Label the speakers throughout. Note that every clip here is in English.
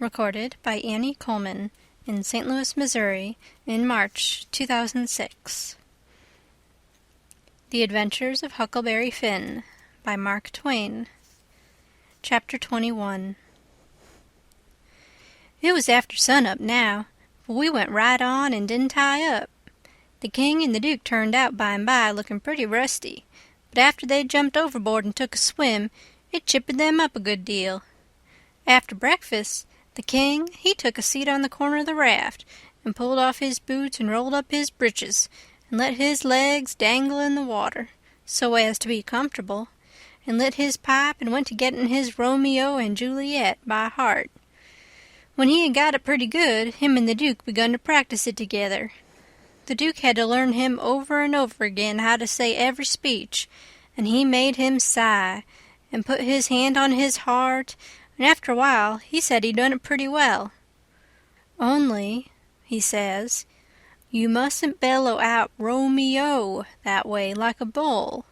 Speaker 1: Recorded by Annie Coleman in St. Louis, Missouri in March 2006. The Adventures of Huckleberry Finn by Mark Twain. Chapter 21. It was after sunup now, but we went right on and didn't tie up. The king and the duke turned out by and by looking pretty rusty, but after they'd jumped overboard and took a swim, it chippered them up a good deal. After breakfast, the king, he took a seat on the corner of the raft, and pulled off his boots and rolled up his breeches, and let his legs dangle in the water, so as to be comfortable, and lit his pipe and went to getting his Romeo and Juliet by heart. When he had got it pretty good, him and the duke begun to practice it together. The duke had to learn him over and over again how to say every speech, and he made him sigh, and put his hand on his heart, and after a while he said he'd done it pretty well. "Only," he says, "you mustn't bellow out Romeo that way like a bull.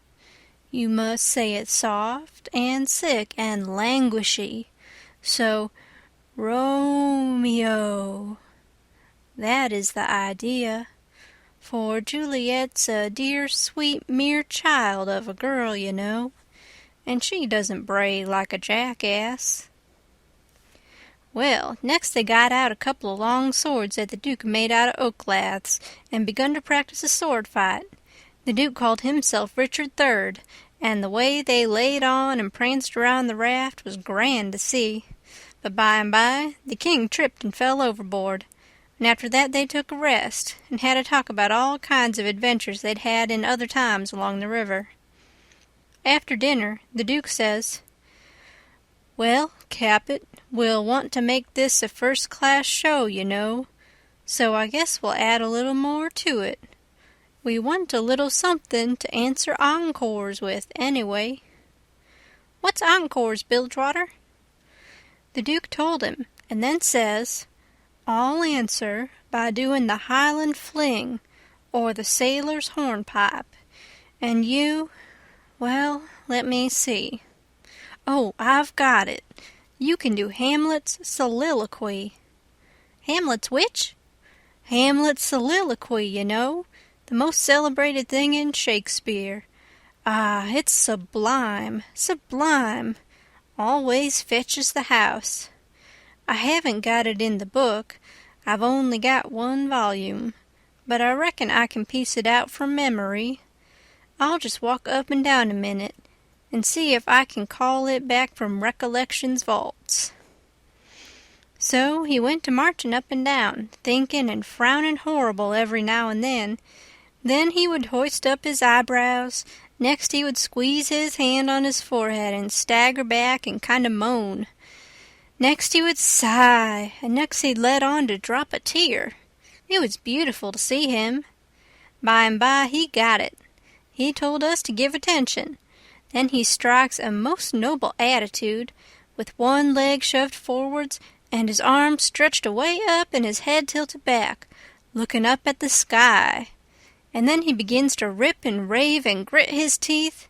Speaker 1: You must say it soft and sick and languishy. So, Romeo. That is the idea. For Juliet's a dear, sweet, mere child of a girl, you know, and she doesn't bray like a jackass." Well, next they got out a couple of long swords that the duke made out of oak laths, and begun to practice a sword fight. The duke called himself Richard III, and the way they laid on and pranced around the raft was grand to see. But by and by the king tripped and fell overboard, and after that they took a rest, and had a talk about all kinds of adventures they'd had in other times along the river. After dinner the duke says, "Well, Capet, we'll want to make this a first-class show, you know, so I guess we'll add a little more to it. We want a little something to answer encores with, anyway." "What's encores, Bilgewater?" The duke told him, and then says, "I'll answer by doing the Highland fling, or the sailor's hornpipe, and you, well, let me see. Oh, I've got it. You can do Hamlet's soliloquy." "Hamlet's which?" "Hamlet's soliloquy, you know, the most celebrated thing in Shakespeare. Ah, it's sublime, sublime. Always fetches the house. I haven't got it in the book. I've only got one volume, but I reckon I can piece it out from memory. I'll just walk up and down a minute and see if I can call it back from recollection's vaults." So he went to marching up and down, thinking and frowning horrible every now and then. Then he would hoist up his eyebrows, next he would squeeze his hand on his forehead and stagger back and kind of moan. Next he would sigh, and next he'd let on to drop a tear. It was beautiful to see him. By and by he got it. He told us to give attention. Then he strikes a most noble attitude, with one leg shoved forwards and his arms stretched away up and his head tilted back, looking up at the sky. And then he begins to rip and rave and grit his teeth,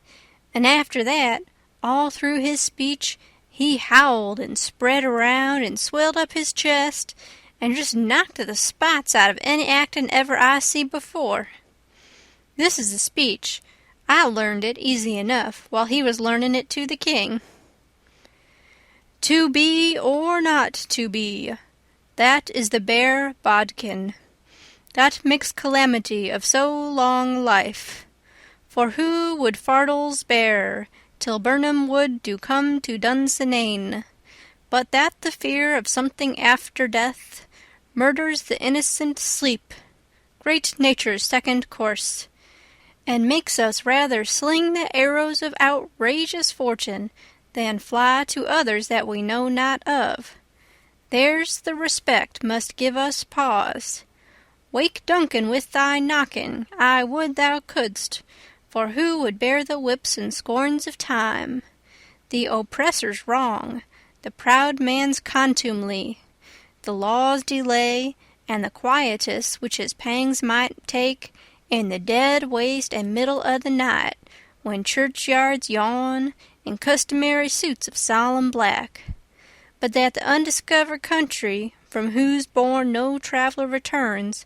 Speaker 1: and after that, all through his speech, he howled and spread around and swelled up his chest and just knocked the spots out of any actin' ever I see before. This is the speech. I learned it easy enough while he was learning it to the king. "To be or not to be, that is the bare bodkin, that mixed calamity of so long life. For who would fardels bear till Birnam wood do come to Dunsinane, but that the fear of something after death murders the innocent sleep, great nature's second course, and makes us rather sling the arrows of outrageous fortune than fly to others that we know not of. There's the respect must give us pause. Wake Duncan with thy knocking, I would thou couldst, for who would bear the whips and scorns of time, the oppressor's wrong, the proud man's contumely, the law's delay, and the quietus which his pangs might take in the dead waste and middle of the night, when churchyards yawn in customary suits of solemn black. but that the undiscovered country, from whose bourne no traveller returns,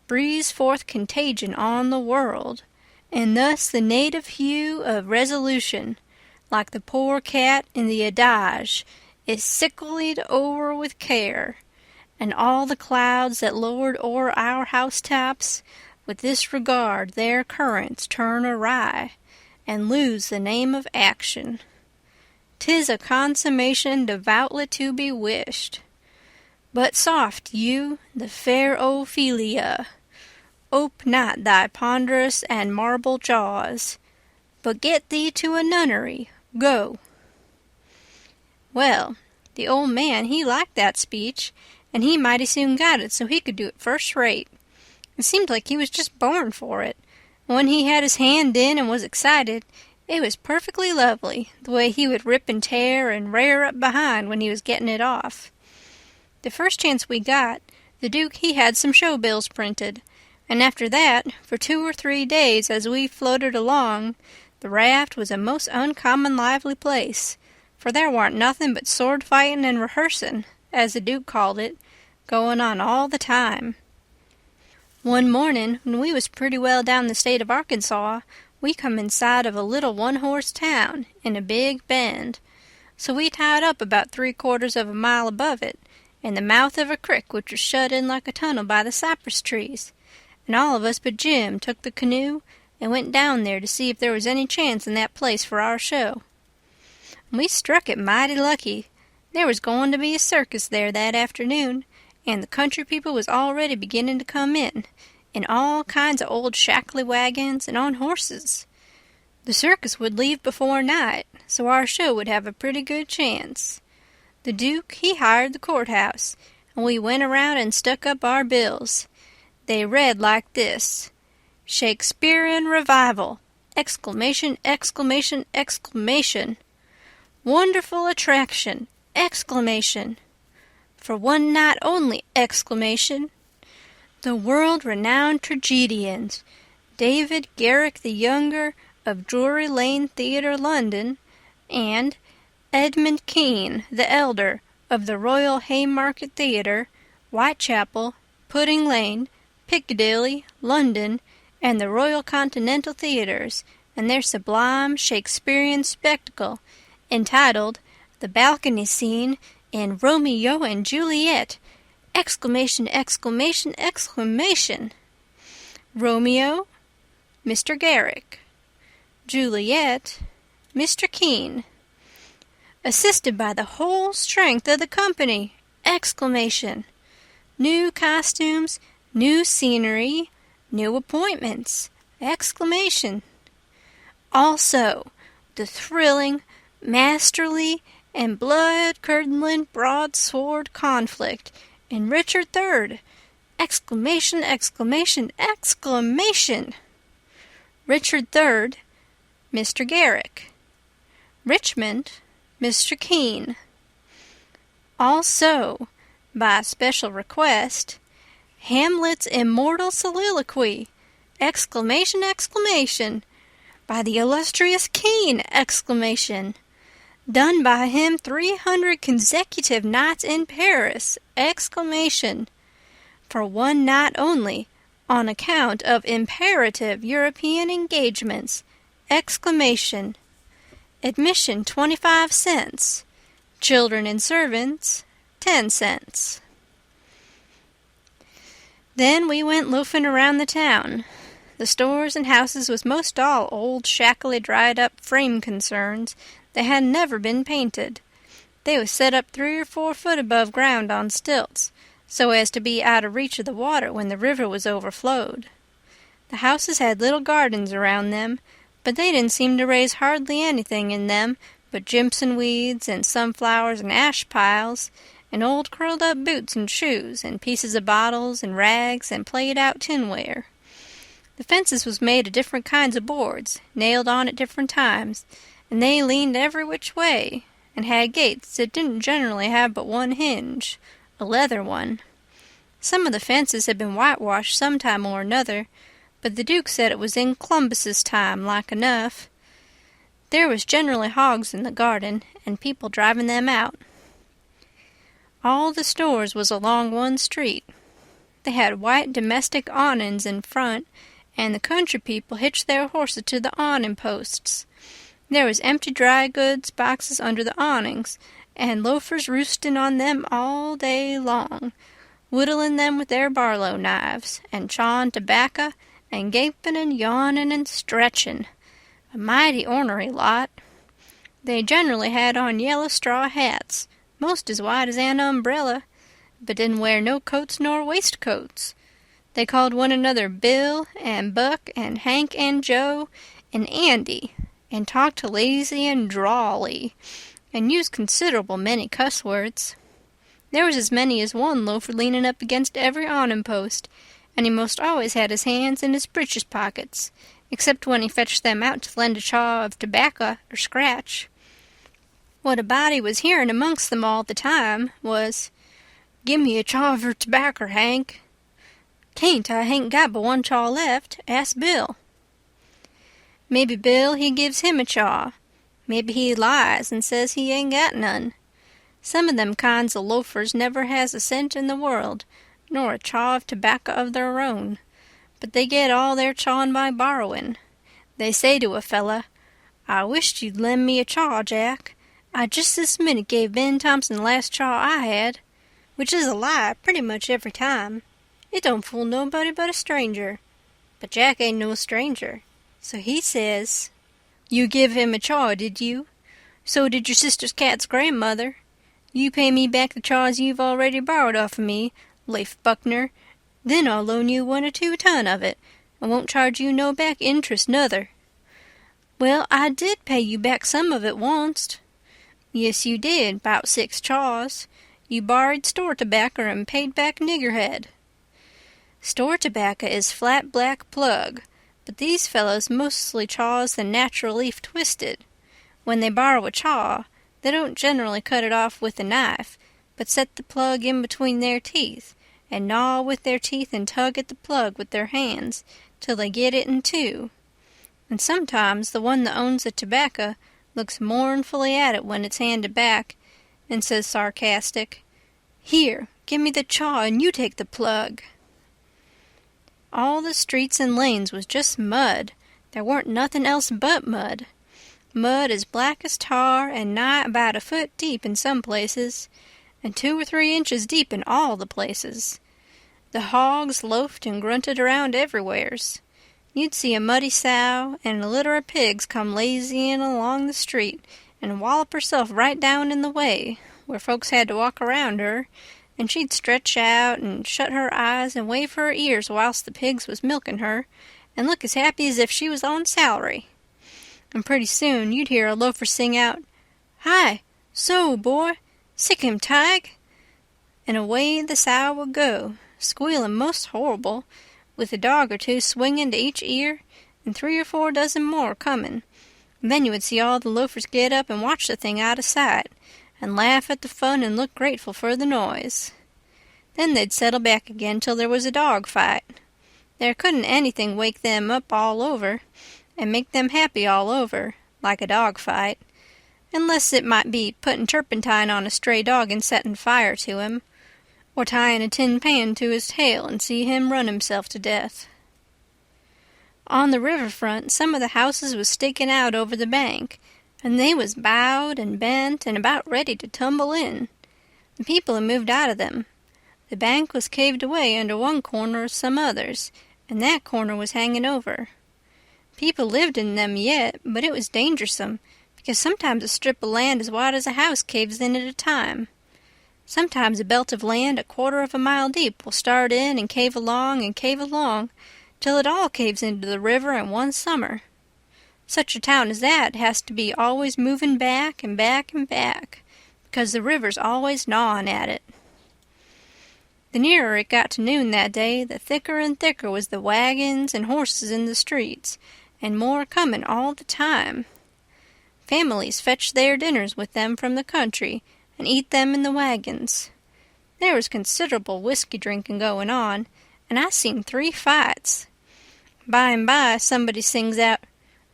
Speaker 1: breathes forth contagion on the world, and thus the native hue of resolution, like the poor cat in the adage, is sicklied o'er with care, and all the clouds that lowered o'er our housetops with this regard their currents turn awry, and lose the name of action. 'Tis a consummation devoutly to be wished. But soft, you, the fair Ophelia, ope not thy ponderous and marble jaws, but get thee to a nunnery, go. Well, the old man he liked that speech, and he mighty soon got it so he could do it first rate. It seemed like he was just born for it. When he had his hand in and was excited, it was perfectly lovely, the way he would rip and tear and rair up behind when he was getting it off. The first chance we got, the Duke he had some show bills printed, and after that, for 2 or 3 days as we floated along, the raft was a most uncommon lively place, for there warn't nothing but sword-fighting and rehearsing, as the Duke called it, going on all the time. One morning, when we was pretty well down the state of Arkansas, we come in sight of a little one-horse town in a big bend. So we tied up about 3/4 of a mile above it, in the mouth of a crick which was shut in like a tunnel by the cypress trees, and all of us but Jim took the canoe and went down there to see if there was any chance in that place for our show. We struck it mighty lucky. There was going to be a circus there that afternoon, and the country people was already beginning to come in all kinds of old shackly wagons and on horses. The circus would leave before night, so our show would have a pretty good chance. The Duke, he hired the courthouse, and we went around and stuck up our bills. They read like this: Shakespearean Revival! Exclamation, exclamation, exclamation! Wonderful attraction! Exclamation! For one night only! Exclamation! The world-renowned tragedians, David Garrick the Younger of Drury Lane Theatre, London, and Edmund Kean the Elder of the Royal Haymarket Theatre, Whitechapel, Pudding Lane, Piccadilly, London, and the Royal Continental Theatres, and their sublime Shakespearean spectacle, entitled The Balcony Scene in Romeo and Juliet! Exclamation, exclamation, exclamation! Romeo, Mr. Garrick. Juliet, Mr. Kean. Assisted by the whole strength of the company! Exclamation! New costumes, new scenery, new appointments! Exclamation! Also, the thrilling, masterly, and blood-curdling broadsword conflict in Richard III! Exclamation, exclamation, exclamation! Richard III, Mr. Garrick. Richmond, Mr. Kean. Also, by special request, Hamlet's immortal soliloquy! Exclamation, exclamation! By the illustrious Kean! Exclamation! Done by him 300 consecutive nights in Paris! Exclamation! For one night only, on account of imperative European engagements! Exclamation! Admission 25 cents. Children and servants 10 cents. Then we went loafing around the town. The stores and houses was most all old, shackly, dried-up frame concerns that had never been painted. They was set up 3 or 4 foot above ground on stilts, so as to be out of reach of the water when the river was overflowed. The houses had little gardens around them, but they didn't seem to raise hardly anything in them but Jimson weeds and sunflowers and ash piles, and old curled-up boots and shoes, and pieces of bottles and rags and played-out tinware. The fences was made of different kinds of boards, nailed on at different times, and they leaned every which way, and had gates that didn't generally have but one hinge, a leather one. Some of the fences had been whitewashed some time or another, but the Duke said it was in Columbus's time, like enough. There was generally hogs in the garden, and people driving them out. All the stores was along one street. They had white domestic awnings in front, and the country people hitched their horses to the awning posts. There was empty dry goods boxes under the awnings, and loafers roosting on them all day long, whittling them with their barlow knives, and chawing tobacco, and gaping and yawning and stretching. A mighty ornery lot. They generally had on yellow straw hats, most as wide as an umbrella, but didn't wear no coats nor waistcoats. They called one another Bill and Buck and Hank and Joe and Andy, and talked lazy and drawly, and used considerable many cuss words. There was as many as one loafer leaning up against every awning post, and he most always had his hands in his breeches pockets, except when he fetched them out to lend a chaw of tobacco or scratch. What a body was hearing amongst them all the time was, "Gimme a chaw of your tobaccer, Hank." "'Tain't, I hain't got but one chaw left. Ask Bill." Maybe Bill, he gives him a chaw. Maybe he lies and says he ain't got none. Some of them kinds of loafers never has a cent in the world, nor a chaw of tobacco of their own, but they get all their chawing by borrowing. They say to a fella, "I wisht you'd lend me a chaw, Jack. I just this minute gave Ben Thompson the last chaw I had," which is a lie pretty much every time. It don't fool nobody but a stranger. But Jack ain't no stranger, so he says, "You give him a chaw, did you? So did your sister's cat's grandmother. You pay me back the chaws you've already borrowed off of me, Leif Buckner, then I'll loan you 1 or 2 ton of it, and won't charge you no back interest nuther." "Well, I did pay you back some of it onct." "Yes, you did, 'bout 6 chaws. You borrowed store tobacco and paid back niggerhead." Store tobacco is flat black plug, but these fellows mostly chaws the natural leaf twisted. When they borrow a chaw, they don't generally cut it off with a knife, but set the plug in between their teeth, and gnaw with their teeth and tug at the plug with their hands till they get it in two. And sometimes the one that owns the tobacco looks mournfully at it when it's handed back, and says sarcastic, "Here, give me the chaw and you take the plug." All the streets and lanes was just mud. There weren't nothing else but mud. Mud as black as tar and nigh about a foot deep in some places, and 2 or 3 inches deep in all the places. The hogs loafed and grunted around everywheres. You'd see a muddy sow and a litter of pigs come lazying along the street and wallop herself right down in the way, where folks had to walk around her, and she'd stretch out and shut her eyes and wave her ears whilst the pigs was milking her, and look as happy as if she was on salary. And pretty soon you'd hear a loafer sing out, "Hi, so, boy, sick him, Tige," and away the sow would go, squealing most horrible, with a dog or 2 swinging to each ear, and 3 or 4 dozen more coming. And then you would see all the loafers get up and watch the thing out of sight, and laugh at the fun and look grateful for the noise. Then they'd settle back again till there was a dog fight. There couldn't anything wake them up all over, and make them happy all over, like a dog fight, unless it might be putting turpentine on a stray dog and setting fire to him, or tying a tin pan to his tail and see him run himself to death. On the riverfront some of the houses was sticking out over the bank, and they was bowed and bent and about ready to tumble in. The people had moved out of them. The bank was caved away under one corner of some others, and that corner was hanging over. People lived in them yet, but it was dangersome, because sometimes a strip of land as wide as a house caves in at a time. Sometimes a belt of land a 1/4 of a mile deep will start in and cave along, till it all caves into the river in one summer. Such a town as that has to be always moving back and back and back, because the river's always gnawing at it. The nearer it got to noon that day, the thicker and thicker was the wagons and horses in the streets, and more coming all the time. Families fetched their dinners with them from the country, and eat them in the wagons. There was considerable whiskey drinking going on, and I seen 3 fights. By and by somebody sings out,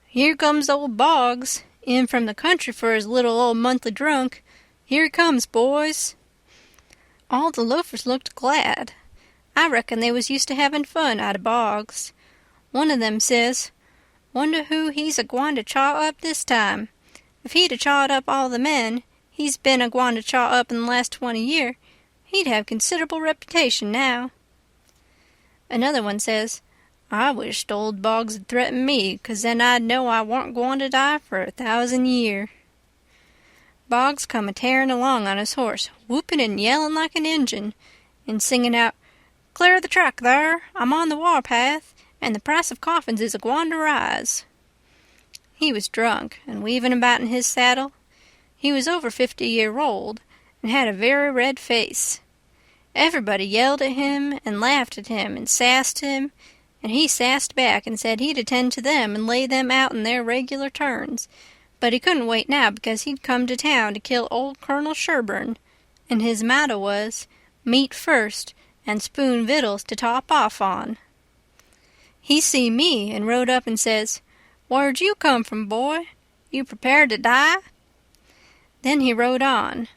Speaker 1: "Here comes old Boggs, in from the country for his little old monthly drunk. Here he comes, boys." All the loafers looked glad. I reckon they was used to having fun out of Boggs. One of them says, "Wonder who he's a-gwine to chaw up this time. If he'd a-chawed up all the men he's been a-gwine to chaw up in the last 20 year, he'd have considerable reputation now." Another one says, "I wished old Boggs'd threaten me, 'cause then I'd know I warn't gwine to die for 1,000 year." Boggs come a-tearing along on his horse, whooping and yelling like an Injun, and singing out, "Clear the track thar! I'm on the war-path, and the price of coffins is a-gwine to rise." He was drunk and weaving about in his saddle. He was over 50-year-old and had a very red face. Everybody yelled at him and laughed at him and sassed him, and he sassed back and said he'd attend to them and lay them out in their regular turns, but he couldn't wait now because he'd come to town to kill old Colonel Sherburne, and his motto was, "Meat first and spoon vittles to top off on." He see me and rode up and says, "Where'd you come from, boy? You prepared to die?" Then he rode on.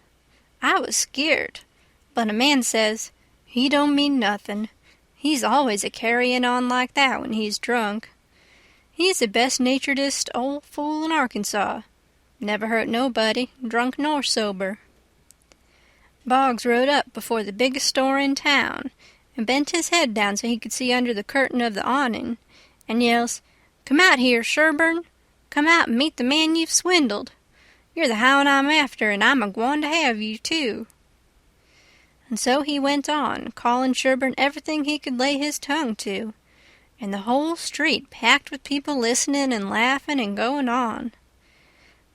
Speaker 1: I was skeered, but a man says, "He don't mean nothin'. He's always a-carryin' on like that when he's drunk. He's the best-naturedest old fool in Arkansas. Never hurt nobody, drunk nor sober." Boggs rode up before the biggest store in town and bent his head down so he could see under the curtain of the awning, and yells, "Come out here, Sherburne! Come out and meet the man you've swindled. You're the hound I'm after, and I'm a-gwine to have you, too." And so he went on, calling Sherburne everything he could lay his tongue to, and the whole street packed with people listening and laughing and going on.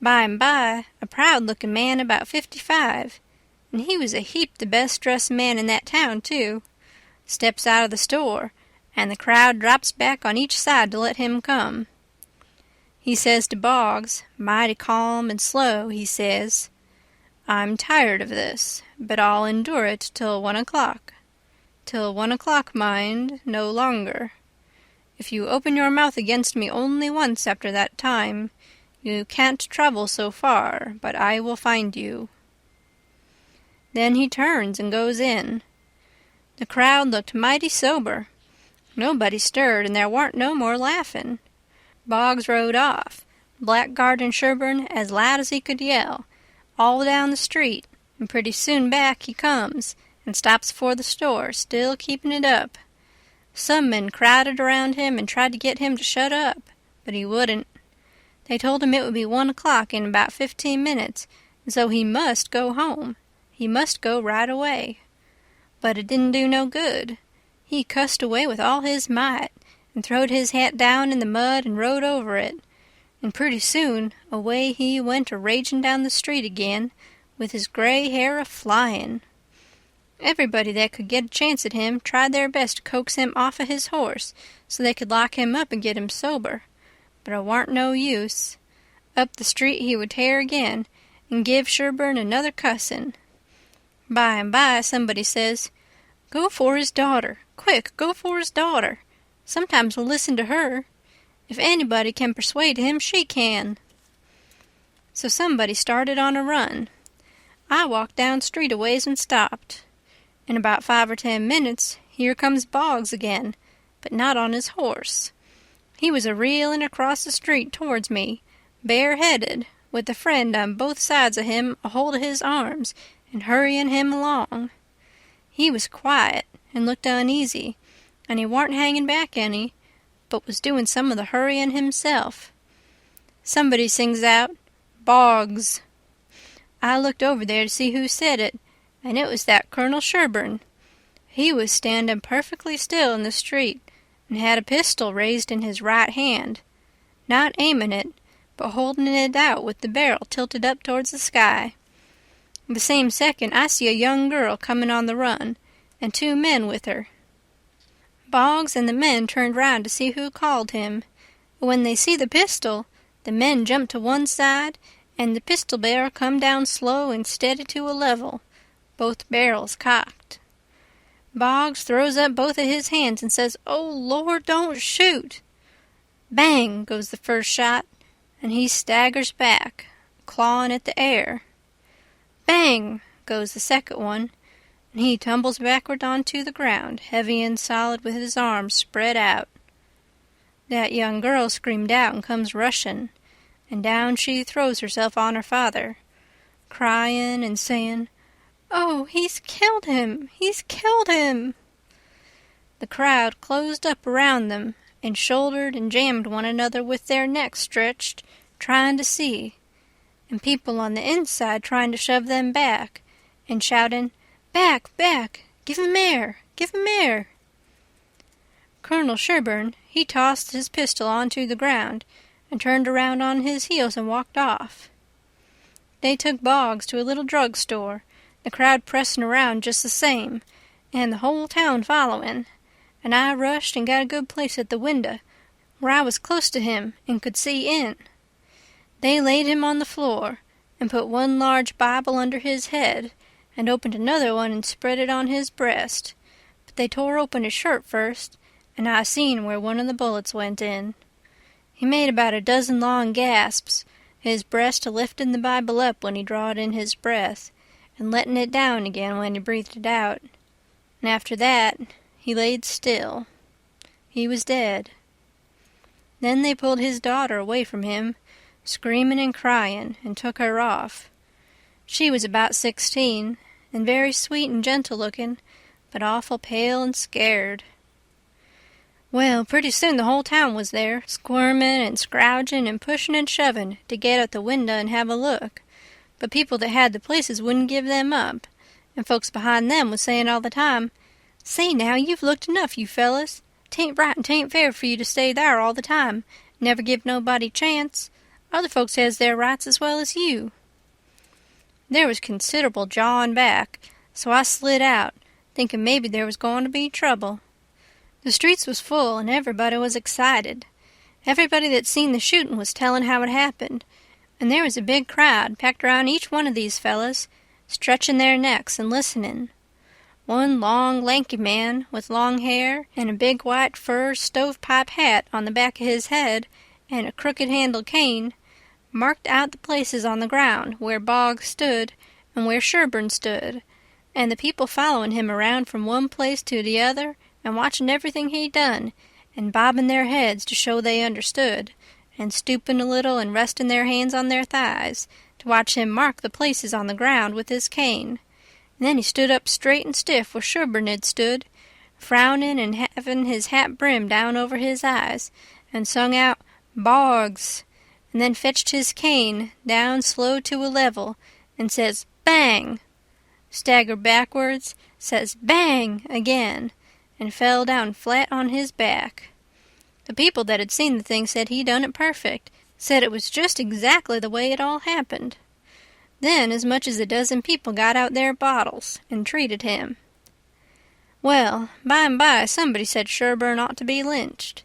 Speaker 1: By and by, a proud-looking man about 55, and he was a heap the best-dressed man in that town, too, steps out of the store, and the crowd drops back on each side to let him come. He says to Boggs, mighty calm and slow, he says, "I'm tired of this, but I'll endure it till 1 o'clock. Till 1 o'clock, mind, no longer. If you open your mouth against me only once after that time, you can't travel so far, but I will find you." Then he turns and goes in. The crowd looked mighty sober. Nobody stirred, and there warn't no more laughing. Boggs rode off, blackguarding Sherburne as loud as he could yell, all down the street, and pretty soon back he comes and stops before the store, still keeping it up. Some men crowded around him and tried to get him to shut up, but he wouldn't. They told him it would be 1 o'clock in about 15 minutes, and so he must go home. He must go right away. But it didn't do no good. He cussed away with all his might, and throwed his hat down in the mud and rode over it, and pretty soon away he went a-ragin' down the street again, with his gray hair a-flyin'. Everybody that could get a chance at him tried their best to coax him off of his horse so they could lock him up and get him sober, but it warn't no use. Up the street he would tear again, and give Sherburne another cussin'. By and by somebody says, "Go for his daughter. Quick, go for his daughter. Sometimes we'll listen to her. If anybody can persuade him, she can." So somebody started on a run. I walked down street a ways and stopped. In about 5 or 10 minutes, here comes Boggs again, but not on his horse. He was a-reelin' across the street towards me, bareheaded, with a friend on both sides of him a-hold of his arms and hurrying him along. He was quiet and looked uneasy, and he warn't hanging back any, but was doing some of the hurrying himself. Somebody sings out, "Boggs." I looked over there to see who said it, and it was that Colonel Sherburne. He was standing perfectly still in the street and had a pistol raised in his right hand, not aiming it, but holding it out with the barrel tilted up towards the sky. The same second I see a young girl coming on the run, and 2 men with her. Boggs and the men turned round to see who called him, but when they see the pistol, the men jumped to one side, and the pistol barrel come down slow and steady to a level, both barrels cocked. Boggs throws up both of his hands and says, "Oh, Lord, don't shoot!" Bang goes the first shot, and he staggers back, clawing at the air. Bang goes the second one, and he tumbles backward onto the ground, heavy and solid with his arms spread out. That young girl screamed out and comes rushing, and down she throws herself on her father, crying and saying, "Oh, he's killed him! He's killed him!" The crowd closed up around them and shouldered and jammed one another with their necks stretched, trying to see, and people on the inside trying to shove them back and shouting, "Back, back! Give him air! Give him air!" Colonel Sherburne, he tossed his pistol onto the ground and turned around on his heels and walked off. They took Boggs to a little drug-store, the crowd pressing around just the same, and the whole town following, and I rushed and got a good place at the window, where I was close to him and could see in. They laid him on the floor and put one large Bible under his head and opened another one and spread it on his breast, but they tore open his shirt first, and I seen where one of the bullets went in. He made about a dozen long gasps, his breast a-lifting the Bible up when he drawed in his breath, and letting it down again when he breathed it out. And after that, he laid still. He was dead. Then they pulled his daughter away from him, screaming and crying, and took her off. She was about 16, and very sweet and gentle-looking, but awful pale and scared. Well, pretty soon the whole town was there, squirming and scrouging and pushing and shoving to get at the window and have a look, but people that had the places wouldn't give them up, and folks behind them was saying all the time, "Say now, you've looked enough, you fellas. 'Tain't right and 'tain't fair for you to stay there all the time, never give nobody chance. Other folks has their rights as well as you." There was considerable jawing back, so I slid out, thinking maybe there was going to be trouble. The streets was full, and everybody was excited. Everybody that seen the shooting was telling how it happened, and there was a big crowd packed around each one of these fellas, stretching their necks and listening. One long, lanky man with long hair and a big white fur stovepipe hat on the back of his head and a crooked-handled cane marked out the places on the ground where Boggs stood and where Sherburne stood, and the people following him around from one place to the other and watching everything he done, and bobbing their heads to show they understood, and stooping a little and resting their hands on their thighs to watch him mark the places on the ground with his cane. And then he stood up straight and stiff where Sherburne had stood, frowning and having his hat brimmed down over his eyes, and sung out, "Boggs," and then fetched his cane down slow to a level, and says, "Bang!" Staggered backwards, says, "Bang!" again, and fell down flat on his back. The people that had seen the thing said he done it perfect, said it was just exactly the way it all happened. Then as much as a dozen people got out their bottles and treated him. Well, by and by somebody said Sherburne ought to be lynched.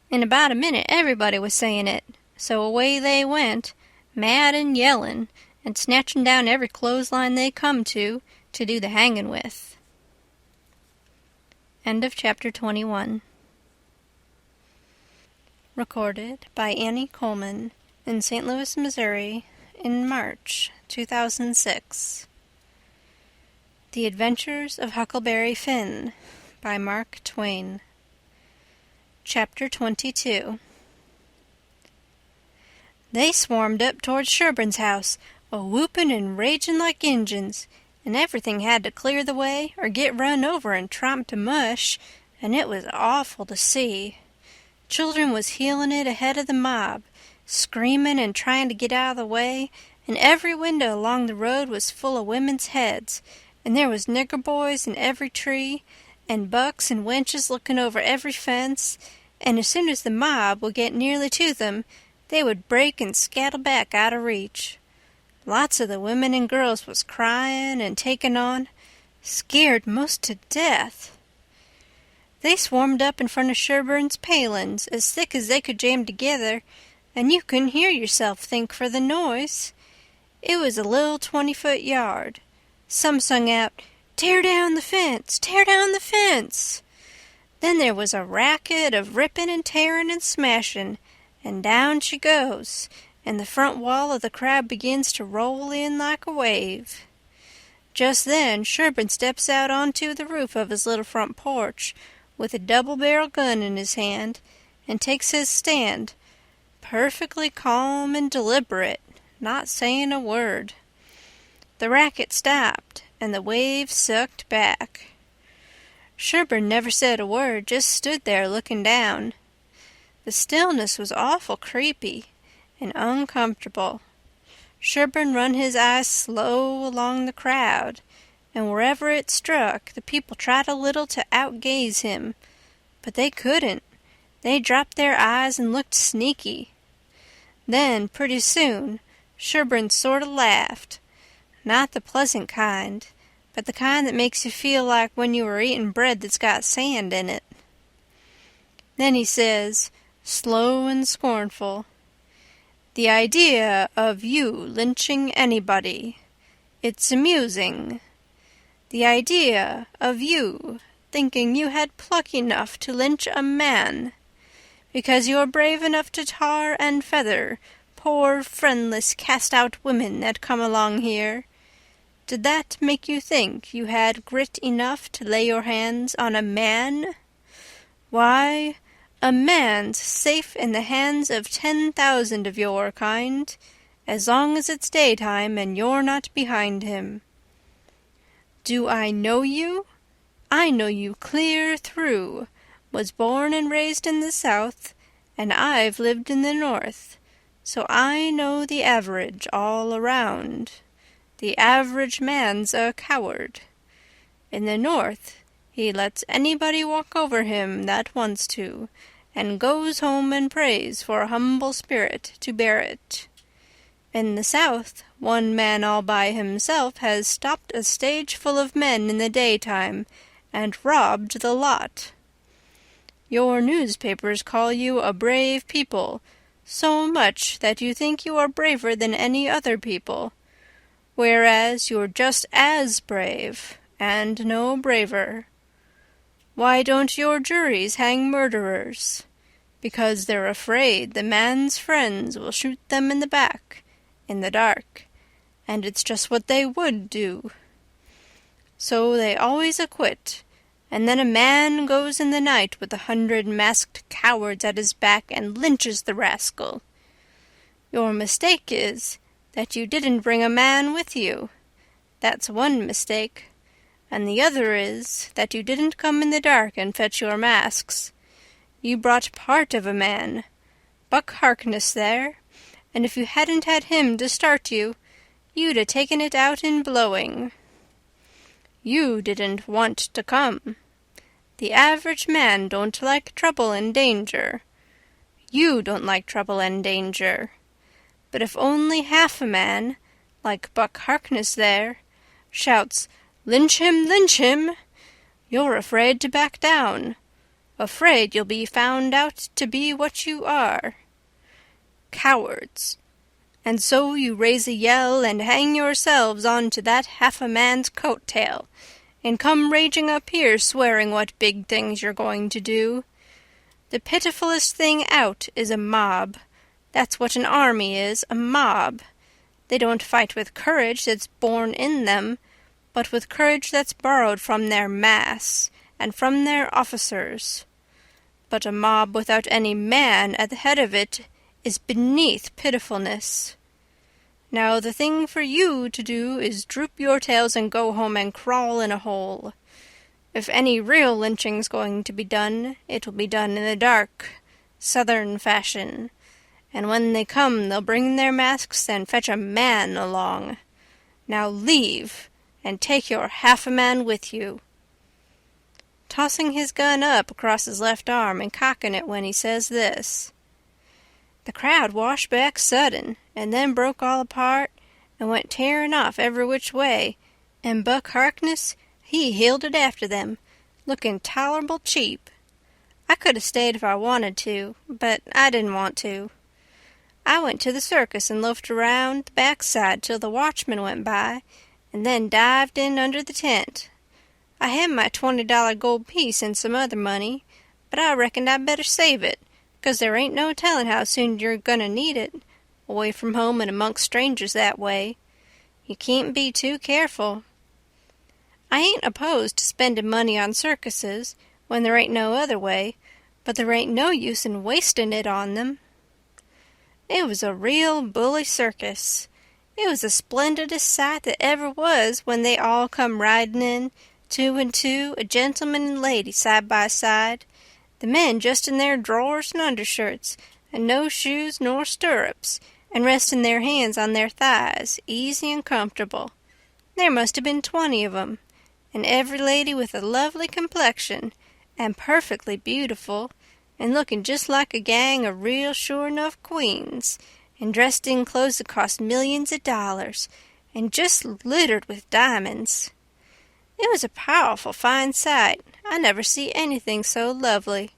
Speaker 1: In about a minute everybody was saying it, so away they went, mad and yelling, and snatching down every clothesline they come to do the hanging with. End of chapter 21. Recorded by Annie Coleman in St. Louis, Missouri in March 2006. The Adventures of Huckleberry Finn by Mark Twain. Chapter 22. They swarmed up towards Sherburne's house, a-whooping and raging like Injuns, and everything had to clear the way or get run over and tromped to mush, and it was awful to see. Children was heeling it ahead of the mob, screaming and trying to get out of the way, and every window along the road was full of women's heads, and there was nigger boys in every tree, and bucks and wenches looking over every fence, and as soon as the mob would get nearly to them, they would break and scattle back out of reach. Lots of the women and girls was crying and taking on, scared most to death. They swarmed up in front of Sherburne's palings as thick as they could jam together, and you couldn't hear yourself think for the noise. It was a little 20-foot yard. Some sung out, "Tear down the fence! Tear down the fence!" Then there was a racket of ripping and tearing and smashing, and down she goes, and the front wall of the crowd begins to roll in like a wave. Just then Sherburne steps out onto the roof of his little front porch with a double-barrel gun in his hand and takes his stand, perfectly calm and deliberate, not saying a word. The racket stopped, and the waves sucked back. Sherburne never said a word, just stood there looking down. The stillness was awful creepy and uncomfortable. Sherburne run his eyes slow along the crowd, and wherever it struck, the people tried a little to outgaze him, but they couldn't. They dropped their eyes and looked sneaky. Then, pretty soon, Sherburne sort of laughed. Not the pleasant kind, but the kind that makes you feel like when you were eating bread that's got sand in it. Then he says, slow and scornful, "The idea of you lynching anybody. It's amusing. The idea of you thinking you had pluck enough to lynch a man, because you're brave enough to tar and feather poor, friendless, cast-out women that come along here. Did that make you think you had grit enough to lay your hands on a man? Why, a man's safe in the hands of 10,000 of your kind, as long as it's daytime and you're not behind him. Do I know you? I know you clear through. Was born and raised in the South, and I've lived in the North, so I know the average all around. The average man's a coward. In the North, he lets anybody walk over him that wants to, and goes home and prays for a humble spirit to bear it. In the South, one man all by himself has stopped a stage full of men in the daytime and robbed the lot. Your newspapers call you a brave people, so much that you think you are braver than any other people, whereas you're just as brave, and no braver. Why don't your juries hang murderers? Because they're afraid the man's friends will shoot them in the back, in the dark, and it's just what they would do. So they always acquit, and then a man goes in the night with 100 masked cowards at his back and lynches the rascal. Your mistake is that you didn't bring a man with you. That's one mistake. And the other is that you didn't come in the dark and fetch your masks. You brought part of a man, Buck Harkness there, and if you hadn't had him to start you, you'd 'a' taken it out in blowing. You didn't want to come. The average man don't like trouble and danger. You don't like trouble and danger. But if only half a man, like Buck Harkness there, shouts, 'Lynch him, you're afraid to back down, afraid you'll be found out to be what you are. Cowards. And so you raise a yell and hang yourselves on to that half-a-man's coat-tail, and come raging up here swearing what big things you're going to do. The pitifullest thing out is a mob. That's what an army is, a mob. They don't fight with courage that's born in them, but with courage that's borrowed from their mass and from their officers. But a mob without any man at the head of it is beneath pitifulness. Now the thing for you to do is droop your tails and go home and crawl in a hole. If any real lynching's going to be done, it will be done in the dark, Southern fashion. And when they come, they'll bring their masks and fetch a man along. Now leave, and take your half-a-man with you," tossing his gun up across his left arm and cocking it when he says this. The crowd washed back sudden, and then broke all apart, and went tearing off every which way, and Buck Harkness, he heeled it after them, looking tolerable cheap. I could have stayed if I wanted to, but I didn't want to. I went to the circus and loafed around the backside till the watchman went by, and then dived in under the tent. I had my $20 gold piece and some other money, but I reckoned I'd better save it, 'cause there ain't no telling how soon you're gonna need it, away from home and amongst strangers that way. You can't be too careful. I ain't opposed to spending money on circuses when there ain't no other way, but there ain't no use in wasting it on them. It was a real bully circus. It was the splendidest sight that ever was when they all come riding in, 2 and 2, a gentleman and lady side by side, the men just in their drawers and undershirts, and no shoes nor stirrups, and resting their hands on their thighs, easy and comfortable. There must have been 20 of 'em, and every lady with a lovely complexion, and perfectly beautiful, and looking just like a gang of real sure-enough queens, and dressed in clothes that cost millions of dollars, and just littered with diamonds. It was a powerful fine sight. I never see anything so lovely.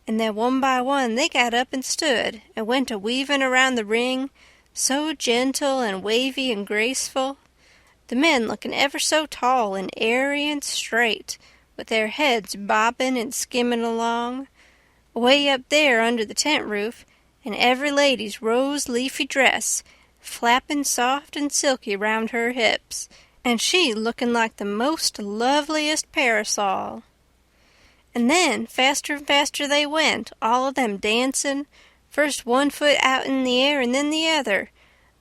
Speaker 1: And then one by one they got up and stood, and went a-weaving around the ring, so gentle and wavy and graceful, the men looking ever so tall and airy and straight, with their heads bobbing and skimming along, away up there under the tent roof, and every lady's rose-leafy dress flapping soft and silky round her hips, and she looking like the most loveliest parasol. And then faster and faster they went, all of them dancing, first one foot out in the air and then the other,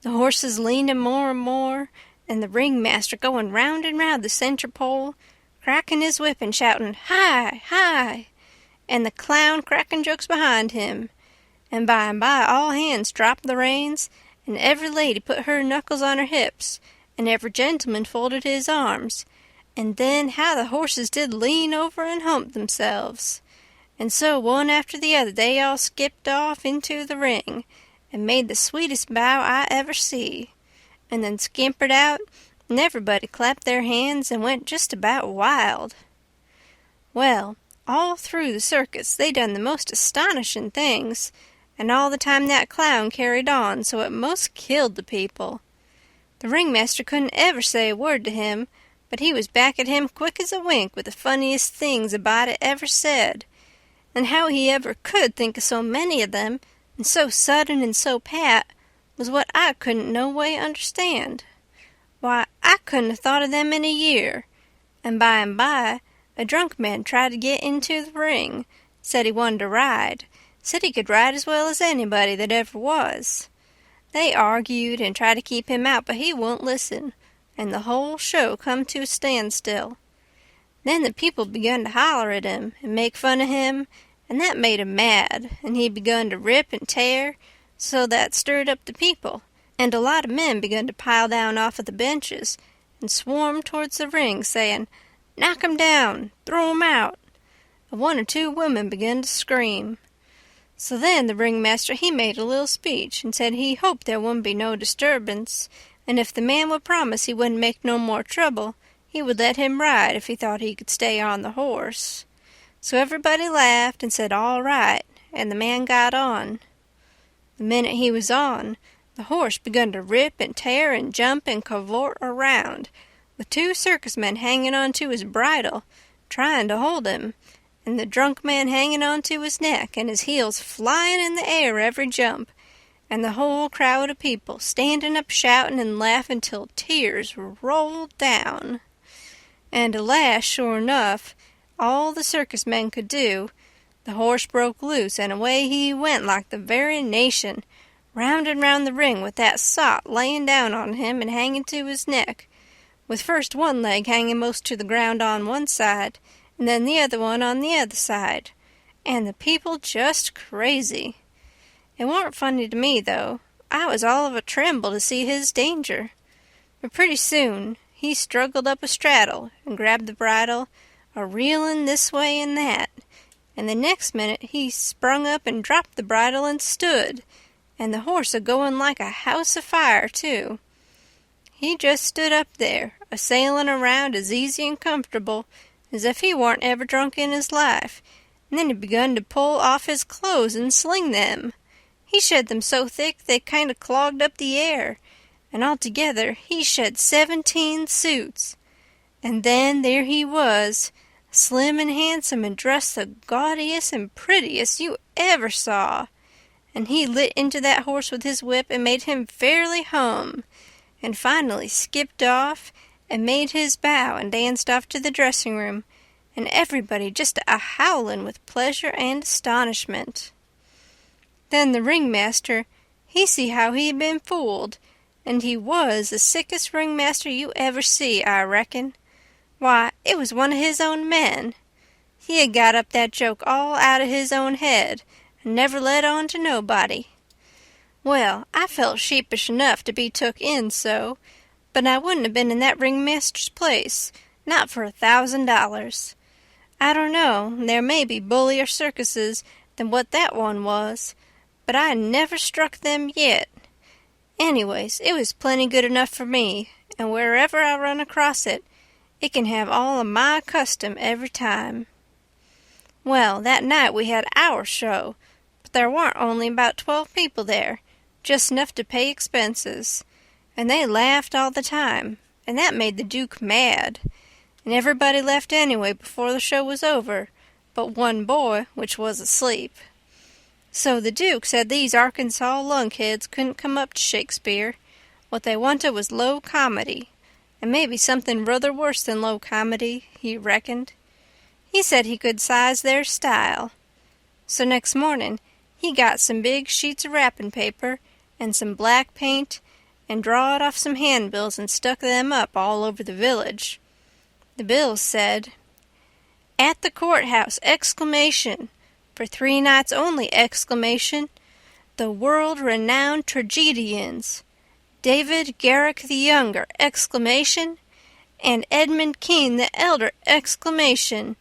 Speaker 1: the horses leaning more and more, and the ringmaster going round and round the center pole, cracking his whip and shouting, "Hi! Hi!" and the clown cracking jokes behind him. And by all hands dropped the reins, and every lady put her knuckles on her hips, and every gentleman folded his arms, and then how the horses did lean over and hump themselves. And so one after the other they all skipped off into the ring, and made the sweetest bow I ever see, and then scampered out, and everybody clapped their hands and went just about wild. Well, all through the circus they done the most astonishing things, and all the time that clown carried on so it most killed the people. The ringmaster couldn't ever say a word to him, but he was back at him quick as a wink with the funniest things a body ever said, and how he ever could think of so many of them, and so sudden and so pat, was what I couldn't no way understand. Why, I couldn't have thought of them in a year, and by, a drunk man tried to get into the ring, said he wanted to ride, said he could ride as well as anybody that ever was. They argued and tried to keep him out, but he wouldn't listen, and the whole show come to a standstill. Then the people begun to holler at him and make fun of him, and that made him mad, and he begun to rip and tear, so that stirred up the people, and a lot of men begun to pile down off of the benches and swarm towards the ring, saying, "Knock 'em down! Throw 'em out!" And 1 or 2 women begun to scream. So then the ringmaster he made a little speech and said he hoped there wouldn't be no disturbance, and if the man would promise he wouldn't make no more trouble, he would let him ride if he thought he could stay on the horse. So everybody laughed and said all right, and the man got on. The minute he was on, the horse begun to rip and tear and jump and cavort around, with 2 circus men hanging on to his bridle, trying to hold him, and the drunk man hanging on to his neck, and his heels flying in the air every jump, and the whole crowd of people standing up shouting and laughing till tears rolled down. And alas, sure enough, all the circus men could do, the horse broke loose, and away he went like the very nation, round and round the ring with that sot laying down on him and hanging to his neck, with first one leg hanging most to the ground on one side, and then the other one on the other side, and the people just crazy. It warn't funny to me, though. I was all of a tremble to see his danger. But pretty soon he struggled up a straddle and grabbed the bridle, a-reeling this way and that, and the next minute he sprung up and dropped the bridle and stood, and the horse a-going like a house afire, too. He just stood up there, a-sailing around as easy and comfortable as if he warn't ever drunk in his life, and then he begun to pull off his clothes and sling them. He shed them so thick they kind of clogged up the air, and altogether he shed 17 suits. And then there he was, slim and handsome and dressed the gaudiest and prettiest you ever saw, and he lit into that horse with his whip and made him fairly hum, and finally skipped off and made his bow and danced off to the dressing-room, and everybody just a-howlin' with pleasure and astonishment. Then the ringmaster, he see how he'd been fooled, and he was the sickest ringmaster you ever see, I reckon. Why, it was one of his own men. He had got up that joke all out of his own head, and never let on to nobody. Well, I felt sheepish enough to be took in so, but I wouldn't have been in that ringmaster's place, not for $1,000. I don't know, there may be bullier circuses than what that one was, but I never struck them yet. Anyways, it was plenty good enough for me, and wherever I run across it, it can have all of my custom every time. Well, that night we had our show, but there warn't only about 12 people there, just enough to pay expenses, and they laughed all the time, and that made the Duke mad, and everybody left anyway before the show was over, but one boy, which was asleep. So the Duke said these Arkansas lunkheads couldn't come up to Shakespeare. What they wanted was low comedy, and maybe something ruther worse than low comedy, he reckoned. He said he could size their style. So next morning he got some big sheets of wrapping paper and some black paint and drawed off some handbills and stuck them up all over the village. The bills said, "At the courthouse! Exclamation! For 3 nights only! Exclamation! The world-renowned tragedians! David Garrick the Younger! Exclamation! And Edmund Kean the Elder! Exclamation!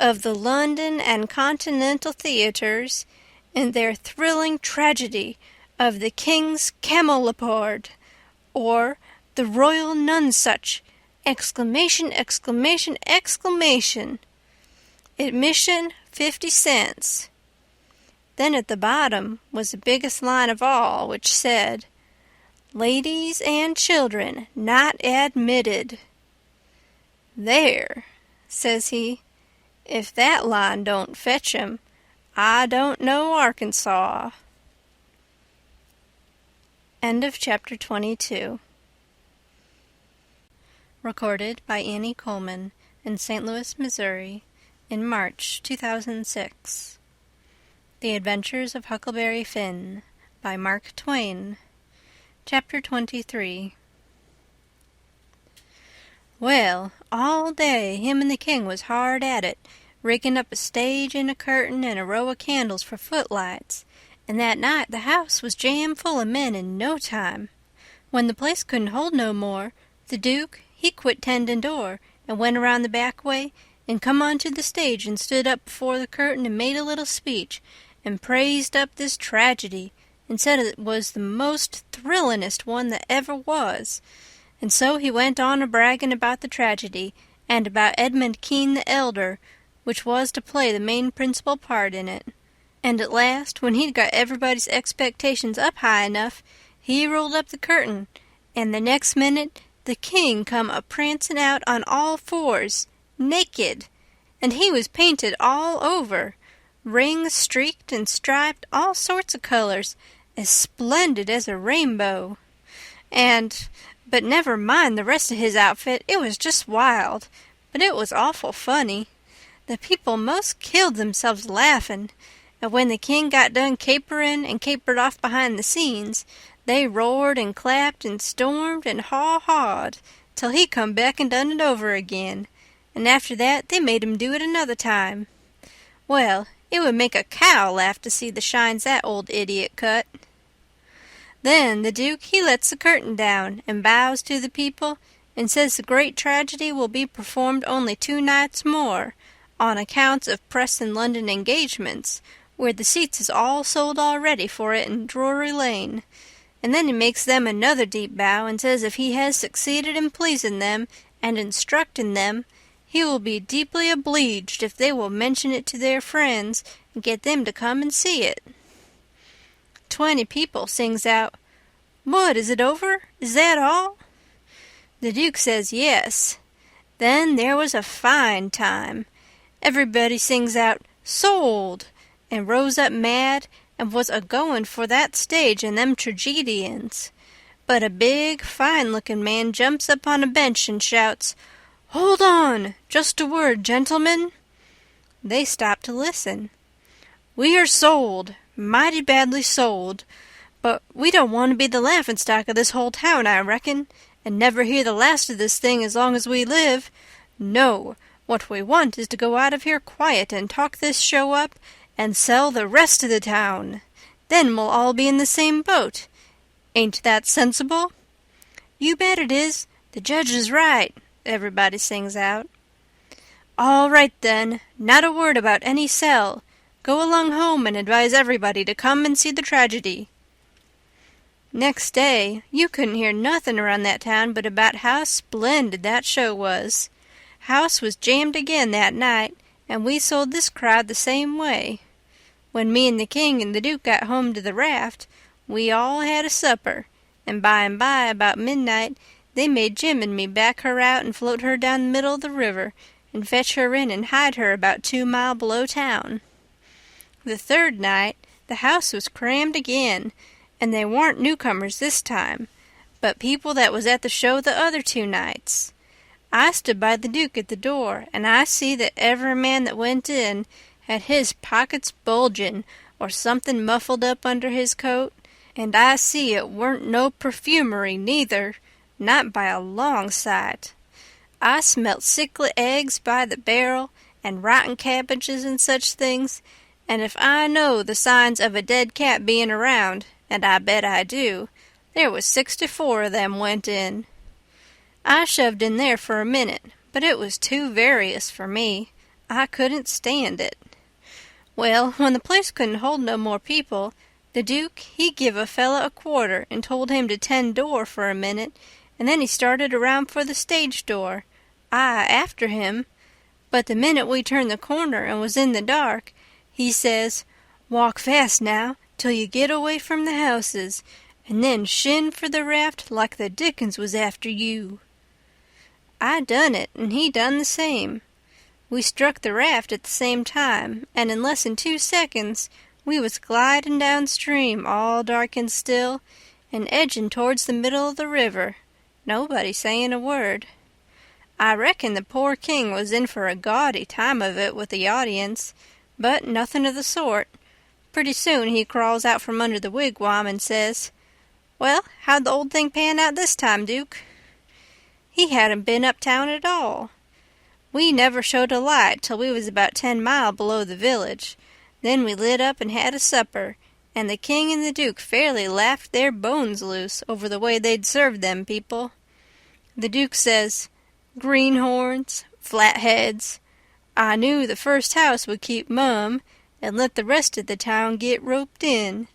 Speaker 1: Of the London and Continental theatres, in their thrilling tragedy of the King's Camelopard, or the Royal Nonsuch! Exclamation! Exclamation! Exclamation! Admission 50 cents. Then at the bottom was the biggest line of all, which said, "Ladies and children not admitted." "There," says he, "if that line don't fetch 'em, I don't know Arkansas." End of chapter 22. Recorded by Annie Coleman in St. Louis, Missouri, in March 2006. The Adventures of Huckleberry Finn by Mark Twain. Chapter 23. Well, all day him and the king was hard at it, rigging up a stage and a curtain and a row of candles for footlights, and that night the house was jam full of men in no time. When the place couldn't hold no more, the Duke, he quit tending door and went around the back way and come onto the stage and stood up before the curtain and made a little speech and praised up this tragedy and said it was the most thrillingest one that ever was. And so he went on a-bragging about the tragedy and about Edmund Kean the Elder, which was to play the main principal part in it. And at last, when he'd got everybody's expectations up high enough, he rolled up the curtain, and the next minute the king come a-prancing out on all fours, naked, and he was painted all over, rings streaked and striped all sorts of colors, as splendid as a rainbow. But never mind the rest of his outfit, it was just wild, but it was awful funny. The people most killed themselves laughing, and when the king got done caperin' and capered off behind the scenes, they roared and clapped and stormed and haw-hawed till he come back and done it over again, and after that they made him do it another time. Well, it would make a cow laugh to see the shines that old idiot cut. Then the Duke he lets the curtain down and bows to the people and says the great tragedy will be performed only 2 nights more, on accounts of pressin' London engagements, where the seats is all sold already for it in Drury Lane. And then he makes them another deep bow and says if he has succeeded in pleasing them and instructing them, he will be deeply obleeged if they will mention it to their friends and get them to come and see it. 20 people sings out, "What, is it over? Is that all?" The Duke says yes. Then there was a fine time. Everybody sings out, "Sold!" and rose up mad and was a-going for that stage and them tragedians. But a big, fine-looking man jumps up on a bench and shouts, "Hold on! Just a word, gentlemen!" They stop to listen. "We are sold, mighty badly sold, but we don't want to be the laughing-stock of this whole town, I reckon, and never hear the last of this thing as long as we live. No, what we want is to go out of here quiet and talk this show up and sell the rest of the town. Then we'll all be in the same boat. Ain't that sensible?" "You bet it is. The judge is right," everybody sings out. "All right, then. Not a word about any sell. Go along home and advise everybody to come and see the tragedy." Next day you couldn't hear nothing around that town but about how splendid that show was. House was jammed again that night, and we sold this crowd the same way. When me and the king and the duke got home to the raft, we all had a supper, and by, about midnight, they made Jim and me back her out and float her down the middle of the river and fetch her in and hide her about 2 miles below town. The third night the house was crammed again, and they warn't newcomers this time, but people that was at the show the other 2 nights. I stood by the duke at the door, and I see that every man that went in had his pockets bulgin' or something muffled up under his coat, and I see it weren't no perfumery neither, not by a long sight. I smelt sickly eggs by the barrel, and rotten cabbages and such things, and if I know the signs of a dead cat being around, and I bet I do, there was 64 of them went in. I shoved in there for a minute, but it was too various for me. I couldn't stand it. Well, when the place couldn't hold no more people, the Duke, he give a fella a quarter and told him to tend door for a minute, and then he started around for the stage door, I after him. But the minute we turned the corner and was in the dark, he says, "Walk fast now, till you get away from the houses, and then shin for the raft like the dickens was after you." I done it, and he done the same. We struck the raft at the same time, and in less than 2 seconds we was gliding downstream, all dark and still, and edging towards the middle of the river, nobody saying a word. I reckon the poor king was in for a gaudy time of it with the audience, but nothing of the sort. Pretty soon he crawls out from under the wigwam and says, "Well, how'd the old thing pan out this time, Duke?" He hadn't been uptown at all. We never showed a light till we was about 10 mile below the village. Then we lit up and had a supper, and the king and the duke fairly laughed their bones loose over the way they'd served them people. The duke says, "Greenhorns, flatheads, I knew the first house would keep mum and let the rest of the town get roped in,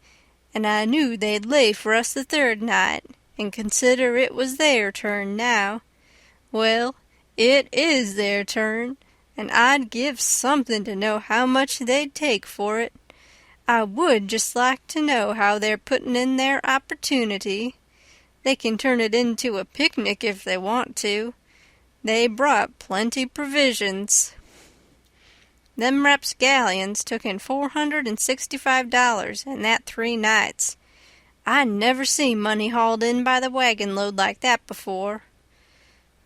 Speaker 1: and I knew they'd lay for us the third night, and consider it was their turn now. Well, it is their turn, and I'd give something to know how much they'd take for it. I would just like to know how they're putting in their opportunity. They can turn it into a picnic if they want to. They brought plenty provisions." Them rapscallions took in $465 in that 3 nights. I never seen money hauled in by the wagon load like that before.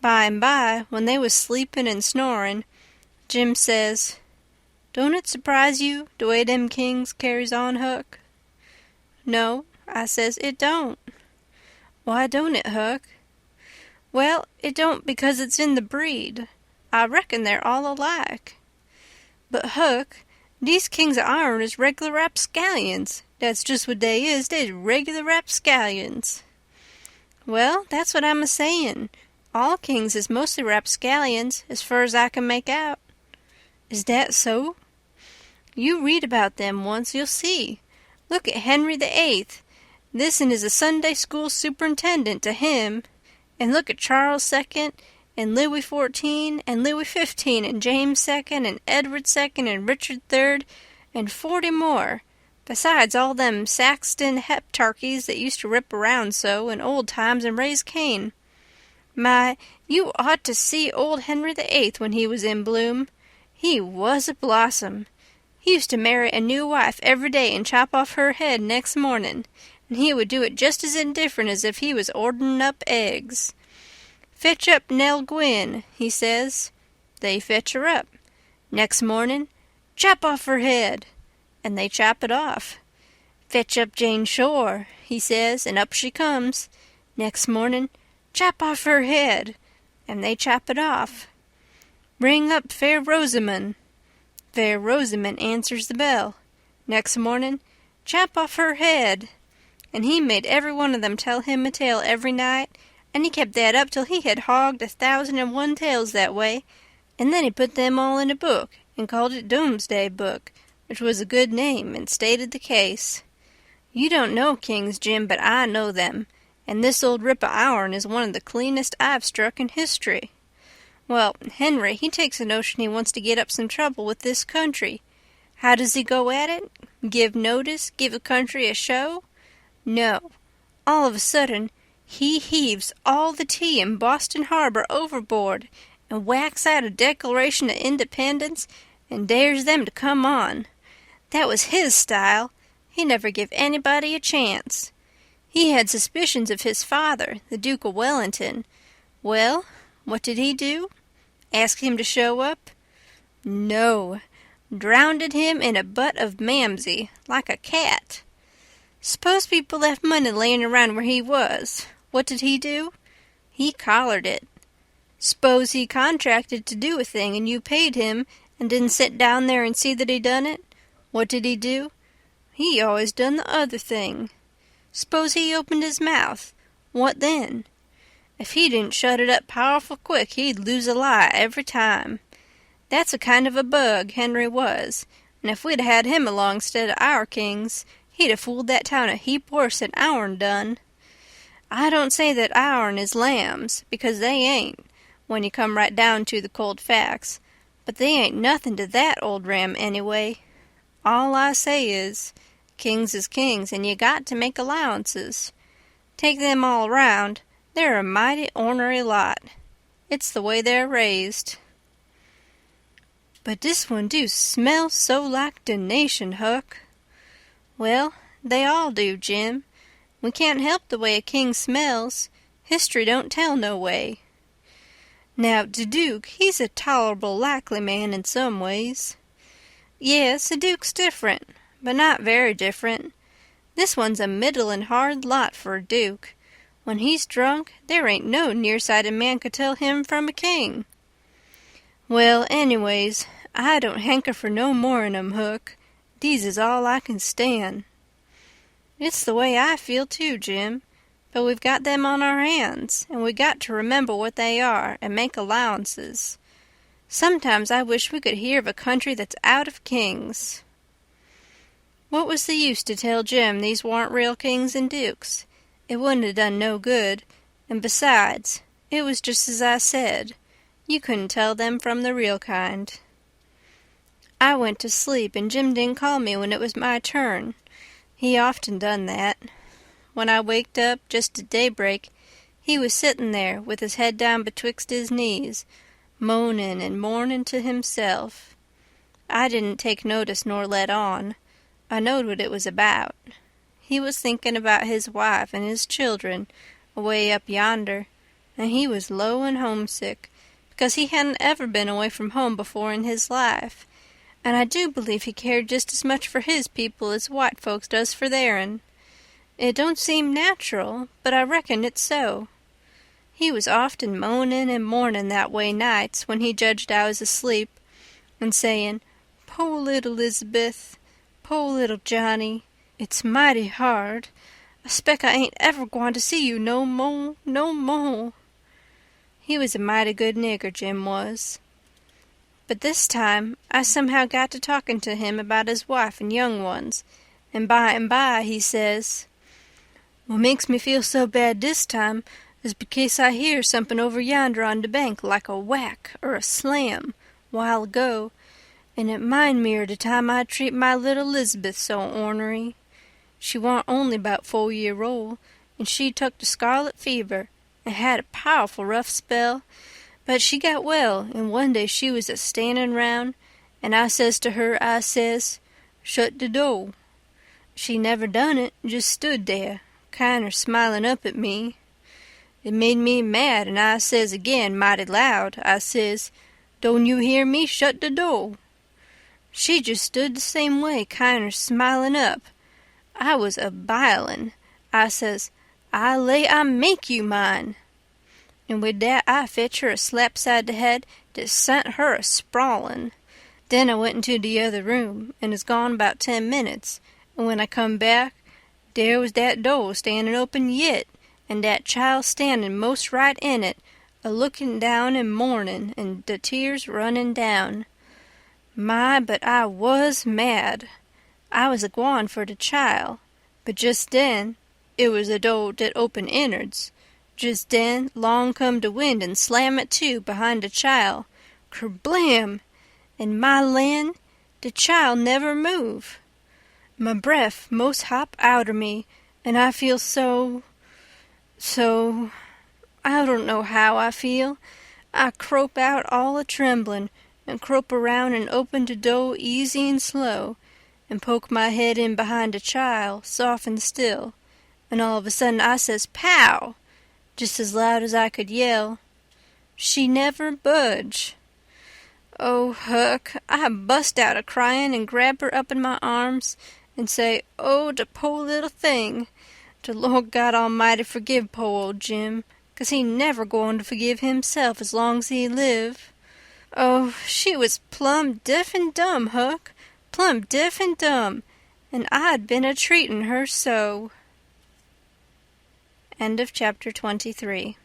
Speaker 1: By and by, when they was sleeping and snoring, Jim says, "Don't it surprise you, the way them kings carries on, Huck?" "No," I says, "it don't." "Why don't it, Huck?" "Well, it don't because it's in the breed. I reckon they're all alike." "But, Huck, these kings of ourn is reg'lar rapscallions. That's just what they is. They's reg'lar rapscallions." "Well, that's what I'm a-sayin'. All kings is mostly rapscallions, as fur as I can make out." "Is that so?" "You read about them once, you'll see. Look at Henry the Eighth. This'n is a Sunday school superintendent to him. And look at Charles II, and Louis XIV, and Louis XV, and James II, and Edward II, and Richard III, and 40 more, besides all them Saxton heptarchies that used to rip around so in old times and raise Cain. My, you ought to see old Henry the Eighth when he was in bloom. He was a blossom. He used to marry a new wife every day and chop off her head next morning, and he would do it just as indifferent as if he was ordering up eggs. "Fetch up Nell Gwynn," he says. They fetch her up. Next morning, "Chop off her head," and they chop it off. "Fetch up Jane Shore," he says, and up she comes. Next morning, "Chop off her head," and they chop it off. "Ring up Fair Rosamond." Fair Rosamond answers the bell. Next morning, "Chop off her head." And he made every one of them tell him a tale every night, and he kept that up till he had hogged 1,001 tales that way, and then he put them all in a book and called it Doomsday Book, which was a good name and stated the case. You don't know kings, Jim, but I know them, and this old rip of ourn is one of the cleanest I've struck in history. Well, Henry, he takes a notion he wants to get up some trouble with this country. How does he go at it? Give notice? Give the country a show? No. All of a sudden, he heaves all the tea in Boston Harbor overboard and whacks out a Declaration of Independence and dares them to come on. That was his style. He never give anybody a chance. He had suspicions of his father, the Duke of Wellington. Well, what did he do? Ask him to show up? No. Drownded him in a butt of Mamsie, like a cat. Suppose people left money laying around where he was. What did he do? He collared it. Suppose he contracted to do a thing and you paid him and didn't sit down there and see that he done it. What did he do? He always done the other thing. Suppose he opened his mouth. What then? If he didn't shut it up powerful quick, he'd lose a lie every time. That's a kind of a bug, Henry was, and if we'd had him along 'stead of our kings, he'd have fooled that town a heap worse than ourn done. I don't say that ourn is lambs, because they ain't, when you come right down to the cold facts, but they ain't nothing to that old ram anyway. All I say is, kings is kings, and you got to make allowances. Take them all round, they're a mighty ornery lot. It's the way they're raised. But this one do smell so like donation, Huck. Well, they all do, Jim. We can't help the way a king smells. History don't tell no way. Now, the Duke, he's a tolerable likely man in some ways. Yes, the Duke's different, but not very different. This one's a middlin' hard lot for a Duke. When he's drunk, there ain't no nearsighted man could tell him from a king. Well, anyways, I don't hanker for no more'n 'em, Huck. These is all I can stand. It's the way I feel too, Jim, but we've got them on our hands, and we got to remember what they are and make allowances. Sometimes I wish we could hear of a country that's out of kings. What was the use to tell Jim these warn't real kings and dukes? It wouldn't have done no good, and besides, it was just as I said. You couldn't tell them from the real kind. I went to sleep, and Jim didn't call me when it was my turn. He often done that. When I waked up, just at daybreak, he was sittin' there with his head down betwixt his knees, moanin' and mournin' to himself. I didn't take notice nor let on. I knowed what it was about. He was thinking about his wife and his children away up yonder, and he was low and homesick, because he hadn't ever been away from home before in his life, and I do believe he cared just as much for his people as white folks does for their'n. It don't seem natural, but I reckon it's so. He was often moanin' and mournin' that way nights when he judged I was asleep, and sayin', "Po' little Elizabeth, po' little Johnny, it's mighty hard. I s'pect I ain't ever gwine to see you no mo', no mo'." He was a mighty good nigger, Jim was. But this time I somehow got to talking to him about his wife and young ones, and by he says, "What makes me feel so bad this time is because I hear something over yonder on the bank like a whack or a slam, while ago, and it mind me of the time I treat my little Elizabeth so ornery. She warn't only 'bout 4 year old, and she took the scarlet fever, and had a powerful rough spell, but she got well, and one day she was a-standing round, and I says to her, I says, 'Shut the door.' She never done it, just stood there, kinder smiling up at me. It made me mad, and I says again, mighty loud, I says, "Don't you hear me? Shut the door." She just stood the same way, kinder smiling up. I was a-bilin'. I says, "I lay I make you mine." And wid dat I fetch her a slap side the head dat sent her a-sprawlin'. Den I went into the other room, and is gone 'bout 10 minutes, and when I come back, dere was dat door standin' open yit, and dat child standin' most right in it, a-lookin' down and mournin', and de tears runnin' down. My, but I was mad. I was a-gwine for de child, but just den, it was a door dat opened innards. Just den, long come de wind and slam it to behind de child. Kerblam! And my land, de child never move. My breath most hop outer me, and I feel so... I don't know how I feel. I crope out all a-tremblin', and crope around and open de door easy and slow, and poke my head in behind de child, soft and still, and all of a sudden I says, "Pow!" just as loud as I could yell. She never budge. Oh, Huck, I bust out a-cryin' and grab her up in my arms and say, "Oh, de po' little thing. De Lord God Almighty forgive po' old Jim, 'cause he never goin' to forgive himself as long's he live." Oh, she was plumb deaf and dumb, Huck, plumb deaf and dumb, and I'd been a-treatin' her so. End of chapter 23.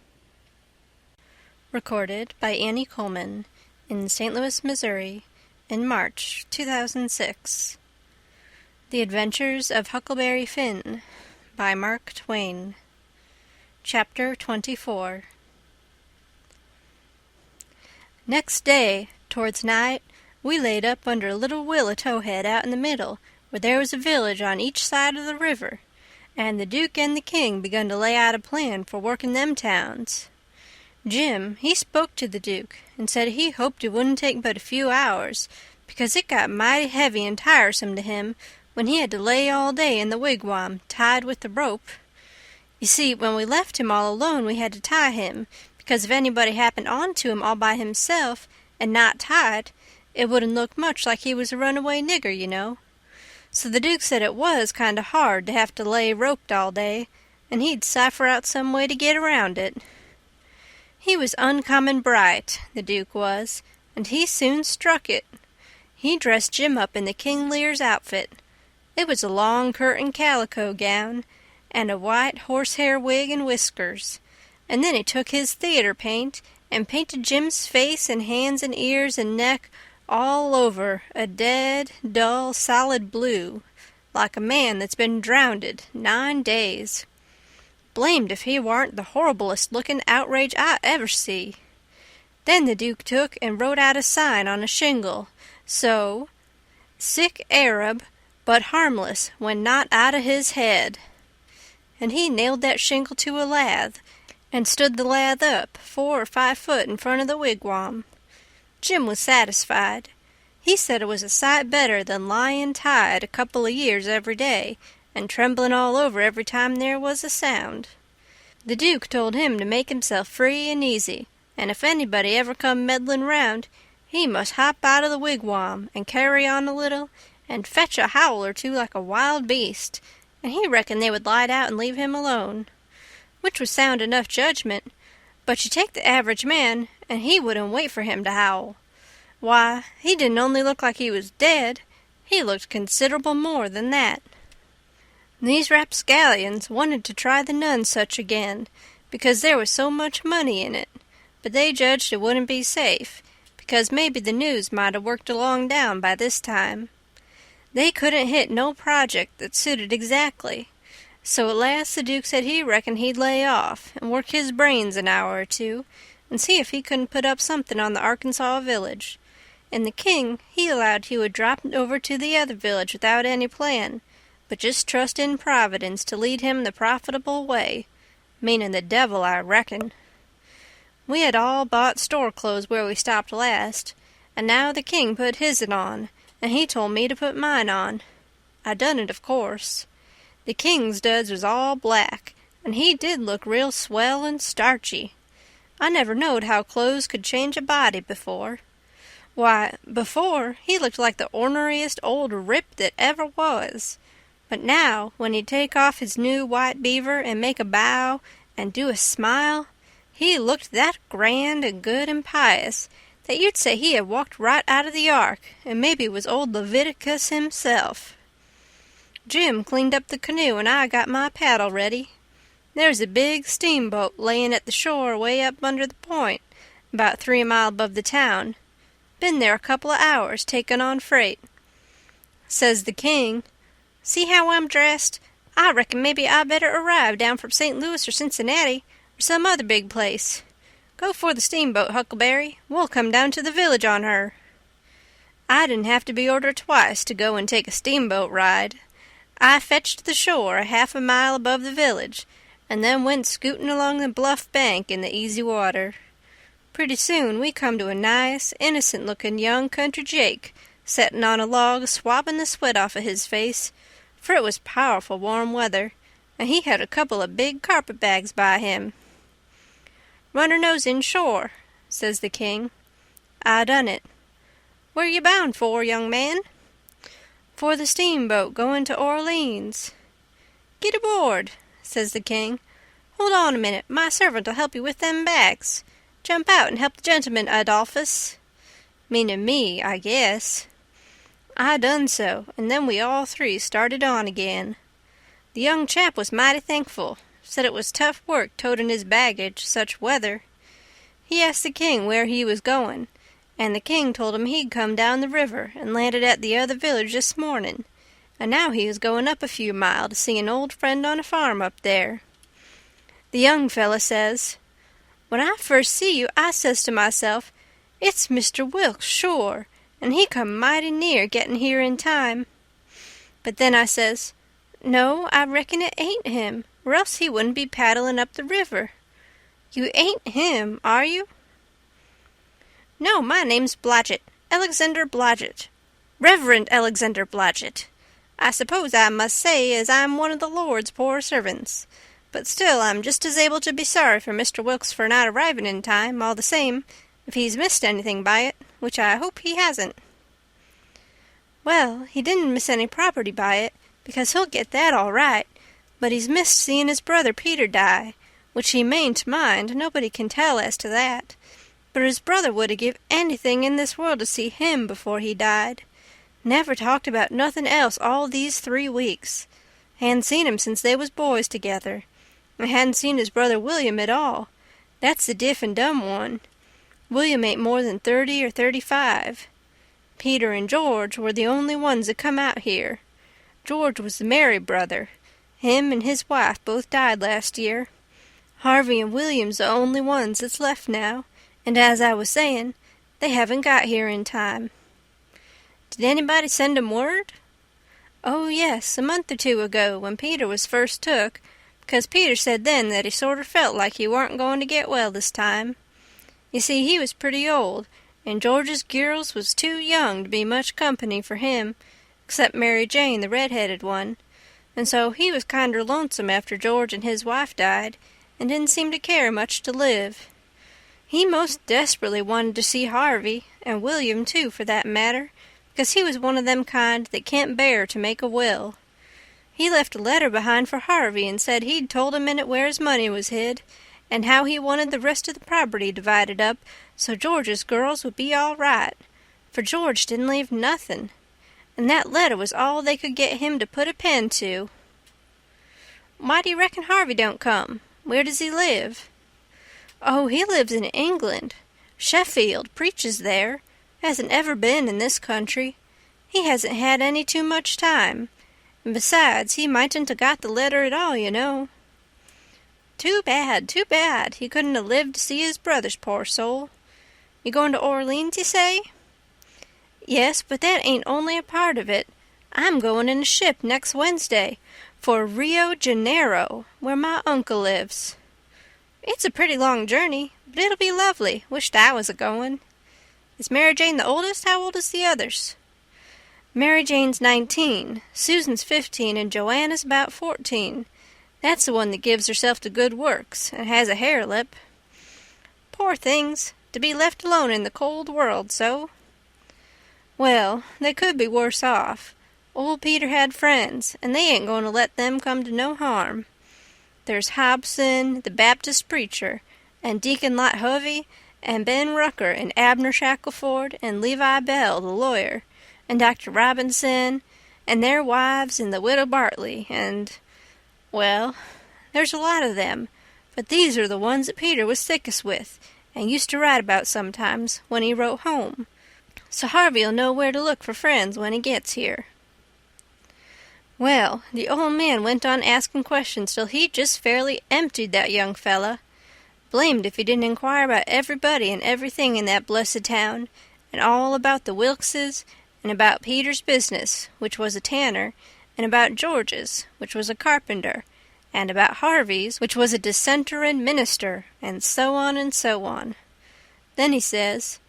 Speaker 1: Recorded by Annie Coleman in St. Louis, Missouri, in March 2006. The Adventures of Huckleberry Finn by Mark Twain. Chapter 24. Next day, towards night, we laid up under a little willow towhead out in the middle, where there was a village on each side of the river, and the Duke and the King begun to lay out a plan for working them towns. Jim, he spoke to the Duke, and said he hoped it wouldn't take but a few hours, because it got mighty heavy and tiresome to him when he had to lay all day in the wigwam, tied with the rope. You see, when we left him all alone we had to tie him, because if anybody happened on to him all by himself and not tied, it wouldn't look much like he was a runaway nigger, you know. So the Duke said it was kind of hard to have to lay roped all day, and he'd cipher out some way to get around it. He was uncommon bright, the Duke was, and he soon struck it. He dressed Jim up in the King Lear's outfit. It was a long curtain calico gown, and a white horsehair wig and whiskers, and then he took his theater paint and painted Jim's face and hands and ears and neck all over a dead, dull, solid blue, like a man that's been drownded 9 days. Blamed if he warn't the horriblest-looking outrage I ever see. Then the Duke took and wrote out a sign on a shingle, so, "Sick Arab, but harmless when not out o' his head." And he nailed that shingle to a lath, and stood the lath up 4 or 5 foot in front of the wigwam. Jim was satisfied. He said it was a sight better than lying tied a couple of years every day, and trembling all over every time there was a sound. The Duke told him to make himself free and easy, and if anybody ever come meddling round, he must hop out of the wigwam and carry on a little, and fetch a howl or two like a wild beast, and he reckoned they would light out and leave him alone. Which was sound enough judgment, but you take the average man, and he wouldn't wait for him to howl. Why, he didn't only look like he was dead, he looked considerable more than that. These rapscallions wanted to try the Nonsuch again, because there was so much money in it, but they judged it wouldn't be safe, because maybe the news might have worked along down by this time. They couldn't hit no project that suited exactly, so at last the Duke said he reckoned he'd lay off and work his brains an hour or two and see if he couldn't put up something on the Arkansas village, and the King, he allowed he would drop over to the other village without any plan, but just trust in Providence to lead him the profitable way, meaning the devil, I reckon. We had all bought store clothes where we stopped last, and now the King put his'n on, and he told me to put mine on. I done it, of course. The king's duds was all black, and he did look real swell and starchy. I never knowed how clothes could change a body before. Why, before, he looked like the orneriest old rip that ever was. But now, when he'd take off his new white beaver and make a bow and do a smile, he looked that grand and good and pious that you'd say he had walked right out of the ark and maybe was old Leviticus himself. Jim cleaned up the canoe and I got my paddle ready. There's a big steamboat layin' at the shore way up under the point, about 3 mile above the town. Been there a couple of hours takin' on freight. Says the king, "See how I'm dressed? I reckon maybe I better arrive down from St. Louis or Cincinnati or some other big place. Go for the steamboat, Huckleberry. We'll come down to the village on her." I didn't have to be ordered twice to go and take a steamboat ride. I fetched the shore a half a mile above the village, and then went scootin' along the bluff bank in the easy water. Pretty soon we come to a nice, innocent-looking young country Jake settin' on a log swabbing the sweat off of his face, for it was powerful warm weather, and he had a couple of big carpet-bags by him. "Run her nose in shore," says the king. I done it. "Where you bound for, young man?" "For the steamboat going to Orleans." "Get aboard," says the king. "Hold on a minute, my servant'll help you with them bags. Jump out and help the gentleman, Adolphus." Meaning me, I guess. I done so, and then we all three started on again. The young chap was mighty thankful, said it was tough work toting his baggage such weather. He asked the king where he was going, and the king told him he'd come down the river and landed at the other village this morning, and now he was going up a few mile to see an old friend on a farm up there. The young fella says, "When I first see you, I says to myself, 'It's Mr. Wilkes, sure, and he come mighty near getting here in time.' But then I says, 'No, I reckon it ain't him, or else he wouldn't be paddling up the river.' You ain't him, are you?" "No, my name's Blodgett, Alexander Blodgett. Reverend Alexander Blodgett. I suppose I must say as I'm one of the Lord's poor servants, but still I'm just as able to be sorry for Mr. Wilkes for not arriving in time, all the same, if he's missed anything by it, which I hope he hasn't." "Well, he didn't miss any property by it, because he'll get that all right, but he's missed seeing his brother Peter die, which he mayn't mind, nobody can tell as to that, but his brother would have give anything in this world to see him before he died. Never talked about nothing else all these 3 weeks. Hadn't seen him since they was boys together. I hadn't seen his brother William at all. That's the deaf and dumb one. William ain't more than 30 or 35. Peter and George were the only ones that come out here. George was the married brother. Him and his wife both died last year. Harvey and William's the only ones that's left now, and as I was saying, they haven't got here in time." "Did anybody send 'em word?" "Oh, yes, a month or 2 ago, when Peter was first took, because Peter said then that he sorter felt like he warn't going to get well this time. You see, he was pretty old, and George's girls was too young to be much company for him, except Mary Jane, the red-headed one, and so he was kinder lonesome after George and his wife died, and didn't seem to care much to live. He most desperately wanted to see Harvey, and William too, for that matter, because he was one of them kind that can't bear to make a will. He left a letter behind for Harvey and said he'd told him in it where his money was hid, and how he wanted the rest of the property divided up so George's girls would be all right, for George didn't leave nothing, and that letter was all they could get him to put a pen to." "Why do you reckon Harvey don't come? Where does he live?" "Oh, he lives in England. Sheffield, preaches there. Hasn't ever been in this country. He hasn't had any too much time. And besides, he mightn't have got the letter at all, you know." Too bad, too bad. He couldn't have lived to see his brothers, poor soul. You going to Orleans, you say?" "Yes, but that ain't only a part of it. I'm going in a ship next Wednesday for Rio Janeiro, where my uncle lives. It's a pretty long journey, but it'll be lovely. Wished I was a-going. Is Mary Jane the oldest? How old is the others?" Mary Jane's 19, Susan's 15, and Joanna's about 14. That's the one that gives herself to good works, and has a hare lip. Poor things, to be left alone in the cold world so. Well, they could be worse off. Old Peter had friends, and they ain't going to let them come to no harm. There's Hobson, the Baptist preacher, and Deacon Lot Hovey, and Ben Rucker, and Abner Shackleford, and Levi Bell, the lawyer, and Dr. Robinson, and their wives, and the widow Bartley, and, well, there's a lot of them, but these are the ones that Peter was thickest with, and used to write about sometimes when he wrote home. So Harvey'll know where to look for friends when he gets here. Well, the old man went on asking questions till he just fairly emptied that young fella. Blamed if he didn't inquire about everybody and everything in that blessed town, and all about the Wilkses, and about Peter's business, which was a tanner, and about George's, which was a carpenter, and about Harvey's, which was a dissenterin' minister, and so on and so on. Then he says,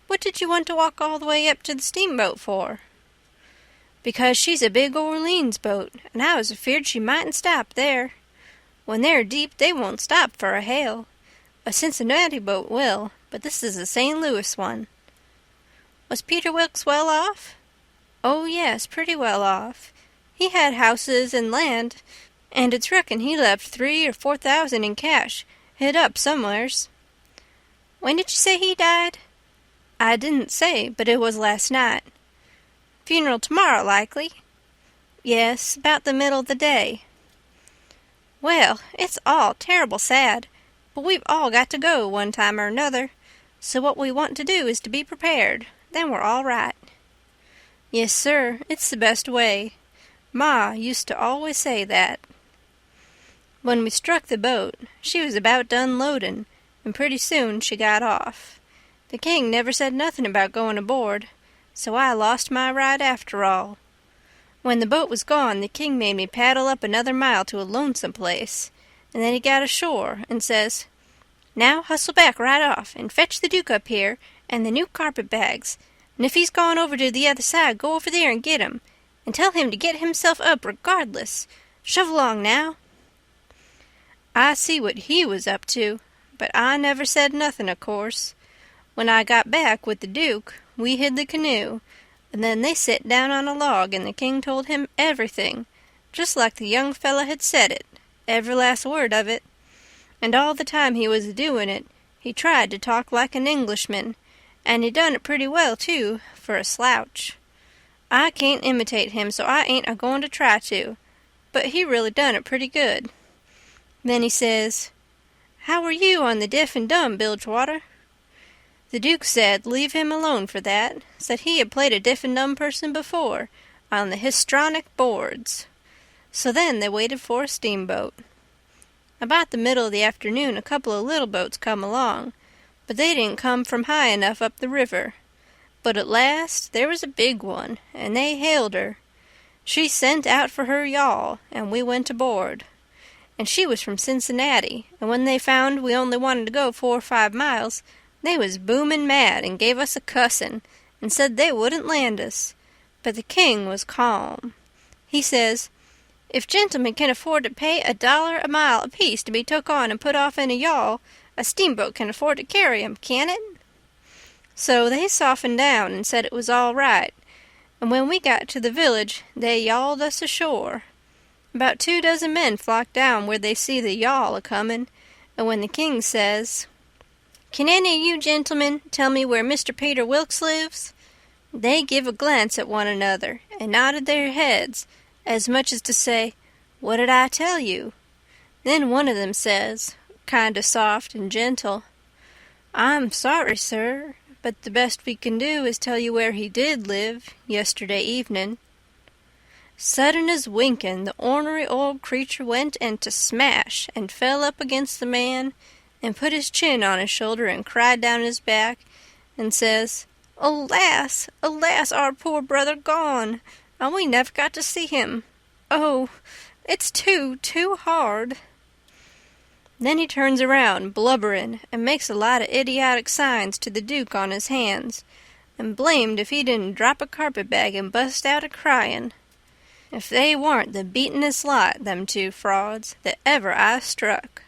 Speaker 1: "What did you want to walk all the way up to the steamboat for?" "Because she's a big Orleans boat, and I was afeard she mightn't stop there. When they're deep they won't stop for a hail. A Cincinnati boat will, but this is a St. Louis one." "Was Peter Wilkes well off?" "Oh, yes, pretty well off. He had houses and land, and it's reckoned he left 3,000 or 4,000 in cash, hid up somewheres." "When did you say he died?" "I didn't say, but it was last night." "Funeral tomorrow, likely?" "Yes, about the middle of the day." "Well, it's all terrible sad, but we've all got to go one time or another, so what we want to do is to be prepared. Then we're all right." "Yes, sir, it's the best way. Ma used to always say that." When we struck the boat, she was about done loading, and pretty soon she got off. The king never said nothing about going aboard, so I lost my ride after all. When the boat was gone, the king made me paddle up another mile to a lonesome place, and then he got ashore and says, "Now hustle back right off, and fetch the Duke up here, and the new carpet-bags, and if he's gone over to the other side, go over there and get him, and tell him to get himself up regardless. Shove along now." I see what he was up to, but I never said nothing, of course. When I got back with the Duke, we hid the canoe, and then they set down on a log, and the king told him everything, just like the young fella had said it, every last word of it. And all the time he was doing it, he tried to talk like an Englishman, and he done it pretty well, too, for a slouch. I can't imitate him, so I ain't a-going to try to, but he really done it pretty good. Then he says, "How were you on the deaf and dumb, Bilgewater?" The Duke said leave him alone for that, said he had played a deaf and dumb person before, on the histronic boards. So then they waited for a steamboat. About the middle of the afternoon a couple of little boats come along, but they didn't come from high enough up the river. But at last there was a big one, and they hailed her. She sent out for her yawl, and we went aboard. And she was from Cincinnati, and when they found we only wanted to go 4 or 5 miles, they was booming mad and gave us a cussing, and said they wouldn't land us. But the king was calm. He says, "If gentlemen can afford to pay $1 a mile apiece to be took on and put off in a yawl, a steamboat can afford to carry 'em, can't it?" So they softened down and said it was all right, and when we got to the village they yawled us ashore. About 24 men flocked down where they see the yawl a-comin', and when the king says, "Can any of you gentlemen tell me where Mr. Peter Wilkes lives?" they give a glance at one another and nodded their heads, as much as to say, "What did I tell you?" Then one of them says, kind of soft and gentle, "I'm sorry, sir, but the best we can do is tell you where he did live yesterday evening." Sudden as winking, the ornery old creature went into smash and fell up against the man and put his chin on his shoulder and cried down his back and says, "Alas, alas, our poor brother gone, and we never got to see him. Oh, it's too hard." Then he turns around, blubbering, and makes a lot of idiotic signs to the Duke on his hands, and blamed if he didn't drop a carpet-bag and bust out a-cryin'. If they warn't the beatin'est lot, them two frauds, that ever I struck.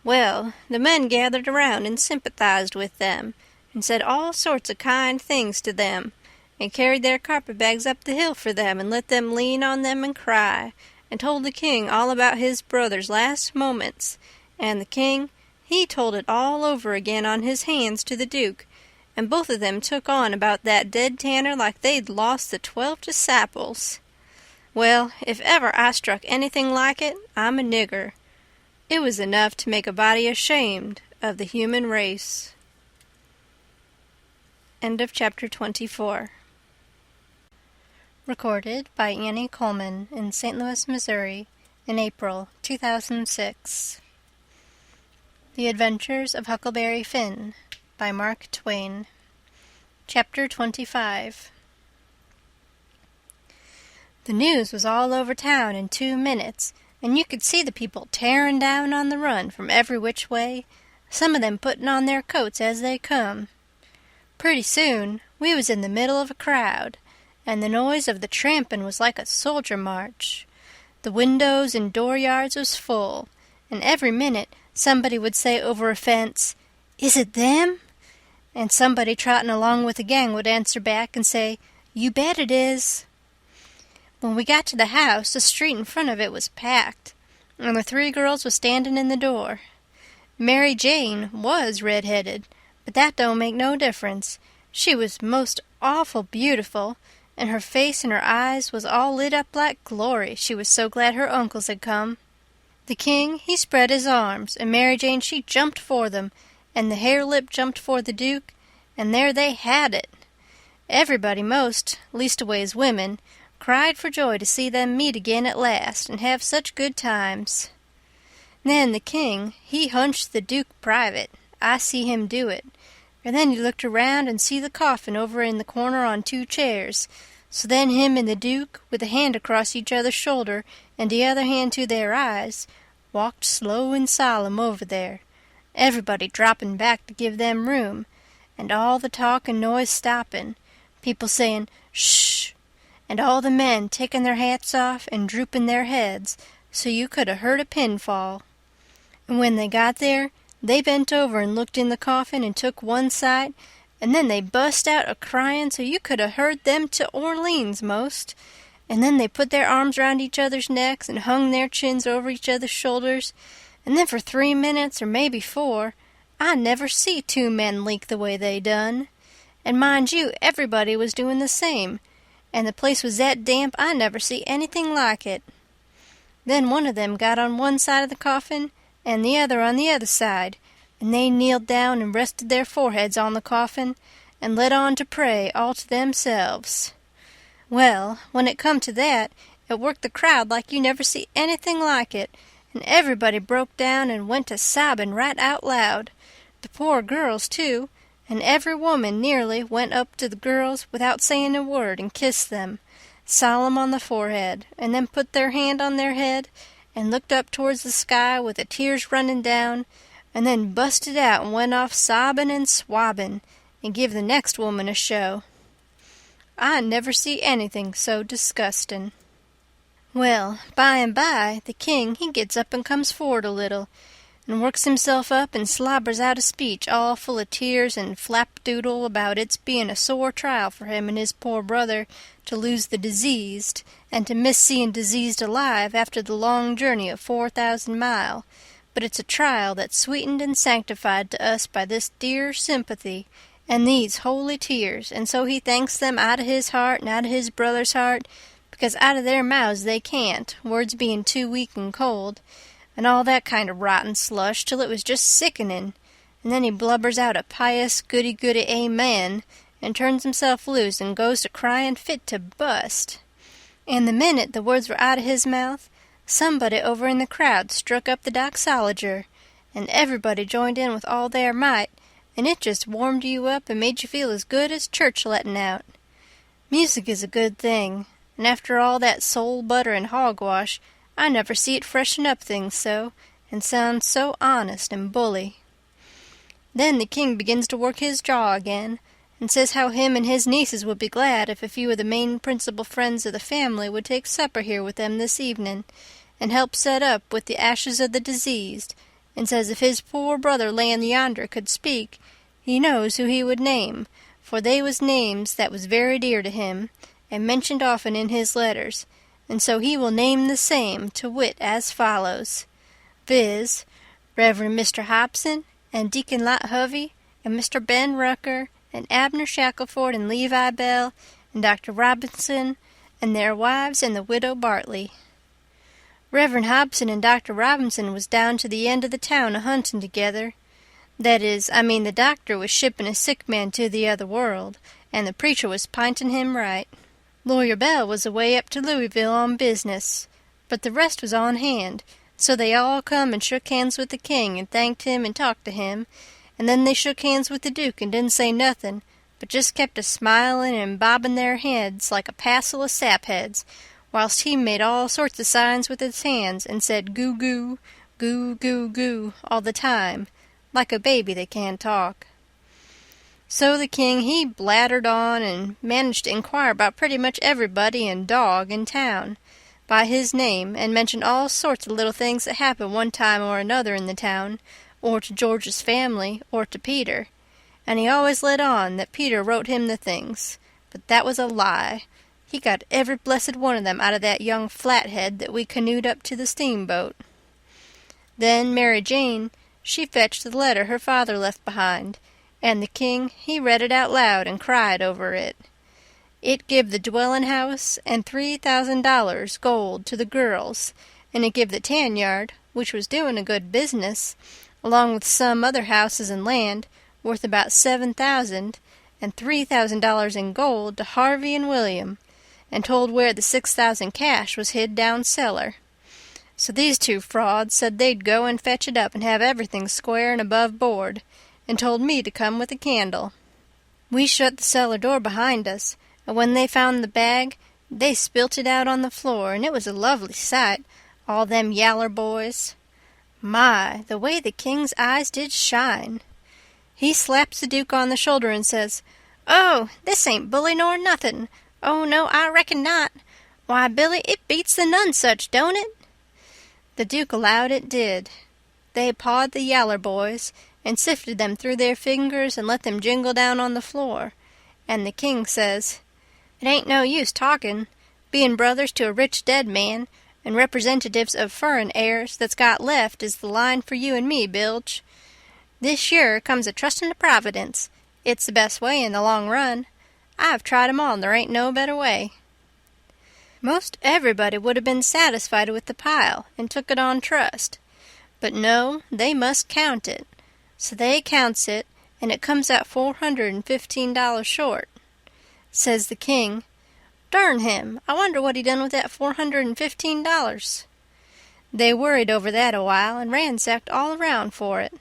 Speaker 1: Well, the men gathered around and sympathized with them, and said all sorts of kind things to them, and carried their carpet-bags up the hill for them and let them lean on them and cry, and told the king all about his brother's last moments, and the king, he told it all over again on his hands to the Duke, and both of them took on about that dead Tanner like they'd lost the 12 disciples. Well, if ever I struck anything like it, I'm a nigger. It was enough to make a body ashamed of the human race. End of chapter 24. Recorded by Annie Coleman in St. Louis, Missouri, in April 2006. The Adventures of Huckleberry Finn by Mark Twain. Chapter 25. The news was all over town in 2 minutes, and you could see the people tearing down on the run from every which way, some of them putting on their coats as they come. Pretty soon we was in the middle of a crowd, and the noise of the trampin' was like a soldier march. The windows and dooryards was full, and every minute somebody would say over a fence, "Is it them?" And somebody trotting along with the gang would answer back and say, "You bet it is." When we got to the house, the street in front of it was packed, and the 3 girls was standing in the door. Mary Jane was red-headed, but that don't make no difference. She was most awful beautiful, and her face and her eyes was all lit up like glory, she was so glad her uncles had come. The king, he spread his arms, and Mary Jane, she jumped for them, and the hare-lip jumped for the Duke, and there they had it. Everybody most, leastways women, cried for joy to see them meet again at last and have such good times. Then the king, he hunched the Duke private. I see him do it. And then he looked around and see the coffin over in the corner on 2 chairs. So then him and the Duke, with a hand across each other's shoulder and the other hand to their eyes, walked slow and solemn over there, everybody dropping back to give them room, and all the talk and noise stopping, people saying, "Shh," and all the men taking their hats off and drooping their heads so you could 'a' heard a pin fall. And when they got there, they bent over and looked in the coffin and took one sight, and then they bust out a-crying so you could 'a' heard them to Orleans most, and then they put their arms round each other's necks and hung their chins over each other's shoulders, and then for 3 minutes, or maybe 4, I never see 2 men leak the way they done. And mind you, everybody was doing the same, and the place was that damp I never see anything like it. Then one of them got on one side of the coffin and the other on the other side, and they kneeled down and rested their foreheads on the coffin and let on to pray all to themselves. Well, when it come to that, it worked the crowd like you never see anything like it, and everybody broke down and went to sobbing right out loud. The poor girls, too, and every woman nearly went up to the girls without saying a word and kissed them, solemn on the forehead, and then put their hand on their head and looked up towards the sky with the tears running down, and then busted out and went off sobbing and swabbing, and give the next woman a show. I never see anything so disgusting. Well, by and by, the king, he gets up and comes forward a little, and works himself up and slobbers out a speech all full of tears and flapdoodle about its being a sore trial for him and his poor brother to lose the diseased, and to miss seeing diseased alive after the long journey of 4,000 mile, but it's a trial that's sweetened and sanctified to us by this dear sympathy and these holy tears, and so he thanks them out of his heart and out of his brother's heart, because out of their mouths they can't, words being too weak and cold, and all that kind of rotten slush, till it was just sickening, and then he blubbers out a pious goody-goody amen, and turns himself loose and goes to crying fit to bust. And the minute the words were out of his mouth, somebody over in the crowd struck up the doxologer, and everybody joined in with all their might, and it just warmed you up and made you feel as good as church letting out. Music is a good thing, and after all that soul butter and hogwash, I never see it freshen up things so, and sound so honest and bully. Then the king begins to work his jaw again, and says how him and his nieces would be glad if a few of the main principal friends of the family would take supper here with them this evening, and help set up with the ashes of the deceased, and says if his poor brother layin' yonder could speak, he knows who he would name, for they was names that was very dear to him, and mentioned often in his letters, and so he will name the same, to wit, as follows, viz., Reverend Mr. Hobson, and Deacon Lot Hovey, and Mr. Ben Rucker, and Abner Shackelford, and Levi Bell, and Dr. Robinson, and their wives, and the widow Bartley. Reverend Hobson and Dr. Robinson was down to the end of the town a-hunting together. That is, I mean the doctor was shipping a sick man to the other world, and the preacher was p'inting him right. Lawyer Bell was away up to Louisville on business, but the rest was on hand, so they all come and shook hands with the king and thanked him and talked to him, and then they shook hands with the Duke and didn't say nothing, but just kept a-smiling and bobbing their heads like a passel of sapheads, whilst he made all sorts of signs with his hands and said goo-goo, goo-goo-goo all the time, like a baby that can't talk. So the king he blattered on and managed to inquire about pretty much everybody and dog in town by his name, and mentioned all sorts of little things that happened one time or another in the town, or to George's family, or to Peter, and he always let on that Peter wrote him the things, but that was a lie. He got every blessed one of them out of that young flathead that we canoed up to the steamboat. Then Mary Jane, she fetched the letter her father left behind, and the king he read it out loud and cried over it. It give the dwellin'-house and $3,000 gold to the girls, and it give the tan-yard, which was doing a good business, along with some other houses and land, worth about $7,000, and $3,000 in gold to Harvey and William, and told where the $6,000 cash was hid down cellar. So these two frauds said they'd go and fetch it up and have everything square and above board, and told me to come with a candle. We shut the cellar door behind us, and when they found the bag, they spilt it out on the floor, and it was a lovely sight, all them yaller boys. My, the way the king's eyes did shine! He slaps the Duke on the shoulder and says, "Oh, this ain't bully nor nothing. Oh, no, I reckon not. Why, Billy, it beats the Nonsuch, don't it?" The Duke allowed it did. They pawed the yaller boys, and sifted them through their fingers and let them jingle down on the floor, and the king says, "It ain't no use talking, being brothers to a rich dead man, and representatives of furrin heirs that's got left is the line for you and me, Bilge. This yer comes a trustin' to Providence. It's the best way in the long run. I've tried 'em all, and there ain't no better way." Most everybody would have been satisfied with the pile and took it on trust, but no, they must count it. So they counts it, and it comes out $415 short. Says the king, "Darn him, I wonder what he done with that $415. They worried over that a while and ransacked all around for it.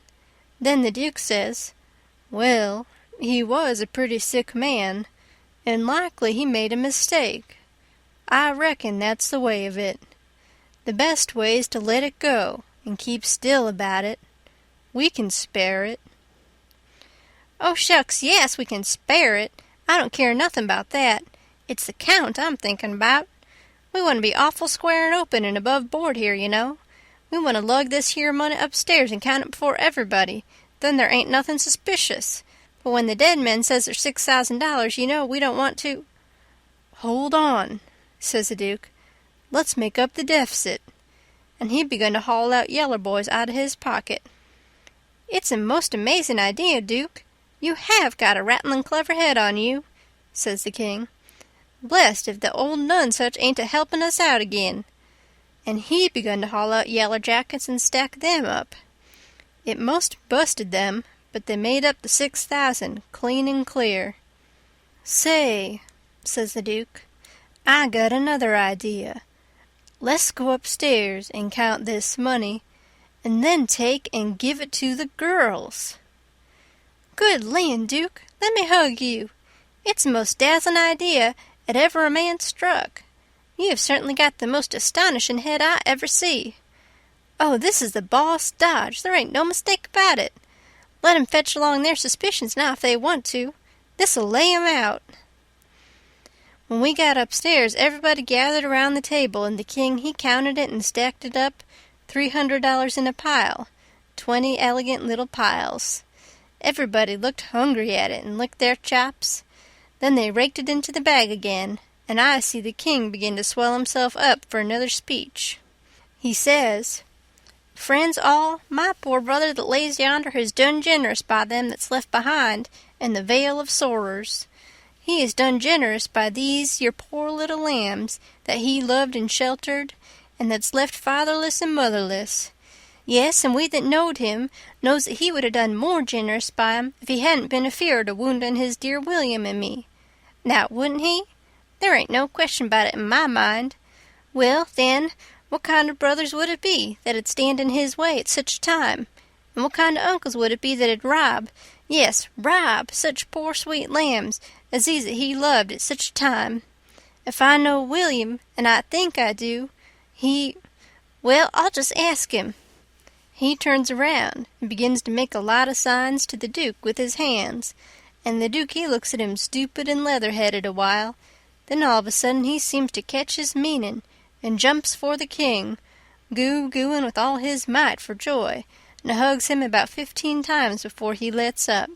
Speaker 1: Then the Duke says, "Well, he was a pretty sick man, and likely he made a mistake. I reckon that's the way of it. The best way's to let it go and keep still about it. We can spare it." "Oh, shucks, yes, we can spare it. I don't care nothing about that. It's the count I'm thinking about. We want to be awful square and open and above board here, you know. We want to lug this here money upstairs and count it before everybody. Then there ain't nothing suspicious. But when the dead men says there's $6,000, you know we don't want to—" "Hold on," says the Duke. "Let's make up the deficit." And he begun to haul out yeller boys out of his pocket. "It's a most amazing idea, Duke. You have got a rattling clever head on you," says the king. "Blest if the old Nonsuch ain't a-helping us out again." And he begun to haul out yaller jackets and stack them up. It most busted them, but they made up the $6,000 clean and clear. "Say," says the Duke, "I got another idea. Let's go upstairs and count this money, and then take and give it to the girls." "Good land, Duke, let me hug you. It's the most dazzling idea 'at ever a man struck. You have certainly got the most astonishing head I ever see. Oh, this is the boss dodge. There ain't no mistake about it. Let 'em fetch along their suspicions now if they want to. This'll lay 'em out." When we got upstairs, everybody gathered around the table, and the king he counted it and stacked it up, $300 in a pile, 20 elegant little piles. Everybody looked hungry at it and licked their chops. Then they raked it into the bag again, and I see the king begin to swell himself up for another speech. He says, "Friends all, my poor brother that lays yonder has done generous by them that's left behind in the vale of sorrers. He has done generous by these your poor little lambs that he loved and sheltered, and that's left fatherless and motherless. Yes, and we that knowed him knows that he would have done more generous by 'em if he hadn't been afeard of woundin' his dear William and me. Now, wouldn't he? There ain't no question about it in my mind. Well, then, what kind of brothers would it be that'd stand in his way at such a time? And what kind of uncles would it be that'd rob, yes, rob such poor sweet lambs as these that he loved at such a time? If I know William, and I think I do, well, I'll just ask him." He turns around and begins to make a lot of signs to the Duke with his hands, and the Duke he looks at him stupid and leather-headed a while. Then all of a sudden he seems to catch his meaning, and jumps for the king, goo-gooing with all his might for joy, and hugs him about 15 times before he lets up.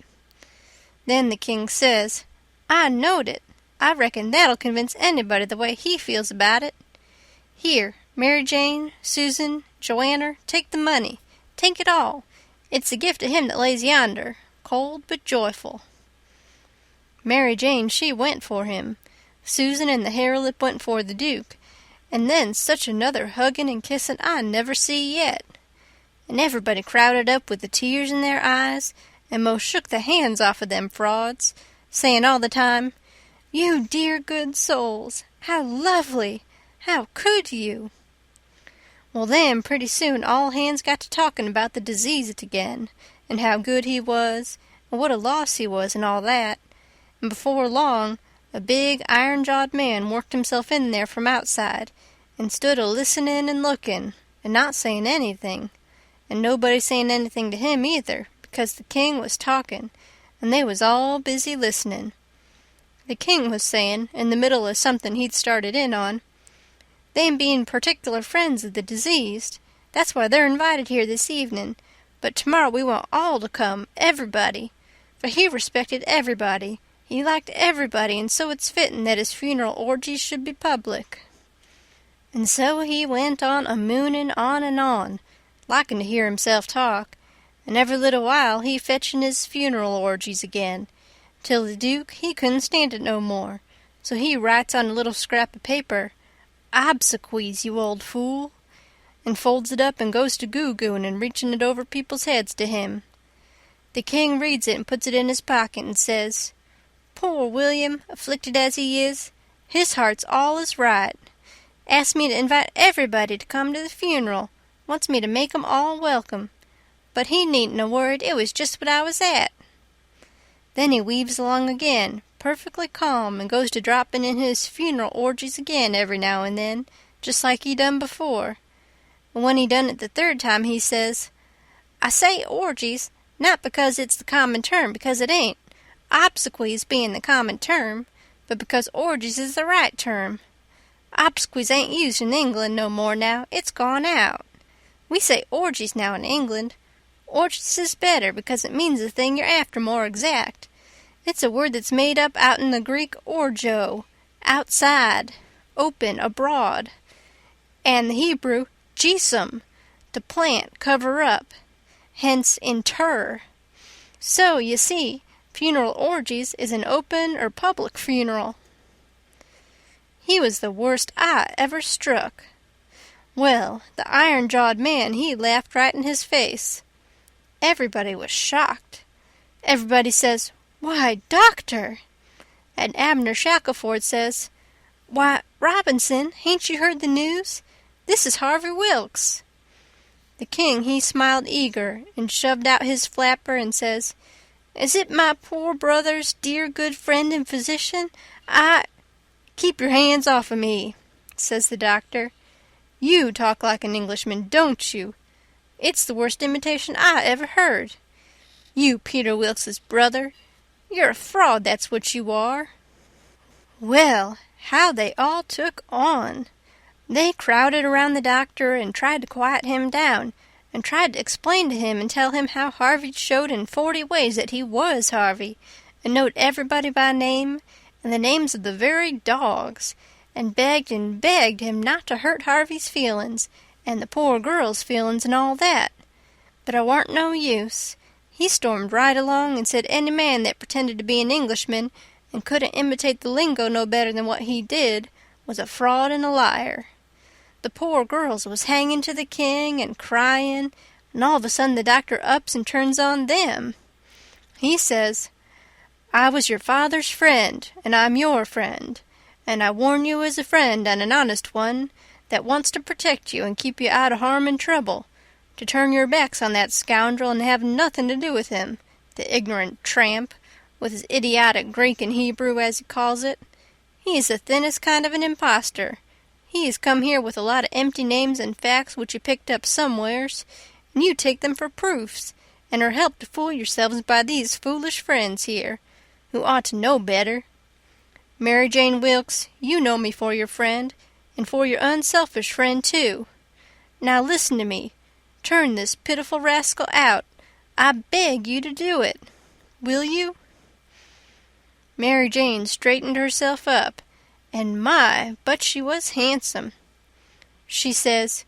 Speaker 1: Then the king says, "I knowed it. I reckon that'll convince anybody the way he feels about it. Here, Mary Jane, Susan, Joanner, take the money. Take it all. It's a gift to him that lays yonder, cold but joyful." Mary Jane, she went for him. Susan and the hare-lip went for the Duke, and then such another hugging and kissing I never see yet. And everybody crowded up with the tears in their eyes, and most shook the hands off of them frauds, saying all the time, "You dear good souls, how lovely! How could you?" Well, then, pretty soon all hands got to talking about the disease again, and how good he was, and what a loss he was, and all that. And before long, a big iron-jawed man worked himself in there from outside, and stood a-listening and looking, and not saying anything, and nobody saying anything to him either, because the king was talking, and they was all busy listening. The king was saying, in the middle of something he'd started in on, "Them being particular friends of the diseased, that's why they're invited here this evening, but tomorrow we want all to come, everybody, for he respected everybody, he liked everybody, and so it's fitting that his funeral orgies should be public." And so he went on a-mooning on and on, liking to hear himself talk, and every little while he fetching his funeral orgies again, till the Duke he couldn't stand it no more, so he writes on a little scrap of paper, "Obsequies, you old fool," and folds it up and goes to goo-gooing and reaching it over people's heads to him. The king reads it and puts it in his pocket and says, "Poor William, afflicted as he is, his heart's all is right. Asked me to invite everybody to come to the funeral, wants me to make 'em all welcome, but he needn't 'a' worried, it was just what I was at." Then he weaves along again, perfectly calm, and goes to dropping in his funeral orgies again every now and then, just like he done before. But when he done it the third time, he says, "I say orgies, not because it's the common term, because it ain't, obsequies being the common term, but because orgies is the right term. Obsequies ain't used in England no more now, it's gone out. We say orgies now in England. Orgies is better because it means the thing you're after more exact. It's a word that's made up out in the Greek orgo, outside, open, abroad, and the Hebrew jesum, to plant, cover up, hence inter. So, you see, funeral orgies is an open or public funeral." He was the worst I ever struck. Well, the iron-jawed man, he laughed right in his face. Everybody was shocked. Everybody says, "Why, Doctor!" And Abner Shackelford says, "Why, Robinson, hain't you heard the news? This is Harvey Wilkes." The king, he smiled eager, and shoved out his flapper, and says, "Is it my poor brother's dear good friend and physician? "Keep your hands off of me," says the doctor. "You talk like an Englishman, don't you? It's the worst imitation I ever heard. You Peter Wilkes's brother. You're a fraud, that's what you are." Well, how they all took on! They crowded around the doctor and tried to quiet him down, and tried to explain to him and tell him how Harvey showed in 40 ways that he was Harvey, and knowed everybody by name, and the names of the very dogs, and begged him not to hurt Harvey's feelings, and the poor girl's feelings and all that. But it warn't no use. He stormed right along and said any man that pretended to be an Englishman and couldn't imitate the lingo no better than what he did was a fraud and a liar. The poor girls was hanging to the king and crying, and all of a sudden the doctor ups and turns on them. He says, "I was your father's friend, and I'm your friend, and I warn you as a friend and an honest one that wants to protect you and keep you out of harm and trouble, to turn your backs on that scoundrel and have nothing to do with him, the ignorant tramp, with his idiotic Greek and Hebrew, as he calls it. He is the thinnest kind of an impostor. He has come here with a lot of empty names and facts which he picked up somewheres, and you take them for proofs, and are helped to fool yourselves by these foolish friends here, who ought to know better. Mary Jane Wilkes, you know me for your friend, and for your unselfish friend, too. Now listen to me. Turn this pitiful rascal out. I beg you to do it. Will you?" Mary Jane straightened herself up, and my, but she was handsome. She says,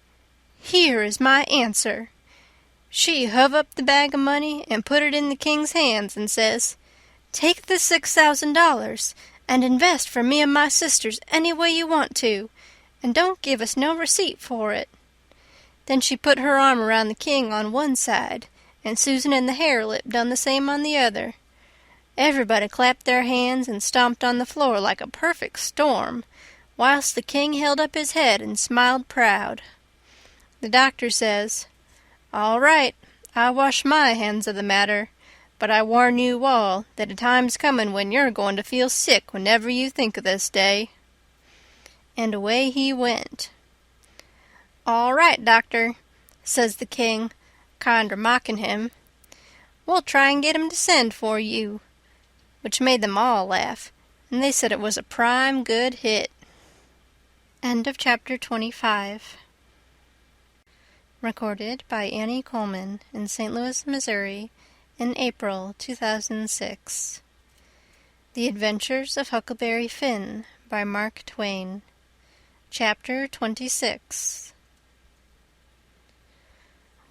Speaker 1: "Here is my answer." She hove up the bag of money and put it in the king's hands and says, "Take the $6,000 and invest for me and my sisters any way you want to, and don't give us no receipt for it." Then she put her arm around the king on one side, and Susan and the Harelip done the same on the other. Everybody clapped their hands and stomped on the floor like a perfect storm, whilst the king held up his head and smiled proud. The doctor says, "All right, I wash my hands of the matter, but I warn you all that a time's coming when you're going to feel sick whenever you think of this day." And away he went. "All right, doctor," says the king, kinder mocking him. "We'll try and get him to send for you," which made them all laugh, and they said it was a prime good hit. End of chapter 25. Recorded by Annie Coleman in St. Louis, Missouri, in April 2006. The Adventures of Huckleberry Finn by Mark Twain. Chapter 26.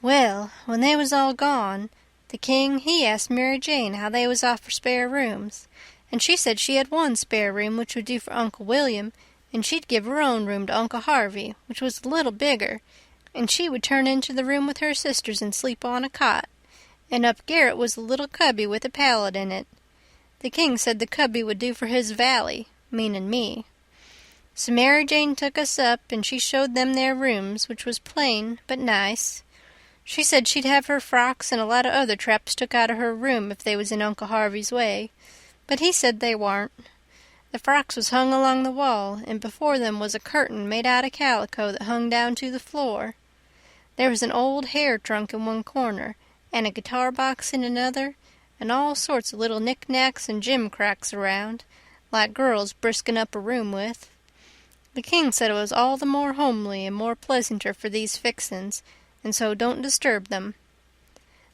Speaker 1: Well, when they was all gone, the king, he asked Mary Jane how they was off for spare rooms, and she said she had one spare room which would do for Uncle William, and she'd give her own room to Uncle Harvey, which was a little bigger, and she would turn into the room with her sisters and sleep on a cot, and up garret was a little cubby with a pallet in it. The king said the cubby would do for his valley, meaning me. So Mary Jane took us up, and she showed them their rooms, which was plain but nice. She said she'd have her frocks and a lot of other traps took out of her room if they was in Uncle Harvey's way, but he said they warn't. The frocks was hung along the wall, and before them was a curtain made out of calico that hung down to the floor. There was an old hair trunk in one corner, and a guitar box in another, and all sorts of little knick-knacks and gimcracks around, like girls brisking up a room with. The king said it was all the more homely and more pleasanter for these fixin's, and so don't disturb them.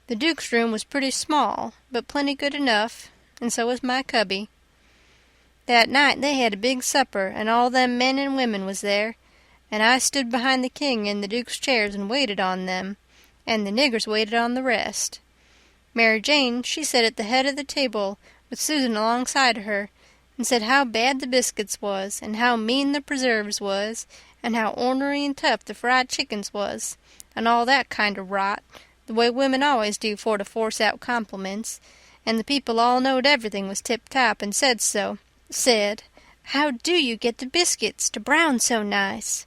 Speaker 1: The Duke's room was pretty small, but plenty good enough, and so was my cubby. That night they had a big supper, and all them men and women was there, and I stood behind the king in the Duke's chairs and waited on them, and the niggers waited on the rest. Mary Jane, she sat at the head of the table with Susan alongside of her, and said how bad the biscuits was, and how mean the preserves was, and how ornery and tough the fried chickens was, and all that kind of rot, the way women always do for to force out compliments, and the people all knowed everything was tip-top and said so. Said, "How do you get the biscuits to brown so nice?"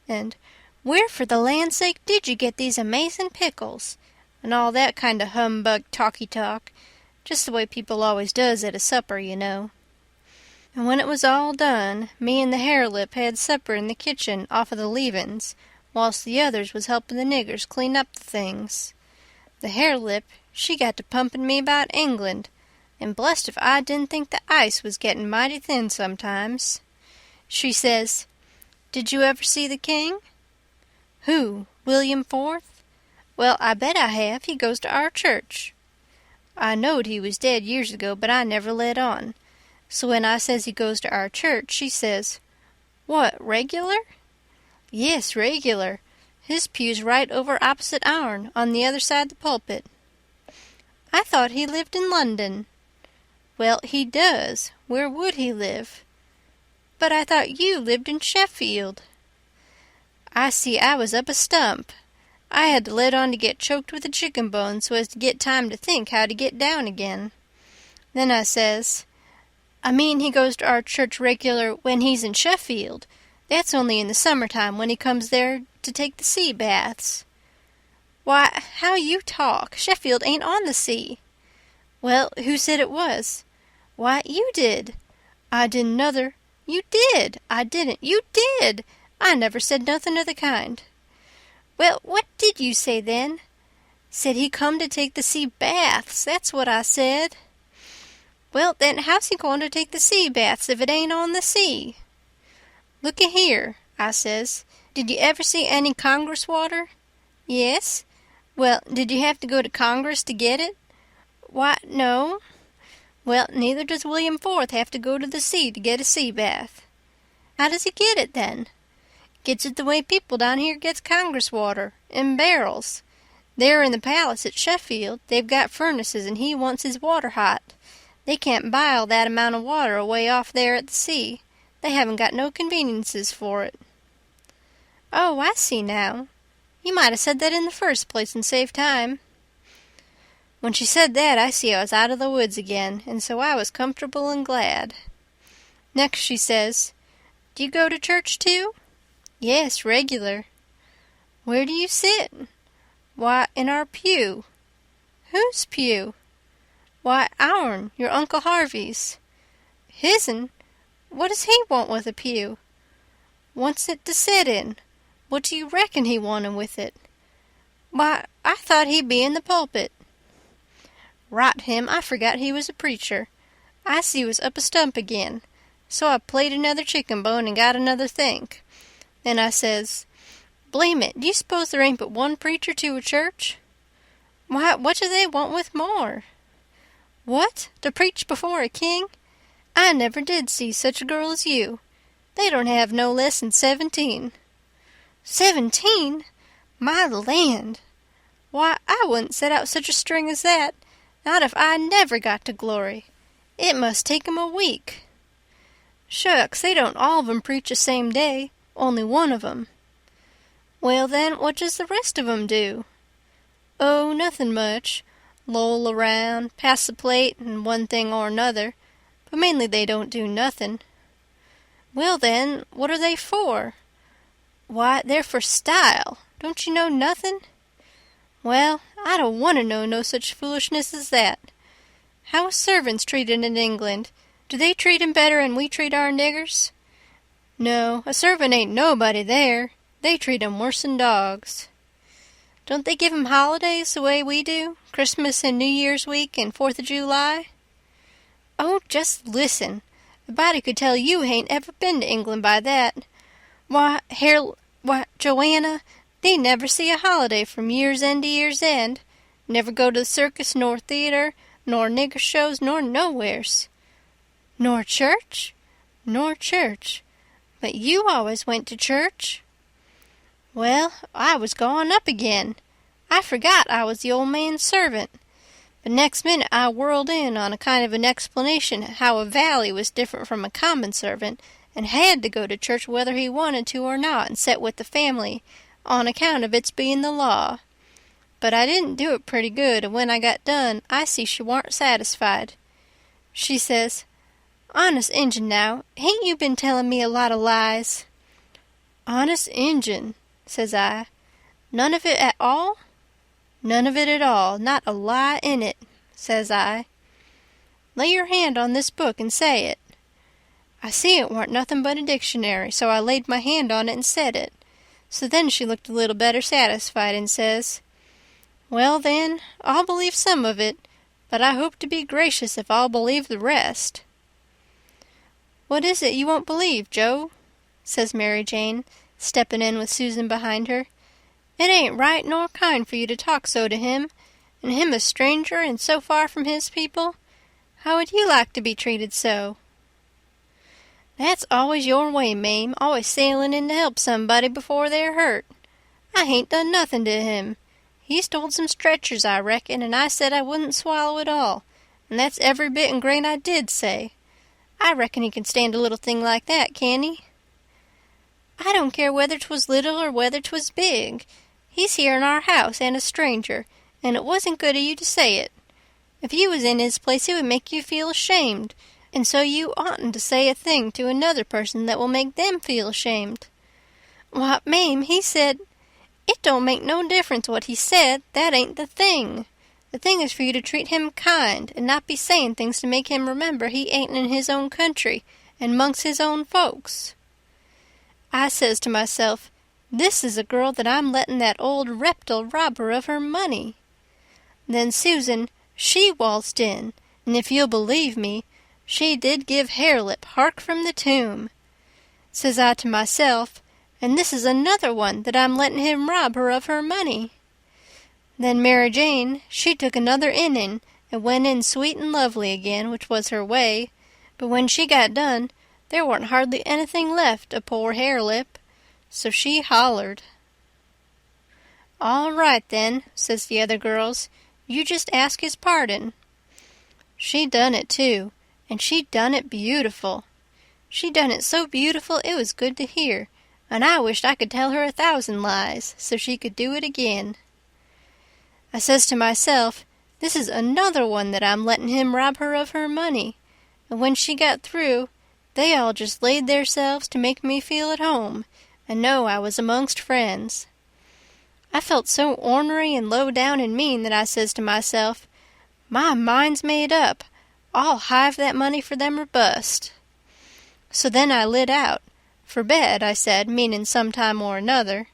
Speaker 1: And, "Where for the land's sake did you get these amazing pickles?" And all that kind of humbug talky-talk, just the way people always does at a supper, you know. And when it was all done, me and the Harelip had supper in the kitchen off of the leavin's, whilst the others was helping the niggers clean up the things. The Harelip, she got to pumping me about England, and blessed if I didn't think the ice was getting mighty thin sometimes. She says, "Did you ever see the king?" "Who, William Fourth? Well, I bet I have. He goes to our church." I knowed he was dead years ago, but I never let on. So when I says he goes to our church, she says, "What, regular?" "Yes, regular. His pew's right over opposite ourn, on the other side the pulpit." "I thought he lived in London." "Well, he does. Where would he live?" "But I thought you lived in Sheffield." I see I was up a stump. I had to let on to get choked with a chicken bone so as to get time to think how to get down again. Then I says, "I mean he goes to our church regular when he's in Sheffield. That's only in the summertime when he comes there to take the sea baths." "Why, how you talk! Sheffield ain't on the sea." "Well, who said it was?" "Why, you did." "I didn't nuther." "You did." "I didn't." "You did." "I never said nothing of the kind." "Well, what did you say then?" "Said he come to take the sea baths. That's what I said." "Well, then, how's he going to take the sea baths if it ain't on the sea?" "Look-a here," I says. "Did you ever see any Congress water?" "Yes." "Well, did you have to go to Congress to get it?" "Why, no." "Well, neither does William Fourth have to go to the sea to get a sea bath." "How does he get it, then?" "Gets it the way people down here gets Congress water, in barrels. There in the palace at Sheffield they've got furnaces and he wants his water hot. They can't bile that amount of water away off there at the sea. They haven't got no conveniences for it." "Oh, I see now. You might have said that in the first place and saved time." When she said that I see I was out of the woods again, and so I was comfortable and glad. Next she says, "Do you go to church too?" "Yes, regular." "Where do you sit?" "Why, in our pew." "Whose pew?" "Why, ourn, your Uncle Harvey's." "His'n? What does he want with a pew?" "Wants it to sit in." "What do you reckon he wanted with it?" "Why, I thought he'd be in the pulpit." "Rot him, I forgot he was a preacher. I see he was up a stump again. So I played another chicken bone and got another think. Then I says, "Blame it, do you suppose there ain't but one preacher to a church?" "Why, what do they want with more?" "What, to preach before a king? I never did see such a girl as you. They don't have no less than 17. 17? My land! Why, I wouldn't set out such a string as that, not if I never got to glory. It must take 'em a week." "Shucks, they don't all of 'em preach the same day, only one of 'em." "Well, then, what does the rest of 'em do?" "Oh, nothing much. Loll around, pass the plate, and one thing or another, but mainly they don't do nothing." "Well, then, what are they for?" "Why, they're for style. Don't you know nothing?" "Well, I don't want to know no such foolishness as that. How are servants treated in England? Do they treat 'em better'n we treat our niggers?" "No, a servant ain't nobody there. They treat 'em worse'n dogs." "Don't they give 'em holidays the way we do, Christmas and New Year's week and 4th of July?" "Oh, just listen. A body could tell you hain't ever been to England by that. Why, Joanna, they never see a holiday from year's end to year's end. Never go to the circus nor theater, nor nigger shows, nor nowheres." "Nor church?" "Nor church. But you always went to church." "Well, I was gone up again. I forgot I was the old man's servant. But next minute I whirled in on a kind of an explanation how a valley was different from a common servant, and had to go to church whether he wanted to or not and set with the family, on account of its being the law. But I didn't do it pretty good, and when I got done I see she warn't satisfied. She says, 'Honest Injun, now, hain't you been telling me a lot of lies?' 'Honest Injun,' says I. 'None of it at all?' 'None of it at all, not a lie in it,' says I. 'Lay your hand on this book and say it.' I see it warn't nothing but a dictionary, so I laid my hand on it and said it. So then she looked a little better satisfied and says, 'Well, then, I'll believe some of it, but I hope to be gracious if I'll believe the rest." "What is it you won't believe, Joe?" says Mary Jane, stepping in with Susan behind her. "It ain't right nor kind for you to talk so to him, and him a stranger and so far from his people. How would you like to be treated so?" "That's always your way, Mame, always sailing in to help somebody before they're hurt. I hain't done nothing to him. He stole some stretchers, I reckon, and I said I wouldn't swallow it all, and that's every bit and grain I did say. I reckon he can stand a little thing like that, can he?" "I don't care whether 'twas little or whether 'twas big. He's here in our house and a stranger, and it wasn't good of you to say it. If you was in his place it would make you feel ashamed, and so you oughtn't to say a thing to another person that will make them feel ashamed." "Why, Mame, he said—" "It don't make no difference what he said. That ain't the thing. The thing is for you to treat him kind, and not be saying things to make him remember he ain't in his own country and 'mongst his own folks." I says to myself, this is a girl that I'm letting that old reptile rob her of her money. Then Susan, she waltzed in, and if you'll believe me, she did give Harelip hark from the tomb. Says I to myself, and this is another one that I'm letting him rob her of her money. Then Mary Jane, she took another inning and went in sweet and lovely again, which was her way, but when she got done, there warn't hardly anything left of poor Harelip, so she hollered. "All right, then," says the other girls, "you just ask his pardon." She done it, too, and she done it beautiful. She done it so beautiful it was good to hear, and I wished I could tell her 1,000 lies, so she could do it again. I says to myself, this is another one that I'm letting him rob her of her money, and when she got through, they all just laid theirselves to make me feel at home, and know I was amongst friends. I felt so ornery and low down and mean that I says to myself, my mind's made up. I'll hive that money for them or bust. So then I lit out. For bed, I said, meaning some time or another.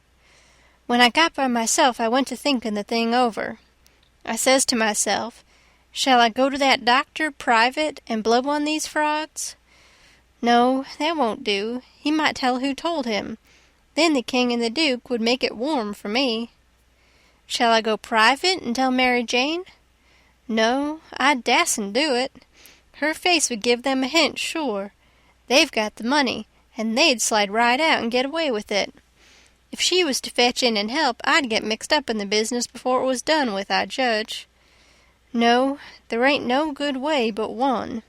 Speaker 1: When I got by myself, I went to thinking the thing over. I says to myself, shall I go to that doctor private and blow on these frauds? No, that won't do. He might tell who told him. Then the king and the duke would make it warm for me. Shall I go private and tell Mary Jane? No, I dasn't do it. Her face would give them a hint, sure. They've got the money, and they'd slide right out and get away with it. If she was to fetch in and help, I'd get mixed up in the business before it was done with, I judge. No, there ain't no good way but one.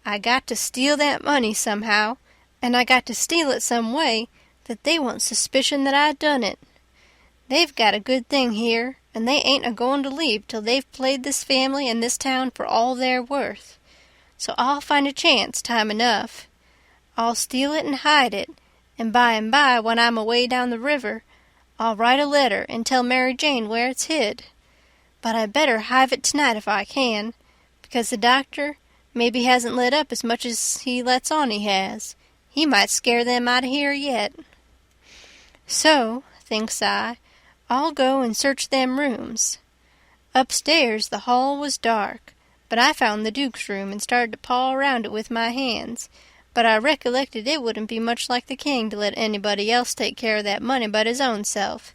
Speaker 1: I got to steal that money somehow, and I got to steal it some way that they won't suspicion that I done it. They've got a good thing here, and they ain't a-going to leave till they've played this family and this town for all they're worth. So I'll find a chance time enough. I'll steal it and hide it, and by, when I'm away down the river, I'll write a letter and tell Mary Jane where it's hid. But I better hive it tonight if I can, because the doctor maybe hasn't lit up as much as he lets on he has. He might scare them out of here yet. So, thinks I, I'll go and search them rooms. Upstairs the hall was dark, but I found the Duke's room and started to paw around it with my hands, but I recollected it wouldn't be much like the king to let anybody else take care of that money but his own self.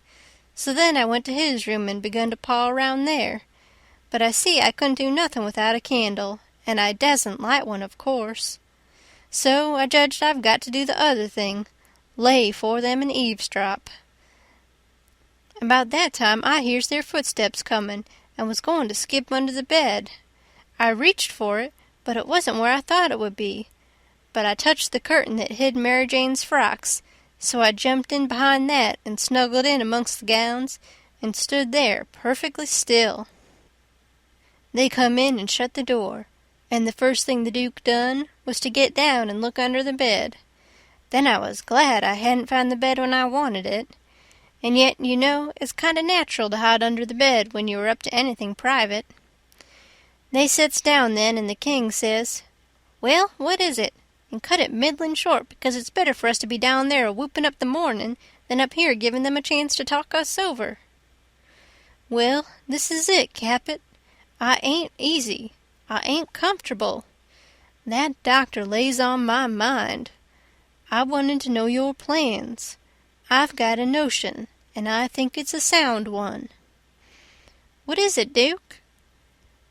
Speaker 1: So then I went to his room and begun to paw around there. But I see I couldn't do nothing without a candle, and I dasn't light one, of course. So I judged I've got to do the other thing, lay for them and eavesdrop. About that time I hears their footsteps coming, and was going to skip under the bed. I reached for it, but it wasn't where I thought it would be. But I touched the curtain that hid Mary Jane's frocks, so I jumped in behind that and snuggled in amongst the gowns and stood there perfectly still. They come in and shut the door, and the first thing the Duke done was to get down and look under the bed. Then I was glad I hadn't found the bed when I wanted it. And yet, you know, it's kind of natural to hide under the bed when you are up to anything private. They sits down then, and the king says, "Well, what is it? And cut it middlin' short, because it's better for us to be down there a-whooping up the morning than up here giving them a chance to talk us over." "Well, this is it, Capet. I ain't easy. I ain't comfortable. That doctor lays on my mind. I wanted to know your plans. I've got a notion, and I think it's a sound one." "What is it, Duke?"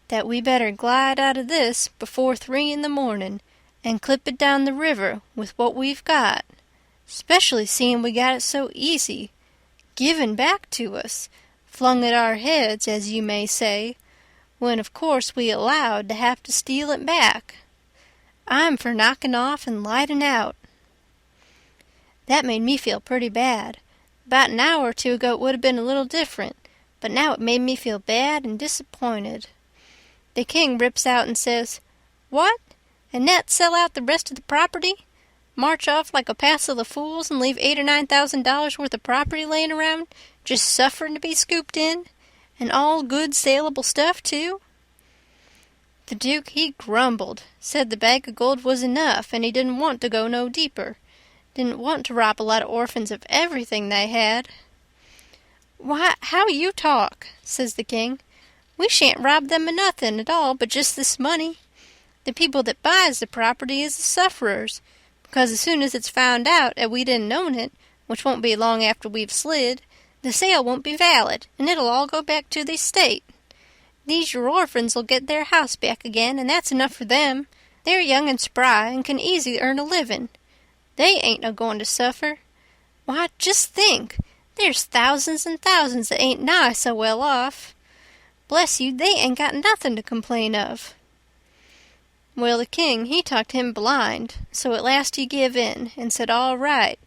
Speaker 1: "That we better glide out of this before 3 in the morning, and clip it down the river with what we've got, 'specially seeing we got it so easy, given back to us, flung at our heads, as you may say, when of course we allowed to have to steal it back. I'm for knocking off and lighting out." That made me feel pretty bad. About an hour or two ago it would have been a little different, but now it made me feel bad and disappointed. The king rips out and says, "What? And that sell out the rest of the property? March off like a passel of fools and leave $8,000 or $9,000 worth of property laying around, just suffering to be scooped in? And all good saleable stuff, too?" The Duke, he grumbled, said the bag of gold was enough, and he didn't want to go no deeper. Didn't want to rob a lot of orphans of everything they had. "Why, how you talk," says the king. "We shan't rob them of nothing at all but just this money. The people that buys the property is the sufferers, because as soon as it's found out that we didn't own it, which won't be long after we've slid, the sale won't be valid, and it'll all go back to the estate. These your orphans will get their house back again, and that's enough for them. They're young and spry, and can easy earn a living. They ain't a-going to suffer. Why, just think, there's thousands and thousands that ain't nigh so well off. Bless you, they ain't got nothing to complain of." Well, the king, he talked him blind, so at last he give in, and said all right,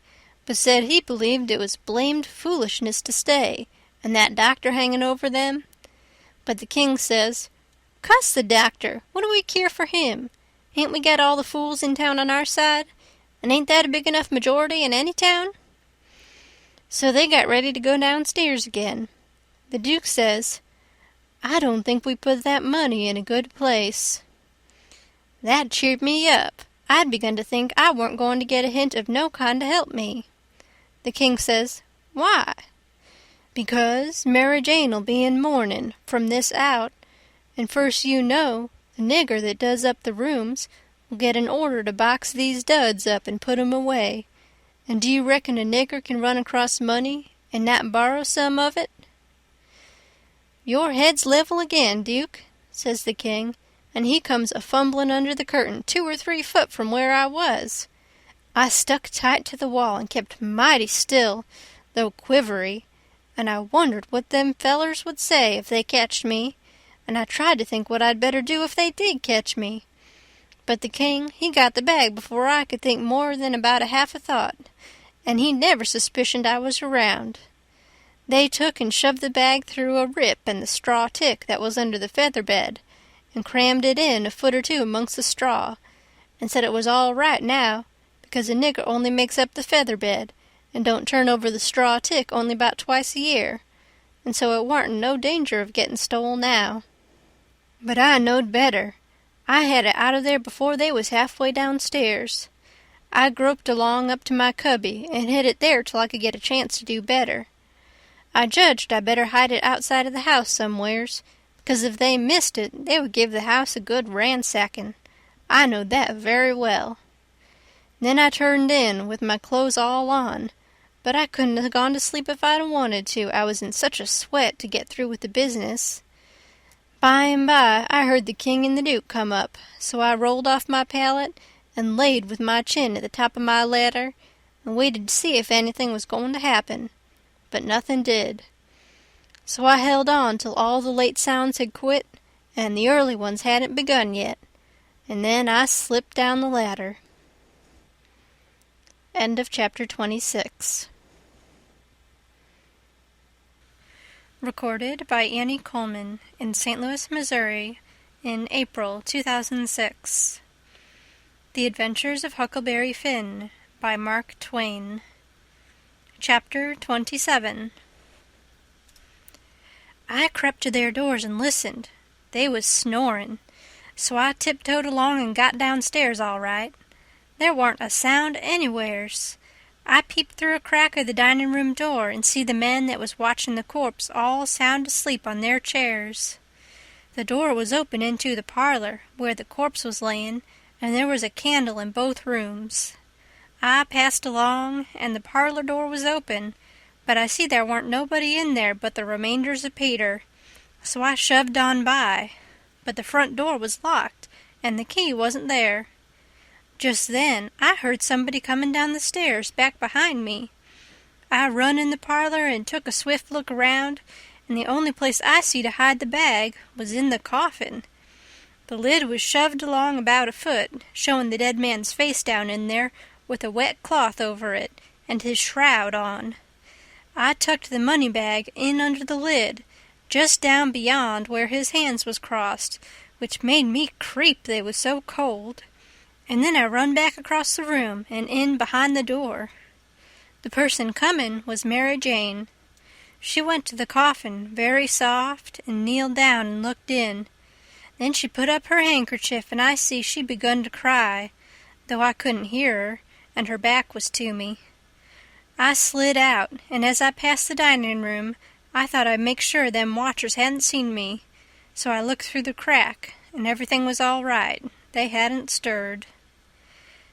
Speaker 1: but said he believed it was blamed foolishness to stay, and that doctor hanging over them. But the king says, "Cuss the doctor, what do we care for him? Ain't we got all the fools in town on our side? And ain't that a big enough majority in any town?" So they got ready to go downstairs again. The Duke says, "I don't think we put that money in a good place." That cheered me up. I'd begun to think I weren't going to get a hint of no kind to help me. The king says, "Why?" "Because Mary Jane'll be in mourning from this out, and first you know, the nigger that does up the rooms will get an order to box these duds up and put 'em away. And do you reckon a nigger can run across money and not borrow some of it?" "Your head's level again, Duke," says the king, and he comes a-fumbling under the curtain 2 or 3 foot from where I was. I stuck tight to the wall and kept mighty still, though quivery, and I wondered what them fellers would say if they catched me, and I tried to think what I'd better do if they did catch me. But the king, he got the bag before I could think more than about a half a thought, and he never suspicioned I was around. They took and shoved the bag through a rip in the straw tick that was under the feather bed, and crammed it in a foot or 2 amongst the straw, and said it was all right now, because a nigger only makes up the feather bed, and don't turn over the straw tick only about twice a year, and so it warn't in no danger of getting stole now. But I knowed better. I had it out of there before they was halfway downstairs. I groped along up to my cubby and hid it there till I could get a chance to do better. I judged I better hide it outside of the house somewheres, because if they missed it, they would give the house a good ransacking. I knowed that very well. Then I turned in, with my clothes all on, but I couldn't have gone to sleep if I'd wanted to, I was in such a sweat to get through with the business. By and by I heard the king and the Duke come up, so I rolled off my pallet and laid with my chin at the top of my ladder and waited to see if anything was going to happen, but nothing did. So I held on till all the late sounds had quit and the early ones hadn't begun yet, and then I slipped down the ladder. End of chapter 26. Recorded by Annie Coleman in St. Louis, Missouri in April 2006. The Adventures of Huckleberry Finn by Mark Twain. Chapter 27. I crept to their doors and listened. They was snoring, so I tiptoed along and got downstairs all right. There warn't a sound anywheres. I peeped through a crack of the dining-room door and see the men that was watching the corpse all sound asleep on their chairs. The door was open into the parlor, where the corpse was layin', and there was a candle in both rooms. I passed along, and the parlor door was open, but I see there warn't nobody in there but the remainders of Peter, so I shoved on by. But the front door was locked, and the key wasn't there. Just then I heard somebody comin' down the stairs back behind me. I run in the parlor and took a swift look around, and the only place I see to hide the bag was in the coffin. The lid was shoved along about a foot, showing the dead man's face down in there with a wet cloth over it, and his shroud on. I tucked the money bag in under the lid, just down beyond where his hands was crossed, which made me creep, they was so cold. And then I run back across the room and in behind the door. The person comin' was Mary Jane. She went to the coffin very soft and kneeled down and looked in. Then she put up her handkerchief, and I see she begun to cry, though I couldn't hear her, and her back was to me. I slid out, and as I passed the dining room, I thought I'd make sure them watchers hadn't seen me, so I looked through the crack, and everything was all right. They hadn't stirred.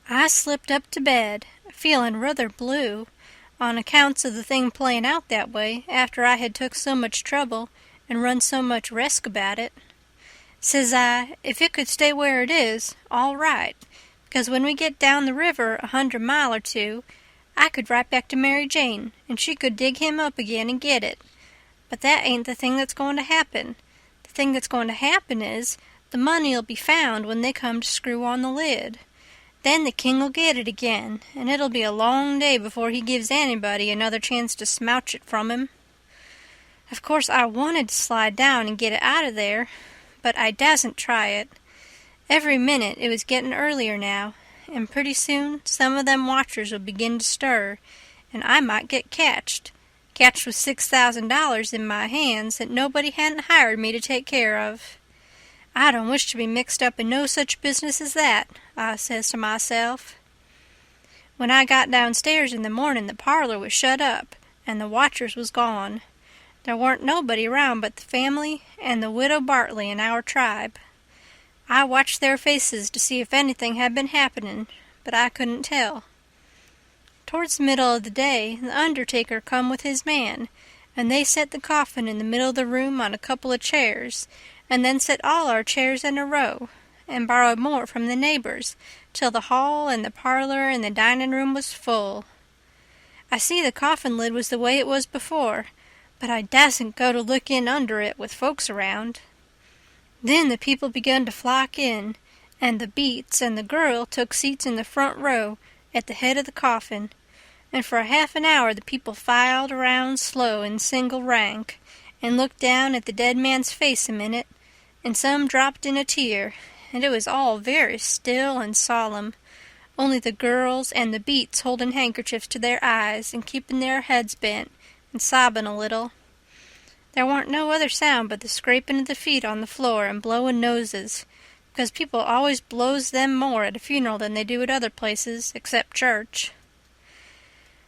Speaker 1: I slipped up to bed, feelin' ruther blue, on accounts of the thing playin' out that way after I had took so much trouble and run so much resk about it. Says I, if it could stay where it is, all right, because when we get down the river 100 mile or two, I could write back to Mary Jane, and she could dig him up again and get it. But that ain't the thing that's going to happen. The thing that's going to happen is the money'll be found when they come to screw on the lid. Then the king'll get it again, and it'll be a long day before he gives anybody another chance to smouch it from him. Of course I wanted to slide down and get it out of there, but I dasn't try it. Every minute it was getting earlier now, and pretty soon some of them watchers would begin to stir, and I might get catched with $6,000 in my hands that nobody hadn't hired me to take care of. I don't wish to be mixed up in no such business as that, I says to myself. When I got downstairs in the morning, the parlor was shut up, and the watchers was gone. There warn't nobody around but the family and the widow Bartley in our tribe. I watched their faces to see if anything had been happening, but I couldn't tell. Towards the middle of the day, the undertaker come with his man, and they set the coffin in the middle of the room on a couple of chairs, and then set all our chairs in a row, and borrowed more from the neighbors, till the hall and the parlor and the dining room was full. I see the coffin lid was the way it was before, but I dasn't go to look in under it with folks around. Then the people begun to flock in, and the Beats and the girl took seats in the front row at the head of the coffin, and for half an hour the people filed around slow in single rank, and looked down at the dead man's face a minute, and some dropped in a tear, and it was all very still and solemn, only the girls and the Beats holding handkerchiefs to their eyes and keeping their heads bent and sobbing a little. There warn't no other sound but the scraping of the feet on the floor and blowing noses, because people always blows them more at a funeral than they do at other places, except church.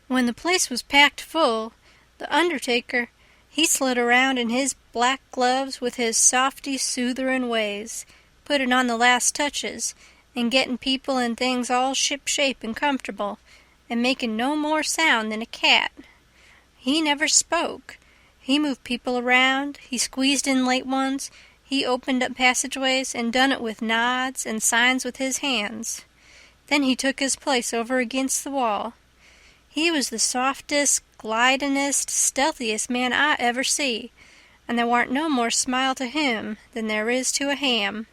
Speaker 1: When the place was packed full, the undertaker, he slid around in his black gloves with his softy, sootherin' ways, putting on the last touches, and getting people and things all ship-shape and comfortable, and making no more sound than a cat. He never spoke. He moved people around, he squeezed in late ones, he opened up passageways, and done it with nods and signs with his hands. Then he took his place over against the wall. He was the softest, glidin'est, stealthiest man I ever see, and there warn't no more smile to him than there is to a ham.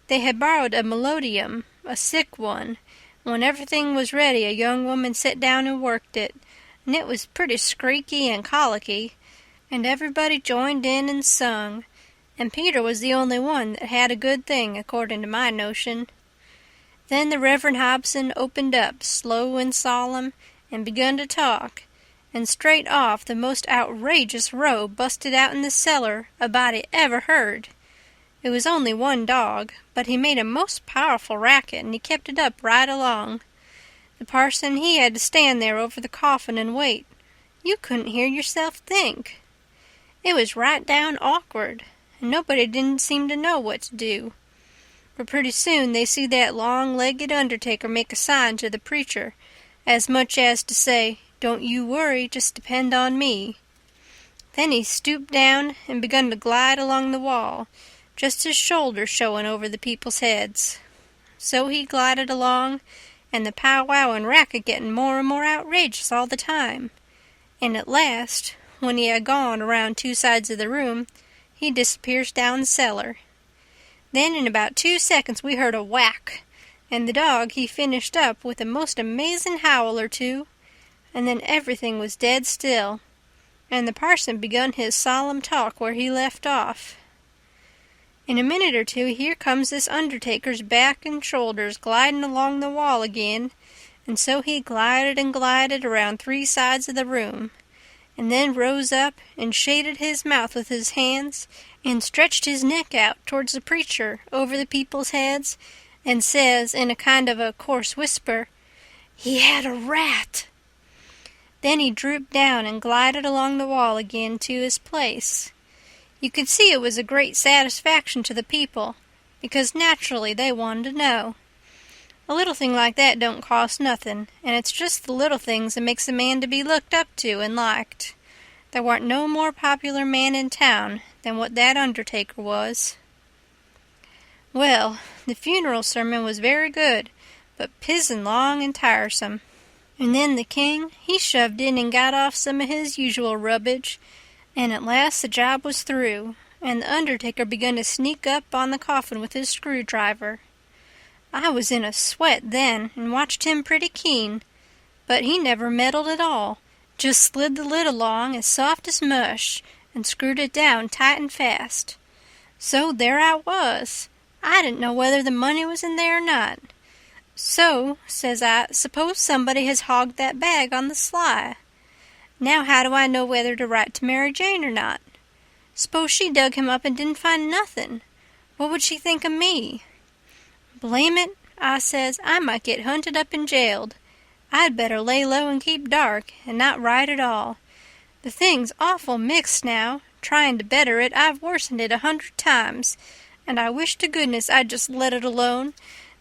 Speaker 1: They had borrowed a melodeon, a sick one. When everything was ready a young woman set down and worked it, and it was pretty screaky and colicky, and everybody joined in and sung, and Peter was the only one that had a good thing, according to my notion. Then the Reverend Hobson opened up, slow and solemn, and begun to talk, and straight off the most outrageous row busted out in the cellar a body ever heard. It was only one dog, but he made a most powerful racket, and he kept it up right along. The parson, he had to stand there over the coffin and wait. You couldn't hear yourself think. It was right down awkward, and nobody didn't seem to know what to do. But pretty soon they see that long-legged undertaker make a sign to the preacher, as much as to say, "Don't you worry, just depend on me." Then he stooped down and begun to glide along the wall, just his shoulders showing over the people's heads. So he glided along, and the powwow and racket getting more and more outrageous all the time. And at last, when he had gone around 2 sides of the room, he disappears down the cellar. Then in about 2 seconds we heard a whack, and the dog he finished up with a most amazing howl or two, and then everything was dead still, and the parson begun his solemn talk where he left off. In a minute or two here comes this undertaker's back and shoulders gliding along the wall again, and so he glided and glided around 3 sides of the room, and then rose up and shaded his mouth with his hands and stretched his neck out towards the preacher over the people's heads, and says in a kind of a coarse whisper, "He had a rat." Then he drooped down and glided along the wall again to his place. You could see it was a great satisfaction to the people, because naturally they wanted to know. A little thing like that don't cost nothing, and it's just the little things that makes a man to be looked up to and liked. There warn't no more popular man in town than what that undertaker was. Well, the funeral sermon was very good, but pizen long and tiresome. And then the king, he shoved in and got off some of his usual rubbage, and at last the job was through, and the undertaker begun to sneak up on the coffin with his screwdriver. I was in a sweat then and watched him pretty keen, but he never meddled at all, just slid the lid along as soft as mush and screwed it down tight and fast. So there I was. I didn't know whether the money was in there or not. So, says I, suppose somebody has hogged that bag on the sly. Now how do I know whether to write to Mary Jane or not? S'pose she dug him up and didn't find nothing. What would she think of me? Blame it, I says, I might get hunted up and jailed. I'd better lay low and keep dark, and not write at all. The thing's awful mixed now. Trying to better it, I've worsened it 100 times, and I wish to goodness I'd just let it alone.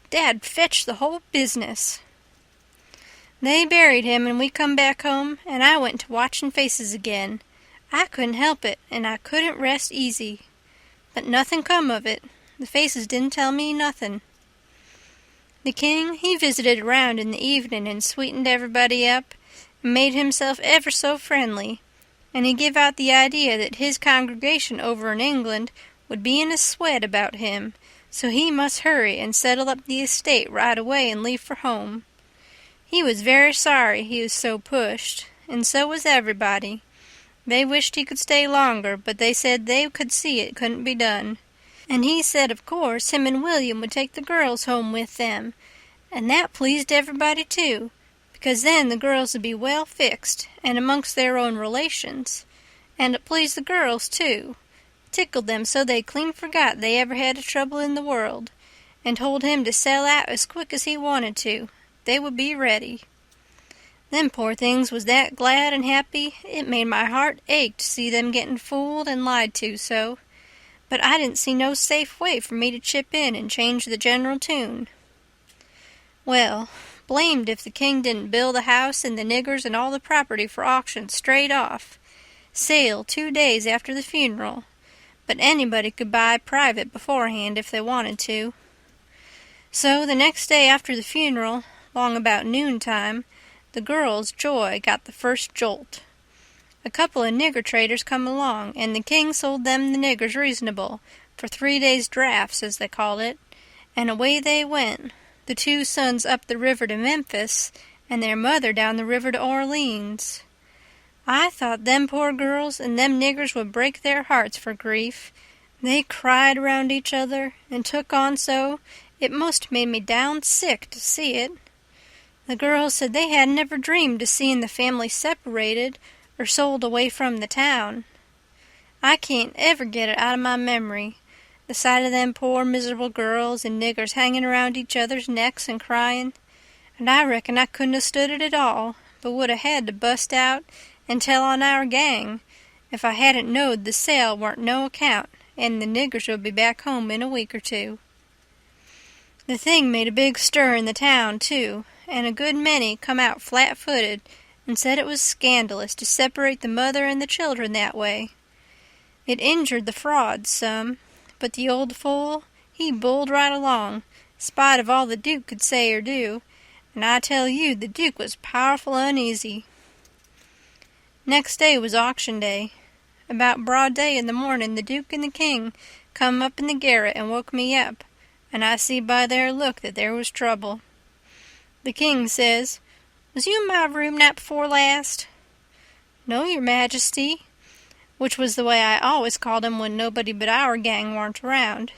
Speaker 1: Dad fetched the whole business. They buried him, and we come back home, and I went to watching faces again. I couldn't help it, and I couldn't rest easy. But nothing come of it. The faces didn't tell me nothing. The king, he visited around in the evening and sweetened everybody up, and made himself ever so friendly, and he give out the idea that his congregation over in England would be in a sweat about him, so he must hurry and settle up the estate right away and leave for home. He was very sorry he was so pushed, and so was everybody. They wished he could stay longer, but they said they could see it couldn't be done. And he said of course him and William would take the girls home with them, and that pleased everybody too, because then the girls would be well fixed and amongst their own relations, and it pleased the girls too, tickled them so they clean forgot they ever had a trouble in the world, and told him to sell out as quick as he wanted to. They would be ready. Them poor things was that glad and happy it made my heart ache to see them getting fooled and lied to so. But I didn't see no safe way for me to chip in and change the general tune. Well, blamed if the king didn't build a house and the niggers and all the property for auction straight off. Sale 2 days after the funeral, but anybody could buy private beforehand if they wanted to. So the next day after the funeral, long about noontime, the girls' joy got the first jolt. A couple of nigger traders come along, and the king sold them the niggers reasonable, for 3 days' drafts, as they called it, and away they went, the 2 sons up the river to Memphis, and their mother down the river to Orleans. I thought them poor girls and them niggers would break their hearts for grief. They cried around each other, and took on so, it most made me down sick to see it. The girls said they had never dreamed of seeing the family separated, or sold away from the town. I can't ever get it out of my memory, the sight of them poor miserable girls and niggers hanging around each other's necks and crying, and I reckon I couldn't have stood it at all, but would have had to bust out and tell on our gang, if I hadn't knowed the sale weren't no account, and the niggers would be back home in a week or two. The thing made a big stir in the town, too, and a good many come out flat-footed and said it was scandalous to separate the mother and the children that way. It injured the frauds some, but the old fool, he bulled right along, spite of all the Duke could say or do, and I tell you the Duke was powerful uneasy. Next day was auction day. About broad day in the morning the Duke and the King come up in the garret and woke me up, and I see by their look that there was trouble. The King says, "Was you in my room night before last?" "No, your Majesty," which was the way I always called him when nobody but our gang warn't around.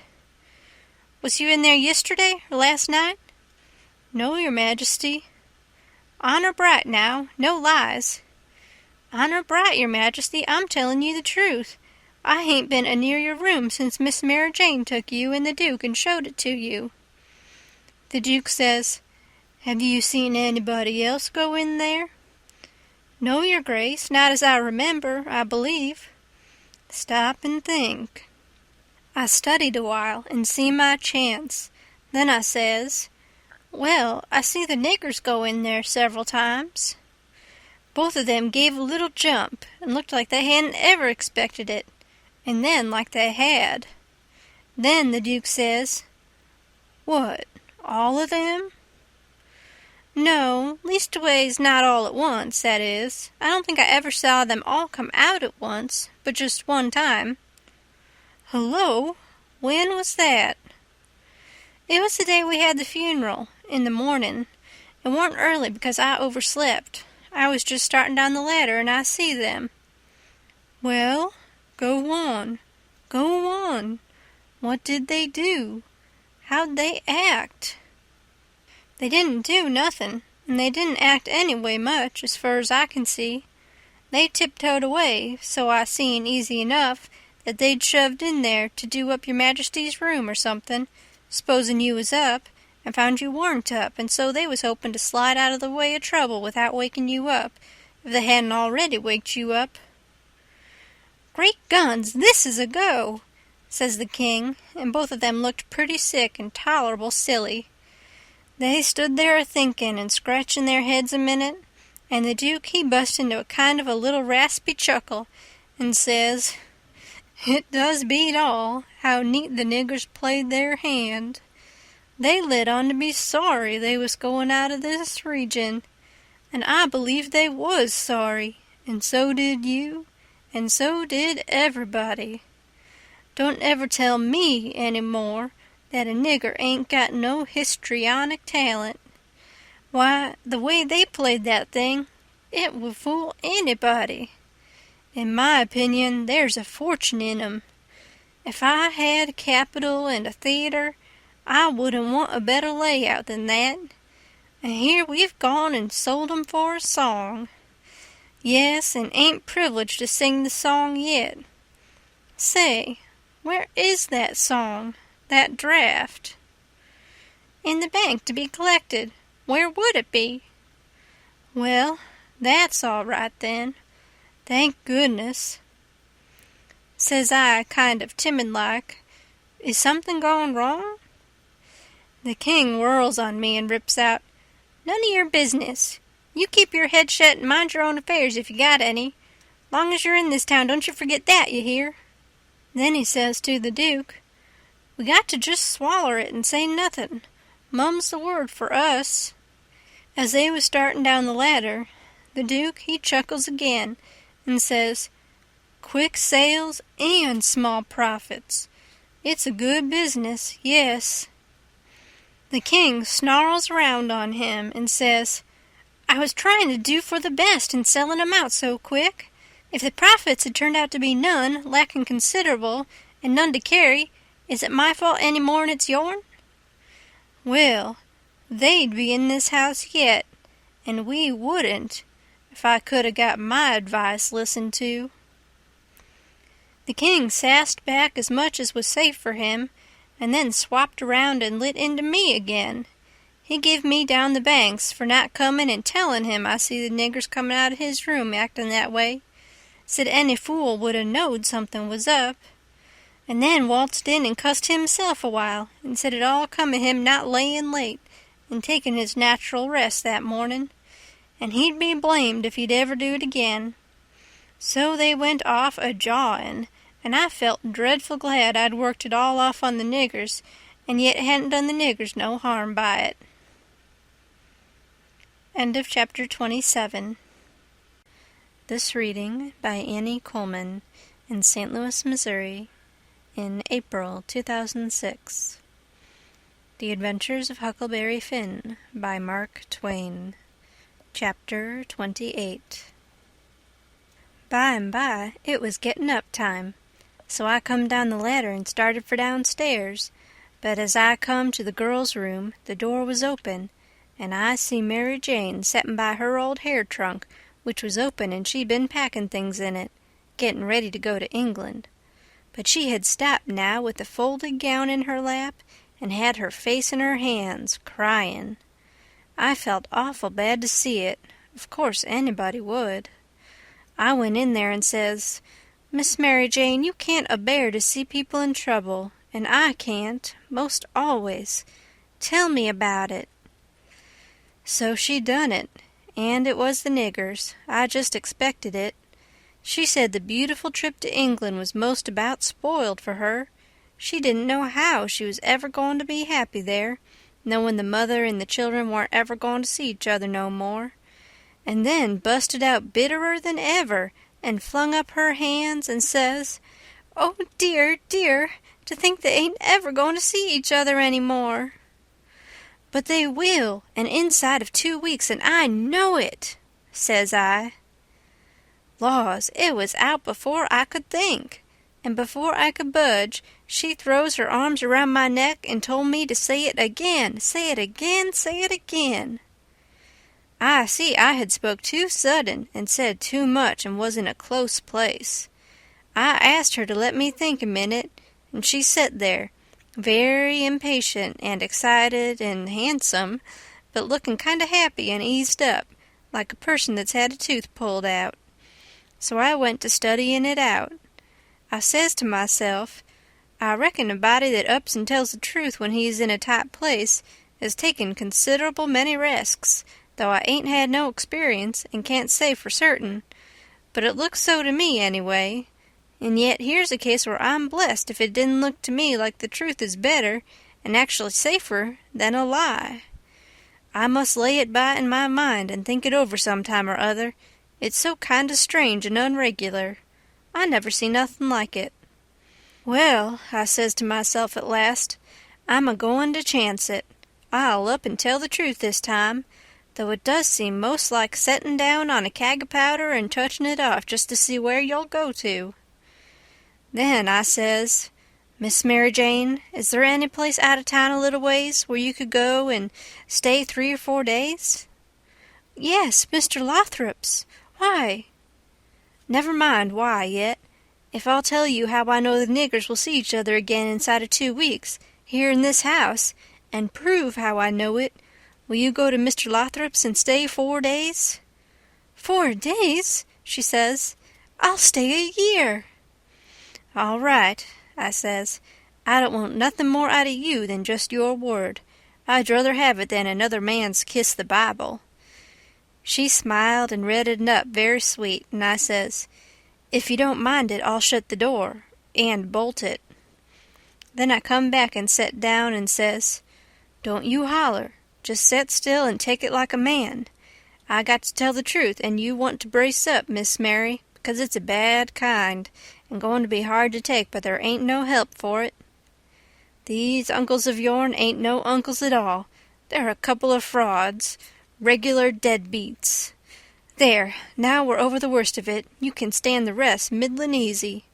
Speaker 1: "Was you in there yesterday or last night?" "No, your Majesty." "Honor bright now, no lies." "Honor bright, your Majesty, I'm telling you the truth. I hain't been a-near your room since Miss Mary Jane took you and the Duke and showed it to you." The Duke says, "Have you seen anybody else go in there?" "No, your Grace, not as I remember, I believe." "Stop and think." I studied a while and see my chance. Then I says, "Well, I see the niggers go in there several times." Both of them gave a little jump and looked like they hadn't ever expected it, and then like they had. Then the Duke says, "What, all of them?" "No, leastways not all at once, that is. I don't think I ever saw them all come out at once, but just one time." "Hullo, when was that?" "It was the day we had the funeral, in the morning. It warn't early because I overslept. I was just starting down the ladder and I see them." "Well, go on, go on. What did they do? How'd they act?" "They didn't do nothing, and they didn't act anyway much, as fur as I can see. They tiptoed away, so I seen easy enough that they'd shoved in there to do up your Majesty's room or something, s'posin' you was up, and found you warn't up, and so they was hoping to slide out of the way of trouble without waking you up, if they hadn't already waked you up." "Great guns, this is a go," says the King, and both of them looked pretty sick and tolerable silly. They stood there a-thinking and scratching their heads a minute, and the Duke he bust into a kind of a little raspy chuckle, and says, "It does beat all, how neat the niggers played their hand. They lit on to be sorry they was going out of this region, and I believe they was sorry, and so did you, and so did everybody. Don't ever tell me any more that a nigger ain't got no histrionic talent. Why, the way they played that thing, it would fool anybody. In my opinion, there's a fortune in 'em. If I had capital and a theater, I wouldn't want a better layout than that. And here we've gone and sold 'em for a song. Yes, and ain't privileged to sing the song yet. Say, where is that song, that draft?" "In the bank to be collected. Where would it be?" "Well, that's all right then. Thank goodness." Says I, kind of timid-like, "Is something gone wrong?" The King whirls on me and rips out, "None of your business. You keep your head shut and mind your own affairs if you got any. Long as you're in this town, don't you forget that, you hear?" Then he says to the Duke, "We got to just swaller it and say nothing. Mum's the word for us." As they was starting down the ladder, the Duke he chuckles again and says, "Quick sales and small profits. It's a good business, yes." The King snarls round on him and says, "I was trying to do for the best in selling 'em out so quick. If the profits had turned out to be none, lacking considerable, and none to carry, is it my fault any more'n it's yourn? Well, they'd be in this house yet, and we wouldn't, if I could 'a' got my advice listened to." The King sassed back as much as was safe for him, and then swapped around and lit into me again. He give me down the banks for not comin' and tellin' him I see the niggers comin' out of his room actin' that way. Said any fool would 'a' knowed something was up. and then waltzed in and cussed himself a while, and said it all come of him not layin' late and taking his natural rest that morning, and he'd be blamed if he'd ever do it again. So they went off a-jawin', and I felt dreadful glad I'd worked it all off on the niggers, and yet hadn't done the niggers no harm by it. End of chapter 27. This reading by Annie Coleman in St. Louis, Missouri, in April 2006. The Adventures of Huckleberry Finn by Mark Twain. Chapter 28. By and by it was getting up time, so I come down the ladder and started for downstairs, but as I come to the girl's room the door was open, and I see Mary Jane settin' by her old hair trunk, which was open and she'd been packing things in it, getting ready to go to England. But she had stopped now with the folded gown in her lap and had her face in her hands, cryin'. I felt awful bad to see it. Of course anybody would. I went in there and says, "Miss Mary Jane, you can't a-bear to see people in trouble, and I can't, most always. Tell me about it." So she done it, and it was the niggers. I just expected it. She said the beautiful trip to England was most about spoiled for her. She didn't know how she was ever going to be happy there, knowing the mother and the children weren't ever going to see each other no more. And then busted out bitterer than ever, and flung up her hands and says, "Oh, dear, dear, to think they ain't ever going to see each other any more." "But they will, and inside of 2 weeks, and I know it," says I. Laws, it was out before I could think, and before I could budge, she throws her arms around my neck and told me to say it again, say it again, say it again. I see I had spoke too sudden and said too much and was in a close place. I asked her to let me think a minute, and she set there, very impatient and excited and handsome, but looking kind of happy and eased up, like a person that's had a tooth pulled out. So I went to studying it out. I says to myself, I reckon a body that ups and tells the truth when he's in a tight place has taken considerable many risks, though I ain't had no experience and can't say for certain, but it looks so to me anyway. And yet here's a case where I'm blessed if it didn't look to me like the truth is better and actually safer than a lie. I must lay it by in my mind and think it over some time or other. It's so kind of strange and unregular. I never see nothing like it. Well, I says to myself at last, I'm a-goin' to chance it. I'll up and tell the truth this time, though it does seem most like settin' down on a kag of powder and touchin' it off just to see where you'll go to. Then I says, Miss Mary Jane, is there any place out of town a little ways where you could go and stay 3 or 4 days? Yes, Mr. Lothrop's. Why? Never mind why yet. If I'll tell you how I know the niggers will see each other again inside of 2 weeks, here in this house, and prove how I know it, will you go to Mr. Lothrop's and stay 4 days? 4 days? She says. I'll stay a year. All right, I says. I don't want nothing more out of you than just your word. I'd rather have it than another man's kiss the Bible. She smiled and reddened up very sweet, and I says, If you don't mind it, I'll shut the door, and bolt it. Then I come back and set down and says, Don't you holler. Just set still and take it like a man. I got to tell the truth, and you want to brace up, Miss Mary, because it's a bad kind, and going to be hard to take, but there ain't no help for it. These uncles of yourn ain't no uncles at all. They're a couple of frauds. Regular deadbeats. There, now we're over the worst of it. You can stand the rest middlin' easy.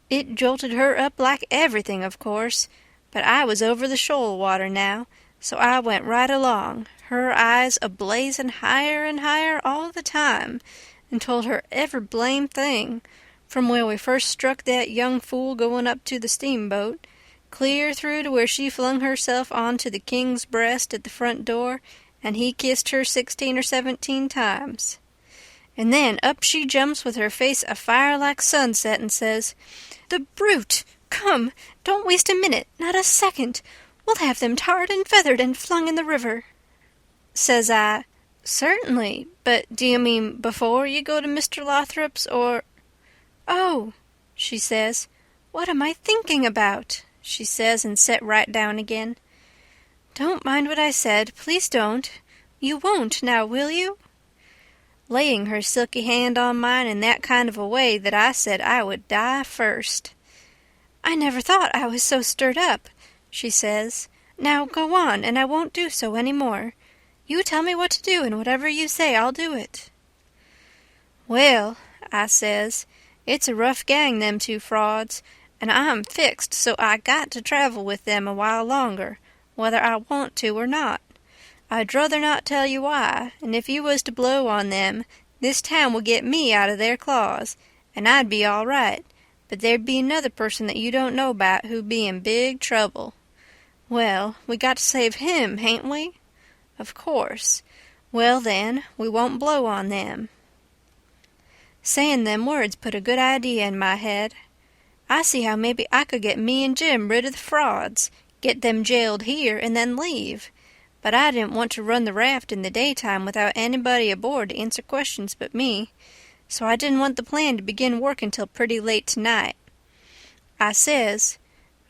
Speaker 1: It jolted her up like everything, of course, but I was over the shoal water now, so I went right along, her eyes a-blazin' higher and higher all the time, and told her every blame thing, from where we first struck that young fool going up to the steamboat, clear through to where she flung herself onto the king's breast at the front door, and he kissed her 16 or 17 times. And then up she jumps with her face afire like sunset and says, The brute! Come, don't waste a minute, not a second. We'll have them tarred and feathered and flung in the river. Says I, Certainly, but do you mean before you go to Mr. Lothrop's, or— Oh, she says, what am I thinking about? She says, and set right down again. Don't mind what I said, please don't. You won't, now, will you? Laying her silky hand on mine in that kind of a way that I said I would die first. I never thought I was so stirred up, she says. Now go on, and I won't do so any more. You tell me what to do, and whatever you say, I'll do it. Well, I says, it's a rough gang, them two frauds, and I'm fixed so I got to travel with them a while longer, whether I want to or not. I'd druther not tell you why, and if you was to blow on them, this town would get me out of their claws, and I'd be all right, but there'd be another person that you don't know about who'd be in big trouble. Well, we got to save him, hain't we? Of course. Well, then, we won't blow on them. Saying them words put a good idea in my head. I see how maybe I could get me and Jim rid of the frauds, get them jailed here, and then leave. But I didn't want to run the raft in the daytime without anybody aboard to answer questions but me, so I didn't want the plan to begin working till pretty late tonight. I says,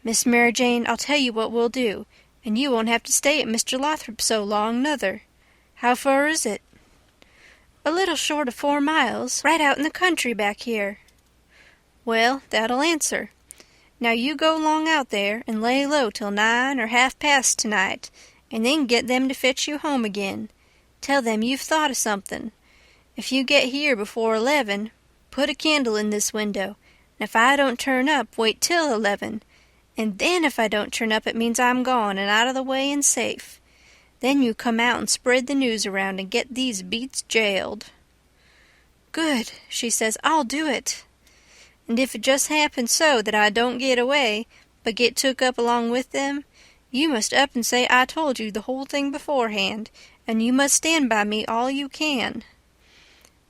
Speaker 1: Miss Mary Jane, I'll tell you what we'll do, and you won't have to stay at Mr. Lothrop's so long, nother. How far is it? A little short of 4 miles, right out in the country back here. Well, that'll answer. Now you go long out there and lay low till 9 or half-past tonight, and then get them to fetch you home again. Tell them you've thought of something. If you get here before 11, put a candle in this window, and if I don't turn up, wait till 11. And then if I don't turn up, it means I'm gone and out of the way and safe. Then you come out and spread the news around and get these beats jailed. Good, she says, I'll do it. And if it just happens so that I don't get away, but get took up along with them, you must up and say I told you the whole thing beforehand, and you must stand by me all you can.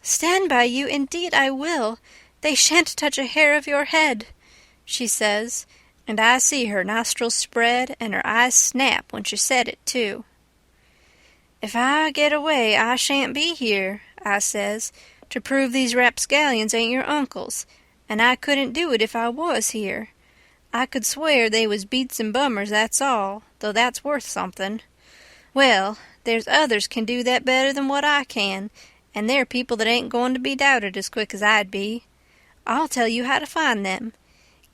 Speaker 1: Stand by you? Indeed I will. They shan't touch a hair of your head, she says, and I see her nostrils spread and her eyes snap when she said it, too. If I get away, I shan't be here, I says, to prove these rapscallions ain't your uncles, and I couldn't do it if I was here. I could swear they was beats and bummers, that's all, though that's worth something. Well, there's others can do that better than what I can, and they're people that ain't going to be doubted as quick as I'd be. I'll tell you how to find them.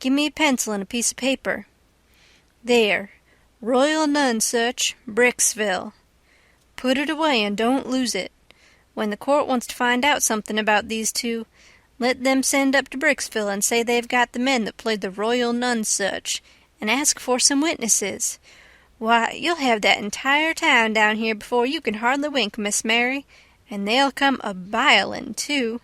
Speaker 1: Give me a pencil and a piece of paper. There, Royal Nonsuch, Bricksville. Put it away and don't lose it. When the court wants to find out something about these two, let them send up to Bricksville and say they've got the men that played the Royal Nonsuch, and ask for some witnesses. Why, you'll have that entire town down here before you can hardly wink, Miss Mary, and they'll come a-bilin', too.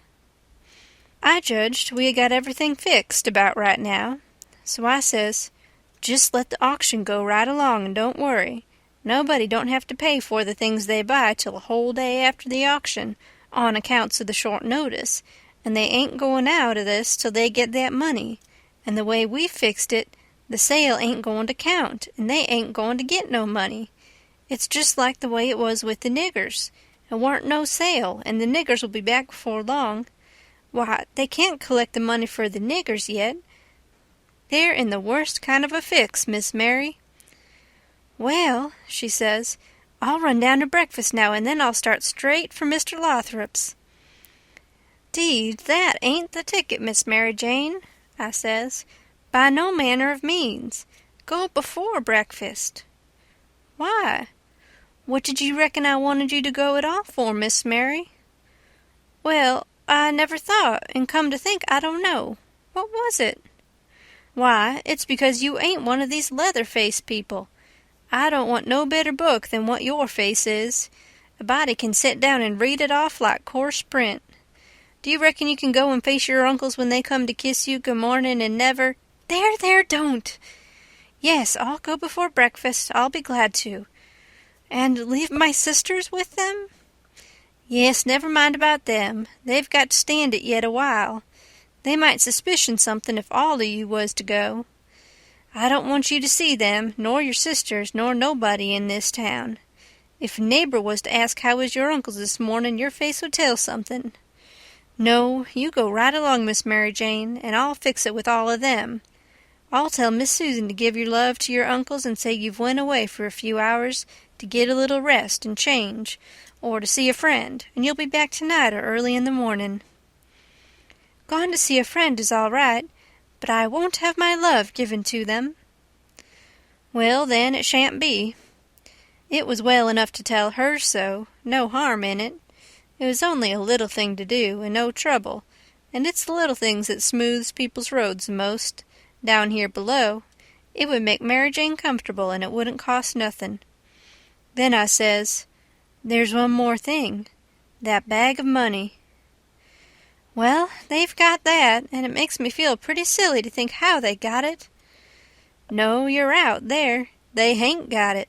Speaker 1: I judged we had got everything fixed about right now, so I says, just let the auction go right along and don't worry. Nobody don't have to pay for the things they buy till a whole day after the auction, on accounts of the short notice, and they ain't going out of this till they get that money, and the way we fixed it, the sale ain't going to count, and they ain't going to get no money. It's just like the way it was with the niggers. It warn't no sale, and the niggers will be back before long. Why, they can't collect the money for the niggers yet. They're in the worst kind of a fix, Miss Mary. Well, she says, I'll run down to breakfast now, and then I'll start straight for Mr. Lothrop's. "'Deed, that ain't the ticket, Miss Mary Jane," I says. "By no manner of means. Go before breakfast." "Why? What did you reckon I wanted you to go at all for, Miss Mary?" "Well, I never thought, and come to think, I don't know. What was it?" "Why, it's because you ain't one of these leather-faced people. I don't want no better book than what your face is. A body can sit down and read it off like coarse print. Do you reckon you can go and face your uncles when they come to kiss you good morning and never—" There, don't. "Yes, I'll go before breakfast. I'll be glad to. And leave my sisters with them?" "Yes, never mind about them. They've got to stand it yet a while. They might suspicion something if all of you was to go. I don't want you to see them, nor your sisters, nor nobody in this town. If a neighbor was to ask how was your uncles this morning, your face would tell something. No, you go right along, Miss Mary Jane, and I'll fix it with all of them. I'll tell Miss Susan to give your love to your uncles and say you've went away for a few hours to get a little rest and change, or to see a friend, and you'll be back tonight or early in the morning. Gone to see a friend is all right, but I won't have my love given to them. Well, then, it shan't be. It was well enough to tell her so, no harm in it. It was only a little thing to do, and no trouble, and it's the little things that smooths people's roads the most. Down here below, it would make Mary Jane comfortable, and it wouldn't cost nothing. Then I says, there's one more thing, that bag of money. Well, they've got that, and it makes me feel pretty silly to think how they got it. No, you're out there. They hain't got it.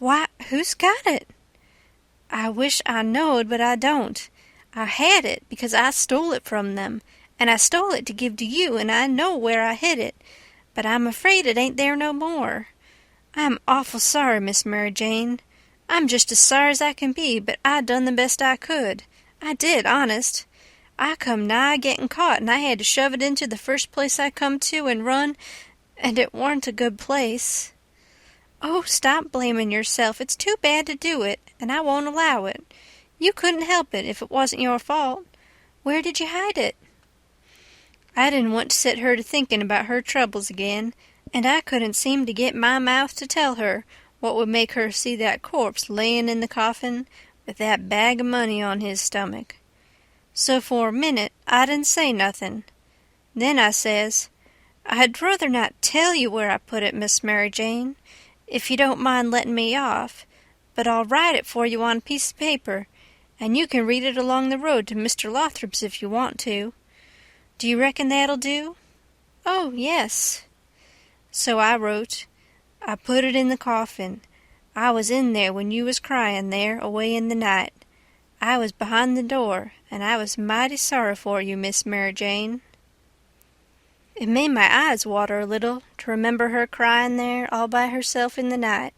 Speaker 1: Why, who's got it? I wish I knowed, but I don't. I had it because I stole it from them, and I stole it to give to you, and I know where I hid it, but I'm afraid it ain't there no more. I'm awful sorry, Miss Mary Jane. I'm just as sorry as I can be, but I done the best I could. I did, honest. I come nigh getting caught, and I had to shove it into the first place I come to and run, and it warn't a good place. Oh, stop blaming yourself. It's too bad to do it, and I won't allow it. You couldn't help it if it wasn't your fault. Where did you hide it? I didn't want to set her to thinking about her troubles again, and I couldn't seem to get my mouth to tell her what would make her see that corpse layin' in the coffin with that bag of money on his stomach. So for a minute I didn't say nothing. Then I says, I'd rather not tell you where I put it, Miss Mary Jane, if you don't mind letting me off, but I'll write it for you on a piece of paper, and you can read it along the road to Mr. Lothrop's if you want to. Do you reckon that'll do? Oh, yes. So I wrote, I put it in the coffin. I was in there when you was crying there away in the night. I was behind the door, and I was mighty sorry for you, Miss Mary Jane. It made my eyes water a little to remember her crying there all by herself in the night,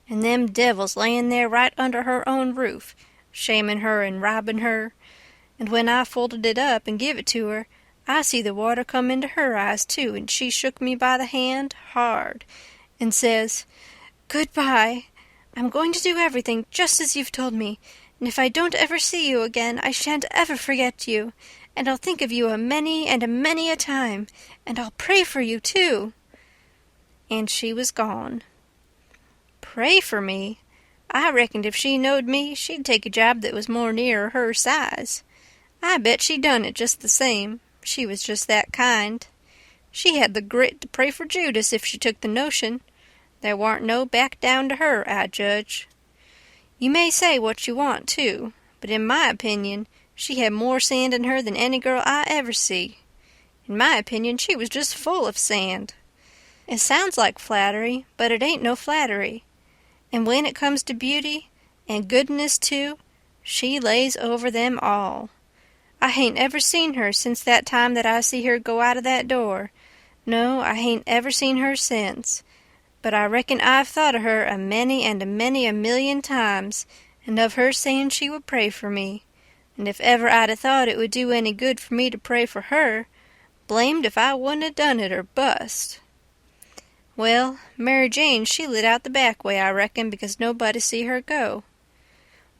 Speaker 1: and them devils laying there right under her own roof, shaming her and robbing her, and when I folded it up and give it to her, I see the water come into her eyes too, and she shook me by the hand hard, and says, Goodbye. I'm going to do everything just as you've told me, and if I don't ever see you again, I shan't ever forget you, and I'll think of you a many and a many a time, and I'll pray for you, too. And she was gone. Pray for me? I reckoned if she knowed me, she'd take a job that was more nearer her size. I bet she done it just the same. She was just that kind. She had the grit to pray for Judas if she took the notion. There warn't no back down to her, I judge. You may say what you want, too, but in my opinion, she had more sand in her than any girl I ever see. In my opinion, she was just full of sand. It sounds like flattery, but it ain't no flattery. And when it comes to beauty, and goodness, too, she lays over them all. I hain't ever seen her since that time that I see her go out of that door. No, I hain't ever seen her since. But I reckon I've thought of her a many and a many a million times, and of her saying she would pray for me. And if ever I'd a thought it would do any good for me to pray for her, blamed if I wouldn't have done it or bust. Well, Mary Jane, she lit out the back way, I reckon, because nobody see her go.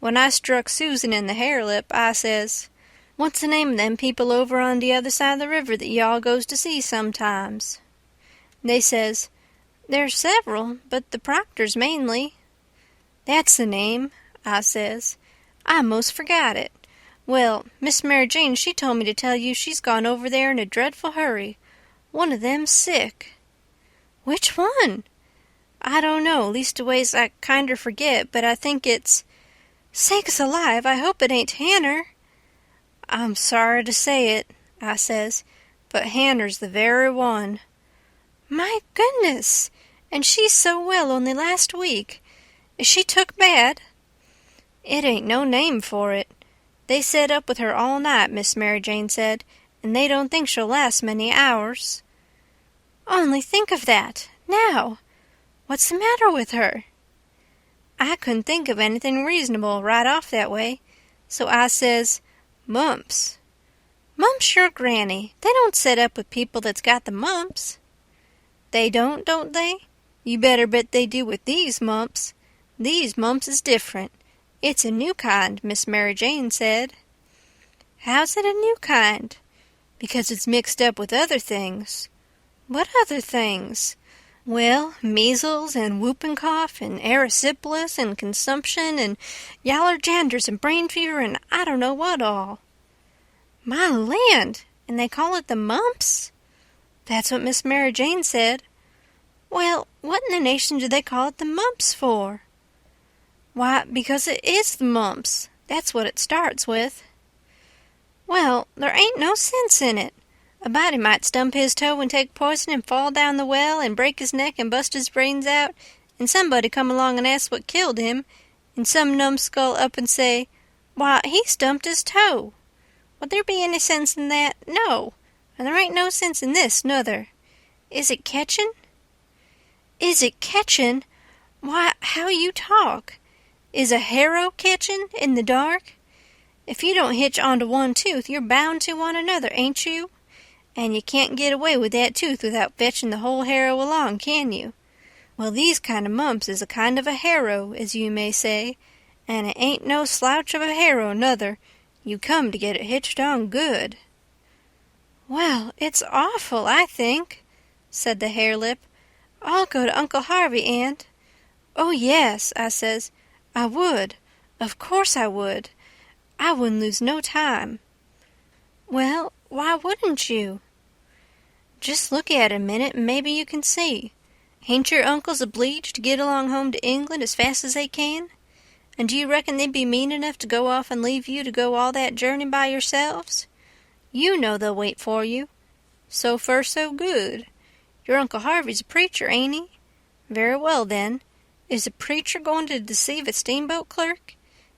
Speaker 1: When I struck Susan in the hare lip, I says, What's the name of them people over on the other side of the river that y'all goes to see sometimes? They says, There's several, but the Proctors mainly. That's the name, I says. I most forgot it. Well, Miss Mary Jane, she told me to tell you she's gone over there in a dreadful hurry. One of them's sick. Which one? I don't know, leastways I kinder forget, but I think it's... Sakes alive, I hope it ain't Hanner. I'm sorry to say it, I says, but Hanner's the very one. My goodness! And she's so well only last week. Is she took bad? It ain't no name for it. They set up with her all night, Miss Mary Jane said, and they don't think she'll last many hours. Only think of that! Now! What's the matter with her? I couldn't think of anything reasonable right off that way, so I says, mumps. Mumps your granny. They don't set up with people that's got the mumps. They don't they? You better bet they do with these mumps. These mumps is different. It's a new kind, Miss Mary Jane said. How's it a new kind? Because it's mixed up with other things. What other things? Well, measles and whooping cough and erysipelas and consumption and yaller janders and brain fever and I don't know what all. My land! And they call it the mumps? That's what Miss Mary Jane said. Well, what in the nation do they call it the mumps for? Why, because it is the mumps. That's what it starts with. Well, there ain't no sense in it. A body might stump his toe and take poison and fall down the well and break his neck and bust his brains out, and somebody come along and ask what killed him, and some numbskull up and say, why, he stumped his toe. Would there be any sense in that? No. And there ain't no sense in this, nuther. Is it ketchin'? Is it ketchin'? Why, how you talk. Is a harrow ketchin' in the dark? If you don't hitch onto one tooth, you're bound to on another, ain't you? And you can't get away with that tooth without fetching the whole harrow along, can you? Well, these kind of mumps is a kind of a harrow, as you may say, and it ain't no slouch of a harrow, nuther. You come to get it hitched on good. Well, it's awful, I think, said the harelip. I'll go to Uncle Harvey, Aunt. Oh, yes, I says. I would. Of course I would. I wouldn't lose no time. Well, why wouldn't you? Just look at it a minute and maybe you can see. Ain't your uncles obleeged to get along home to England as fast as they can? And do you reckon they'd be mean enough to go off and leave you to go all that journey by yourselves? You know they'll wait for you. So far, so good. Your Uncle Harvey's a preacher, ain't he? Very well, then. Is a preacher going to deceive a steamboat clerk?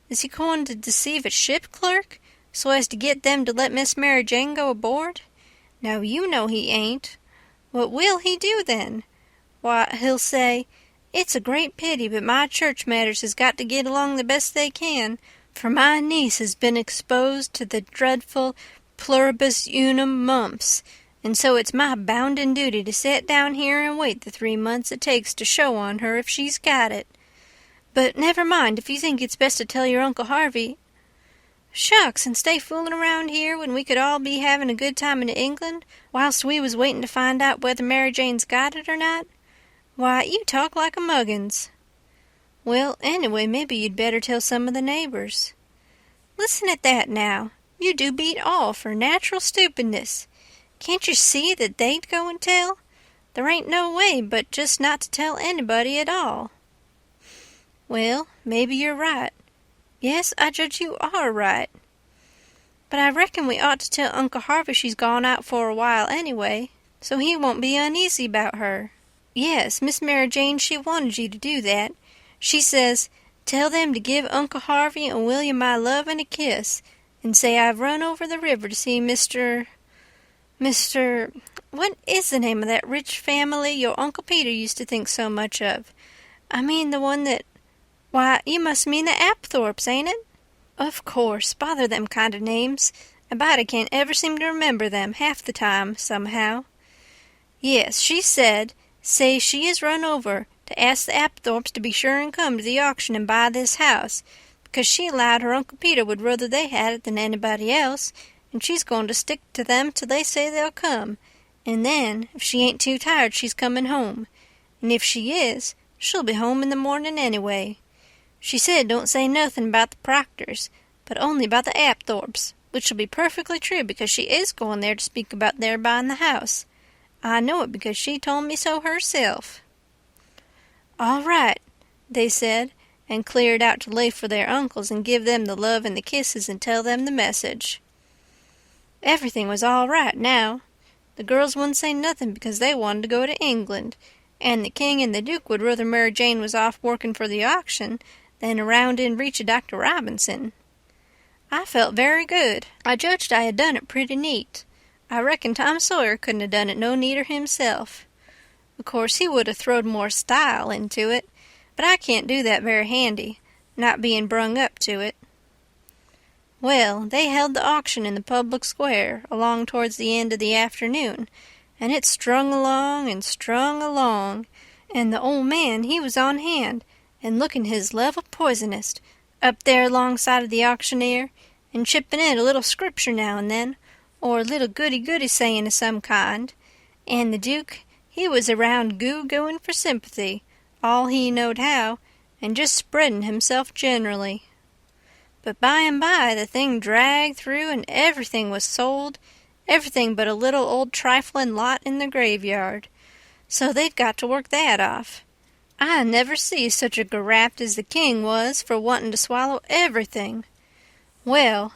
Speaker 1: Is he going to deceive a ship clerk, so as to get them to let Miss Mary Jane go aboard? Now you know he ain't. What will he do, then? Why, he'll say, it's a great pity, but my church matters has got to get along the best they can, for my niece has been exposed to the dreadful pluribus unum mumps, and so it's my bounden duty to set down here and wait the 3 months it takes to show on her if she's got it. But never mind, if you think it's best to tell your Uncle Harvey. Shucks, and stay fooling around here when we could all be having a good time in England, whilst we was waiting to find out whether Mary Jane's got it or not? Why, you talk like a muggins. Well, anyway, maybe you'd better tell some of the neighbors. Listen at that now. You do beat all for natural stupidness. Can't you see that they'd go and tell? There ain't no way but just not to tell anybody at all. Well, maybe you're right. Yes, I judge you are right. But I reckon we ought to tell Uncle Harvey she's gone out for a while anyway, so he won't be uneasy about her. Yes, Miss Mary Jane, she wanted you to do that. She says, tell them to give Uncle Harvey and William my love and a kiss, and say I've run over the river to see Mr. What is the name of that rich family your Uncle Peter used to think so much of? I mean the one that... Why, you must mean the Apthorpes, ain't it? Of course, bother them kind of names. A body can't ever seem to remember them half the time, somehow. Yes, she said, say she is run over to ask the Apthorpes to be sure and come to the auction and buy this house, because she allowed her Uncle Peter would rather they had it than anybody else, and she's going to stick to them till they say they'll come, and then, if she ain't too tired, she's coming home, and if she is, she'll be home in the morning anyway. She said don't say nothing about the Proctors, but only about the Apthorpes, which'll be perfectly true because she is going there to speak about their buying the house. I know it because she told me so herself. All right, they said, and cleared out to lay for their uncles and give them the love and the kisses and tell them the message. Everything was all right now. The girls wouldn't say nothing because they wanted to go to England, and the king and the duke would rather Mary Jane was off working for the auction than around in reach of Dr. Robinson. I felt very good. I judged I had done it pretty neat. I reckon Tom Sawyer couldn't have done it no neater himself. Of course he would have throwed more style into it, but I can't do that very handy, not being brung up to it. Well, they held the auction in the public square along towards the end of the afternoon, and it strung along, and the old man he was on hand, and looking his level poisonest, up there alongside of the auctioneer, and chipping in a little scripture now and then, or a little goody-goody saying of some kind, and the Duke, he was around goo-gooing for sympathy, all he knowed how, and just spreading himself generally. But by and by the thing dragged through and everything was sold, everything but a little old trifling lot in the graveyard. So they'd got to work that off. I never see such a graft as the king was for wanting to swallow everything. Well,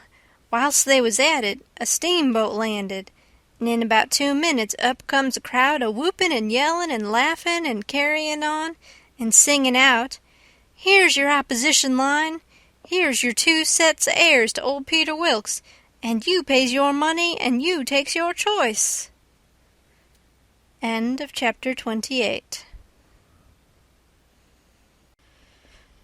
Speaker 1: whilst they was at it, a steamboat landed, and in about 2 minutes up comes a crowd a-whooping and yelling and laughing and carrying on, and singing out, "Here's your opposition line! Here's your 2 sets of heirs to old Peter Wilkes, and you pays your money and you takes your choice." End of chapter 28.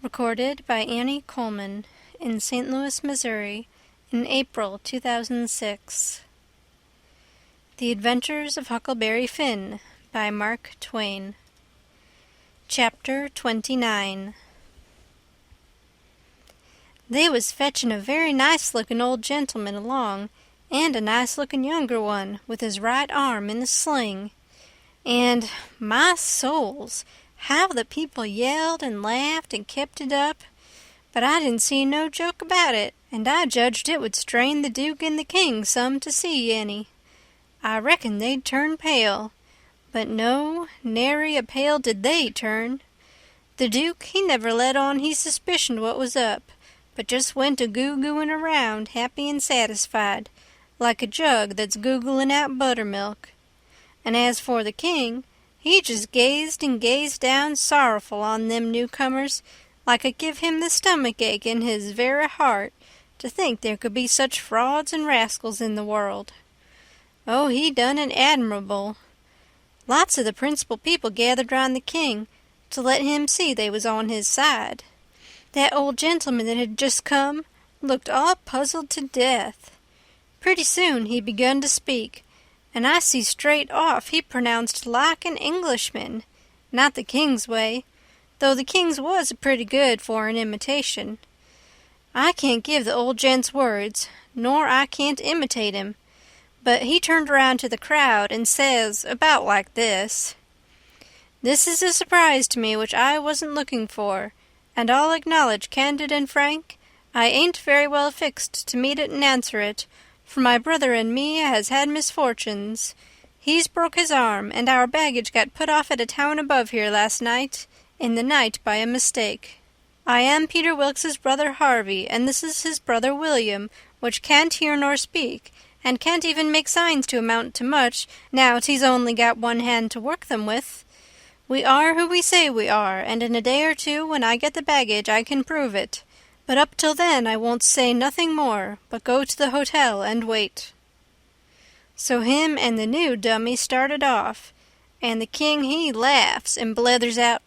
Speaker 1: Recorded by Annie Coleman in St. Louis, Missouri, in April 2006. The Adventures of Huckleberry Finn by Mark Twain. Chapter 29. They was fetching a very nice-looking old gentleman along, and a nice-looking younger one, with his right arm in a sling. And, my souls, how the people yelled and laughed and kept it up. But I didn't see no joke about it, and I judged it would strain the Duke and the King some to see any. I reckoned they'd turn pale, but no, nary a pale did they turn. The Duke, he never let on he suspicioned what was up, but just went a-goo-gooing around, happy and satisfied, like a jug that's googling out buttermilk. And as for the king, he just gazed and gazed down sorrowful on them newcomers, like it give him the stomach-ache in his very heart to think there could be such frauds and rascals in the world. Oh, he done it admirable. Lots of the principal people gathered round the king to let him see they was on his side. That old gentleman that had just come looked all puzzled to death. Pretty soon he begun to speak, and I see straight off he pronounced like an Englishman, not the king's way, though the king's was pretty good for an imitation. I can't give the old gent's words, nor I can't imitate him, but he turned around to the crowd and says about like this, "This is a surprise to me which I wasn't looking for, and I'll acknowledge candid and frank, I ain't very well fixed to meet it and answer it, for my brother and me has had misfortunes. He's broke his arm, and our baggage got put off at a town above here last night, in the night by a mistake. I am Peter Wilkes's brother Harvey, and this is his brother William, which can't hear nor speak, and can't even make signs to amount to much, now he's only got one hand to work them with. We are who we say we are, and in a day or two, when I get the baggage, I can prove it. But up till then I won't say nothing more, but go to the hotel and wait." So him and the new dummy started off, and the king he laughs and blethers out,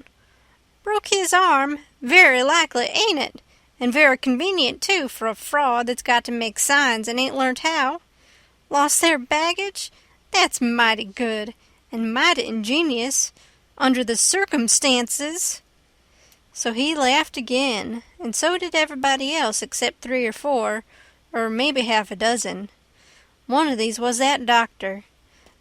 Speaker 1: "Broke his arm? Very likely, ain't it? And very convenient, too, for a fraud that's got to make signs and ain't learnt how. Lost their baggage? That's mighty good, and mighty ingenious, under the circumstances." So he laughed again, and so did everybody else except 3 or 4, or maybe half a dozen. One of these was that doctor.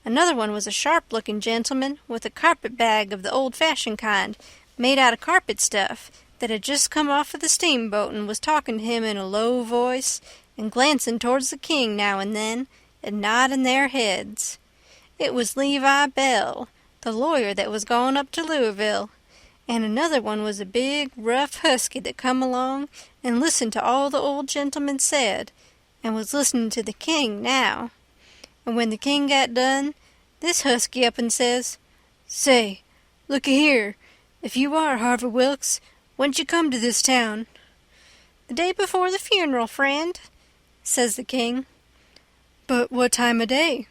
Speaker 1: Another one was a sharp-looking gentleman with a carpet-bag of the old-fashioned kind, made out of carpet stuff, that had just come off of the steamboat and was talking to him in a low voice and glancing towards the king now and then and nodding their heads. It was Levi Bell, the lawyer that was gone up to Louisville, and another one was a big, rough husky that come along and listened to all the old gentleman said, and was listening to the king now. And when the king got done, this husky up and says, "Say, looky here, if you are Harvey Wilkes, when'd you come to this town?" "The day before the funeral, friend," says the king. "But what time o' day?"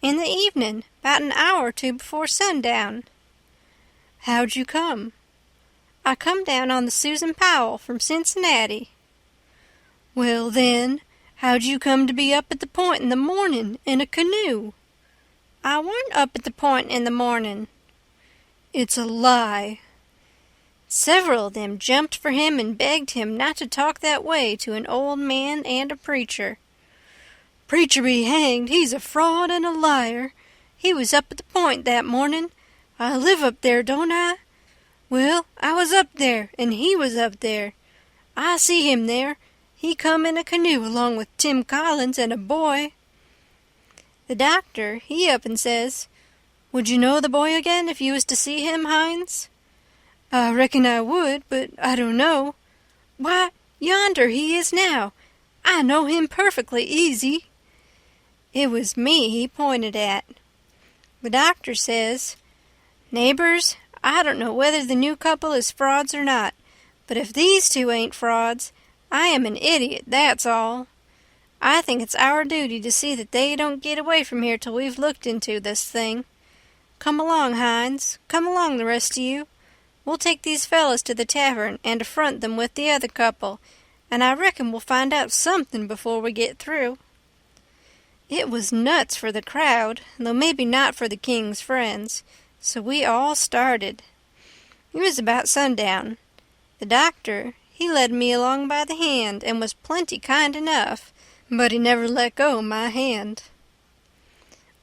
Speaker 1: "In the evening, 'bout an hour or two before sundown."
Speaker 2: "How'd you come?"
Speaker 1: "I come down on the Susan Powell from Cincinnati."
Speaker 2: "Well, then, how'd you come to be up at the Point in the morning in a canoe?"
Speaker 1: "I warn't up at the Point in the morning."
Speaker 2: "It's a lie."
Speaker 1: Several of them jumped for him and begged him not to talk that way to an old man and a preacher.
Speaker 2: "Preacher be hanged, he's a fraud and a liar. He was up at the Point that morning. I live up there, don't I? Well, I was up there, and he was up there. I see him there. He come in a canoe along with Tim Collins and a boy."
Speaker 1: The doctor, he up and says,
Speaker 2: "Would you know the boy again if you was to see him, Hines?" "I reckon I would, but I don't know." "Why, yonder he is now. I know him perfectly easy." It was me he pointed at. The doctor says, "Neighbors, I don't know whether the new couple is frauds or not, but if these two ain't frauds, I am an idiot, that's all. I think it's our duty to see that they don't get away from here till we've looked into this thing. Come along, Hines. Come along, the rest of you. We'll take these fellows to the tavern and affront them with the other couple, and I reckon we'll find out something before we get through." It was nuts for the crowd, though maybe not for the king's friends, so we all started. It was about sundown. The doctor, he led me along by the hand and was plenty kind enough, but he never let go my hand.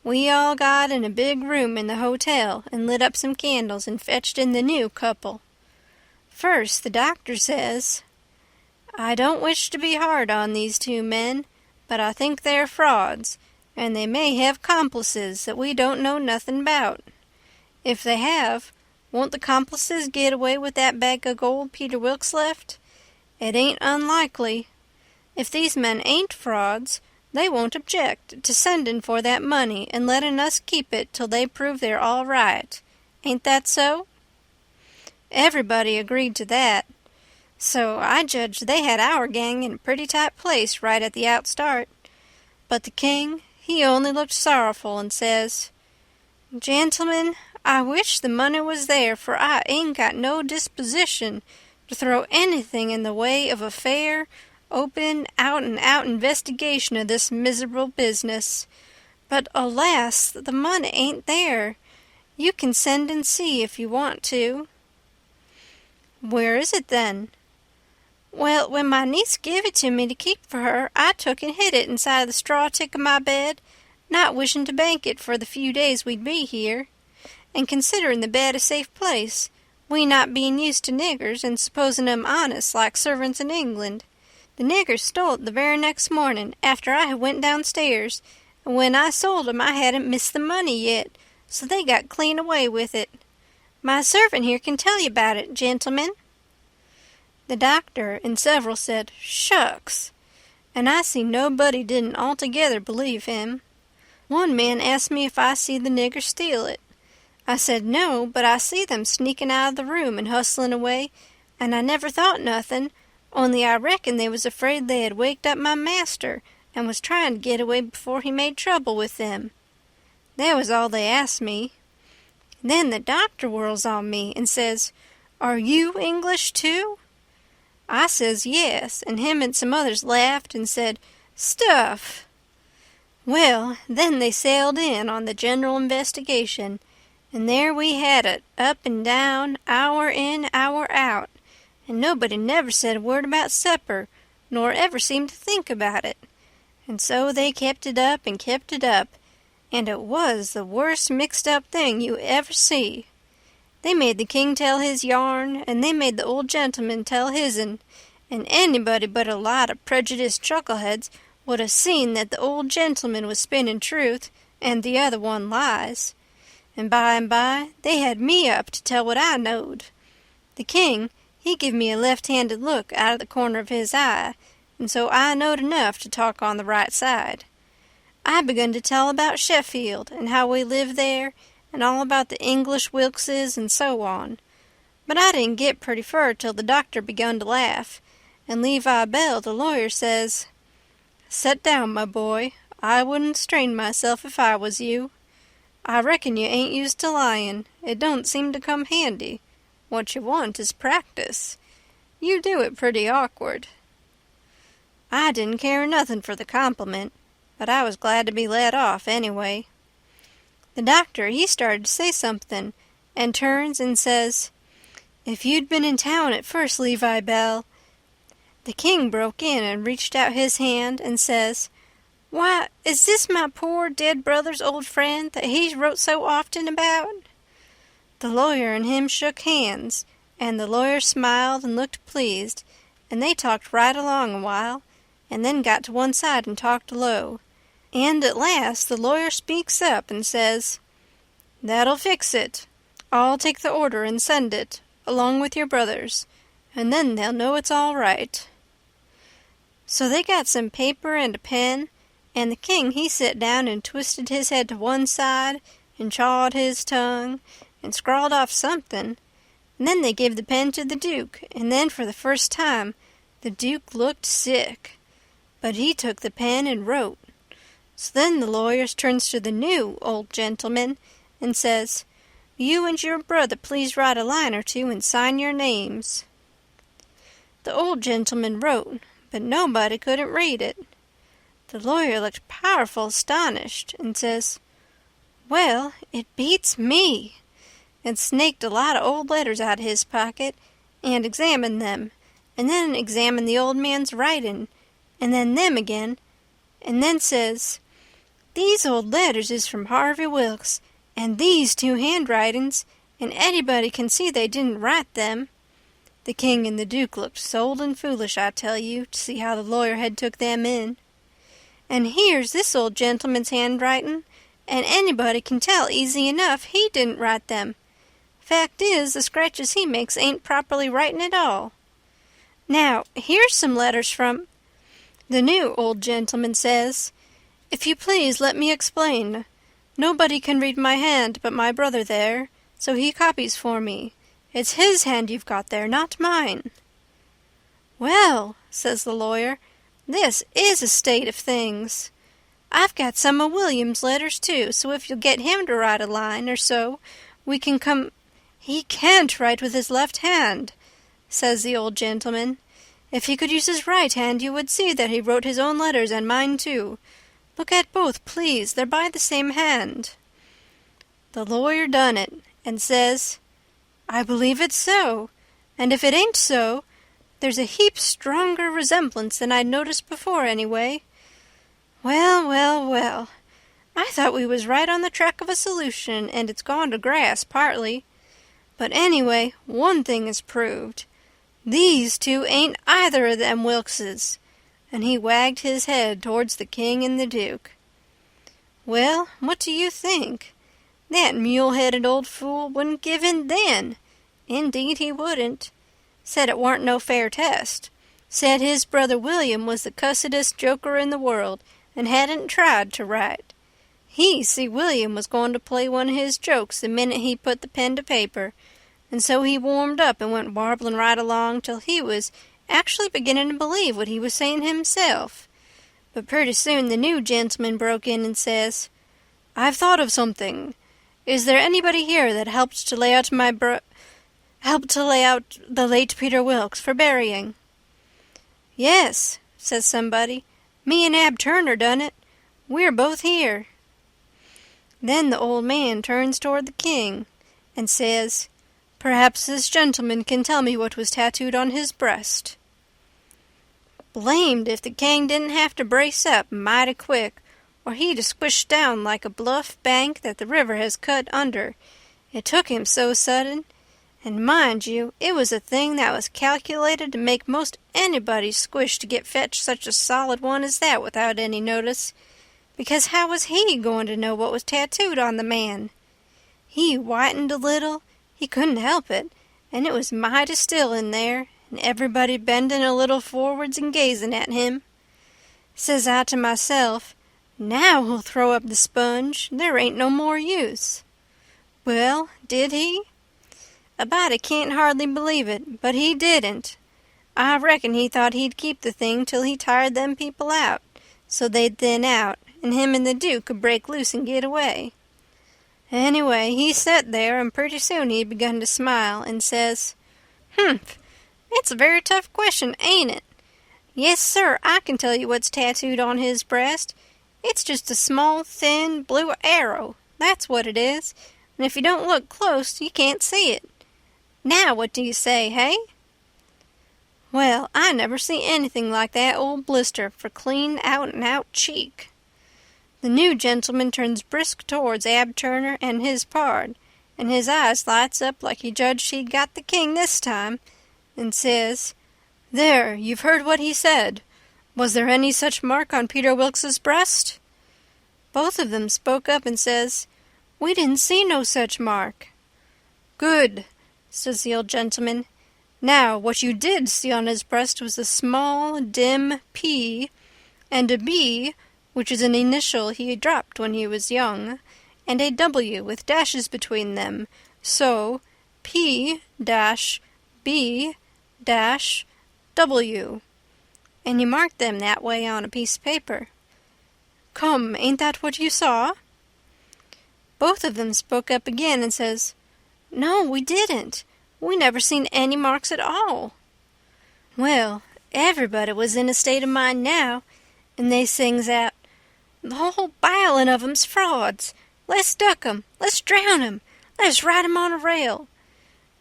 Speaker 2: We all got in a big room in the hotel and lit up some candles and fetched in the new couple. First, the doctor says, "I don't wish to be hard on these two men, but I think they're frauds, and they may have complices that we don't know nothing about. If they have, won't the complices get away with that bag of gold Peter Wilkes left? It ain't unlikely. If these men ain't frauds, they won't object to sending for that money and letting us keep it till they prove they're all right. Ain't that so?" Everybody agreed to that. So I judged they had our gang in a pretty tight place right at the outstart. But the king, he only looked sorrowful and says, "Gentlemen, I wish the money was there, for I ain't got no disposition to throw anything in the way of a fair, open, out-and-out investigation of this miserable business. But alas, the money ain't there. You can send and see if you want to." "Where is it then?" "Well, when my niece gave it to me to keep for her, I took and hid it inside the straw tick of my bed, not wishing to bank it for the few days we'd be here. And considering the bed a safe place, we not being used to niggers and supposing 'em honest like servants in England. The niggers stole it the very next morning after I had went downstairs, and when I sold 'em I hadn't missed the money yet, so they got clean away with it. My servant here can tell you about it, gentlemen." The doctor and several said, "Shucks," and I see nobody didn't altogether believe him. One man asked me if I see the niggers steal it. I said no, but I see them sneaking out of the room and hustling away, and I never thought nothing, only I reckon they was afraid they had waked up my master and was trying to get away before he made trouble with them. That was all they asked me. Then the doctor whirls on me and says, "Are you English too?" I says yes, and him and some others laughed and said, "Stuff!" Well, then they sailed in on the general investigation, and there we had it, up and down, hour in, hour out, and nobody never said a word about supper, nor ever seemed to think about it. And so they kept it up and kept it up, and it was the worst mixed-up thing you ever see. They made the king tell his yarn, and they made the old gentleman tell his'n, and anybody but a lot of prejudiced chuckleheads would have seen that the old gentleman was spinning truth and the other one lies. And by they had me up to tell what I knowed. The king, he give me a left-handed look out of the corner of his eye, and so I knowed enough to talk on the right side. I begun to tell about Sheffield and how we lived there, and all about the English Wilkses and so on. But I didn't get pretty fur till the doctor begun to laugh, and Levi Bell, the lawyer, says, "Set down, my boy. I wouldn't strain myself if I was you. I reckon you ain't used to lying. It don't seem to come handy. What you want is practice. You do it pretty awkward." I didn't care nothing for the compliment, but I was glad to be let off anyway. The doctor, he started to say something, and turns and says, "If you'd been in town at first, Levi Bell—" The king broke in and reached out his hand and says, "Why, is this my poor dead brother's old friend that he's wrote so often about?" The lawyer and him shook hands, and the lawyer smiled and looked pleased, and they talked right along a while, and then got to one side and talked low. And at last the lawyer speaks up and says, "That'll fix it. I'll take the order and send it, along with your brothers, and then they'll know it's all right." So they got some paper and a pen, and the king he sit down and twisted his head to one side and chawed his tongue and scrawled off something, and then they gave the pen to the Duke, and then for the first time the Duke looked sick, but he took the pen and wrote. So then the lawyer turns to the new old gentleman and says, "You and your brother please write a line or two and sign your names." The old gentleman wrote, but nobody couldn't read it. The lawyer looked powerful astonished and says, "Well, it beats me," and snaked a lot of old letters out of his pocket and examined them, and then examined the old man's writing, and then them again, and then says, "These old letters is from Harvey Wilkes, and these two handwritings, and anybody can see they didn't write them." The king and the Duke looked sold and foolish, I tell you, to see how the lawyer had took them in. "And here's this old gentleman's handwriting, and anybody can tell easy enough he didn't write them. Fact is, the scratches he makes ain't properly writing at all. Now, here's some letters from—" The new old gentleman says, "If you please, let me explain. Nobody can read my hand but my brother there, so he copies for me. It's his hand you've got there, not mine." "Well," says the lawyer, "this is a state of things. I've got some of William's letters, too, so if you'll get him to write a line or so, we can come—" "He can't write with his left hand," says the old gentleman. "If he could use his right hand, you would see that he wrote his own letters and mine, too. Look at both, please. They're by the same hand." The lawyer done it, and says, "I believe it's so, and if it ain't so, there's a heap stronger resemblance than I'd noticed before, anyway. Well, well, well, I thought we was right on the track of a solution, and it's gone to grass, partly. But anyway, one thing is proved. These two ain't either of them Wilkses," and he wagged his head towards the king and the Duke. Well, what do you think? That mule-headed old fool wouldn't give in then. Indeed he wouldn't. Said it warn't no fair test. Said his brother William was the cussedest joker in the world and hadn't tried to write. He see William was going to play one of his jokes the minute he put the pen to paper, and so he warmed up and went warbling right along till he was actually beginning to believe what he was saying himself. But pretty soon the new gentleman broke in and says, "I've thought of something. Is there anybody here that helped to lay out the late Peter Wilkes for burying?" "Yes," says somebody. "Me and Ab Turner done it. We're both here." Then the old man turns toward the king and says, "Perhaps this gentleman can tell me what was tattooed on his breast." Blamed if the king didn't have to brace up mighty quick, or he'd have squished down like a bluff bank that the river has cut under. It took him so sudden, and mind you, it was a thing that was calculated to make most anybody squish to get fetched such a solid one as that without any notice, because how was he going to know what was tattooed on the man? He whitened a little, he couldn't help it, and it was mighty still in there, and everybody bending a little forwards and gazing at him. Says I to myself, now he'll throw up the sponge, there ain't no more use. Well, did he? A body can't hardly believe it, but he didn't. I reckon he thought he'd keep the thing till he tired them people out, so they'd thin out,
Speaker 1: and him and the Duke could break loose and get away. Anyway, he set there, and pretty soon he begun to smile, and says, "Humph, it's a very tough question, ain't it? Yes, sir, I can tell you what's tattooed on his breast. It's just a small, thin, blue arrow. That's what it is, and if you don't look close, you can't see it. Now, what do you say, hey?" Well, I never see anything like that old blister for clean out-and-out cheek. The new gentleman turns brisk towards Ab Turner and his pard, and his eyes lights up like he judged he'd got the king this time, and says, "There, you've heard what he said. Was there any such mark on Peter Wilkes's breast?" Both of them spoke up and says, "We didn't see no such mark." "Good," says the old gentleman. "Now, what you did see on his breast was a small, dim P, and a B, which is an initial he dropped when he was young, and a W with dashes between them, so P-B-W, and you marked them that way on a piece of paper. Come, ain't that what you saw?" Both of them spoke up again and says, "No, we didn't. We never seen any marks at all." Well, everybody was in a state of mind now, and they sings out, "The whole bilin' of 'em's frauds. Let's duck 'em. Let's drown 'em. Let's ride 'em on a rail."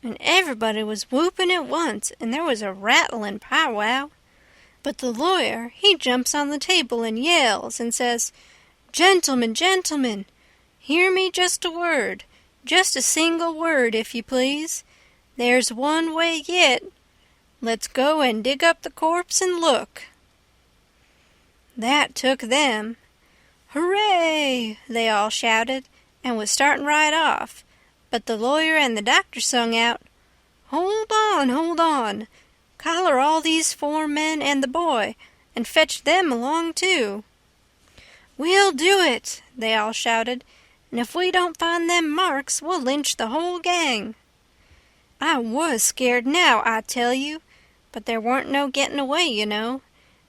Speaker 1: And everybody was whooping at once, and there was a rattlin' powwow. But the lawyer, he jumps on the table and yells and says, "Gentlemen, gentlemen, hear me just a word, just a single word, if you please. There's one way yet. Let's go and dig up the corpse and look." That took them. "Hooray!" they all shouted, and was starting right off, but the lawyer and the doctor sung out, hold on, collar all these 4 men and the boy, and fetch them along too." "We'll do it," they all shouted, "and if we don't find them marks, we'll lynch the whole gang." I was scared now, I tell you, but there weren't no getting away, you know.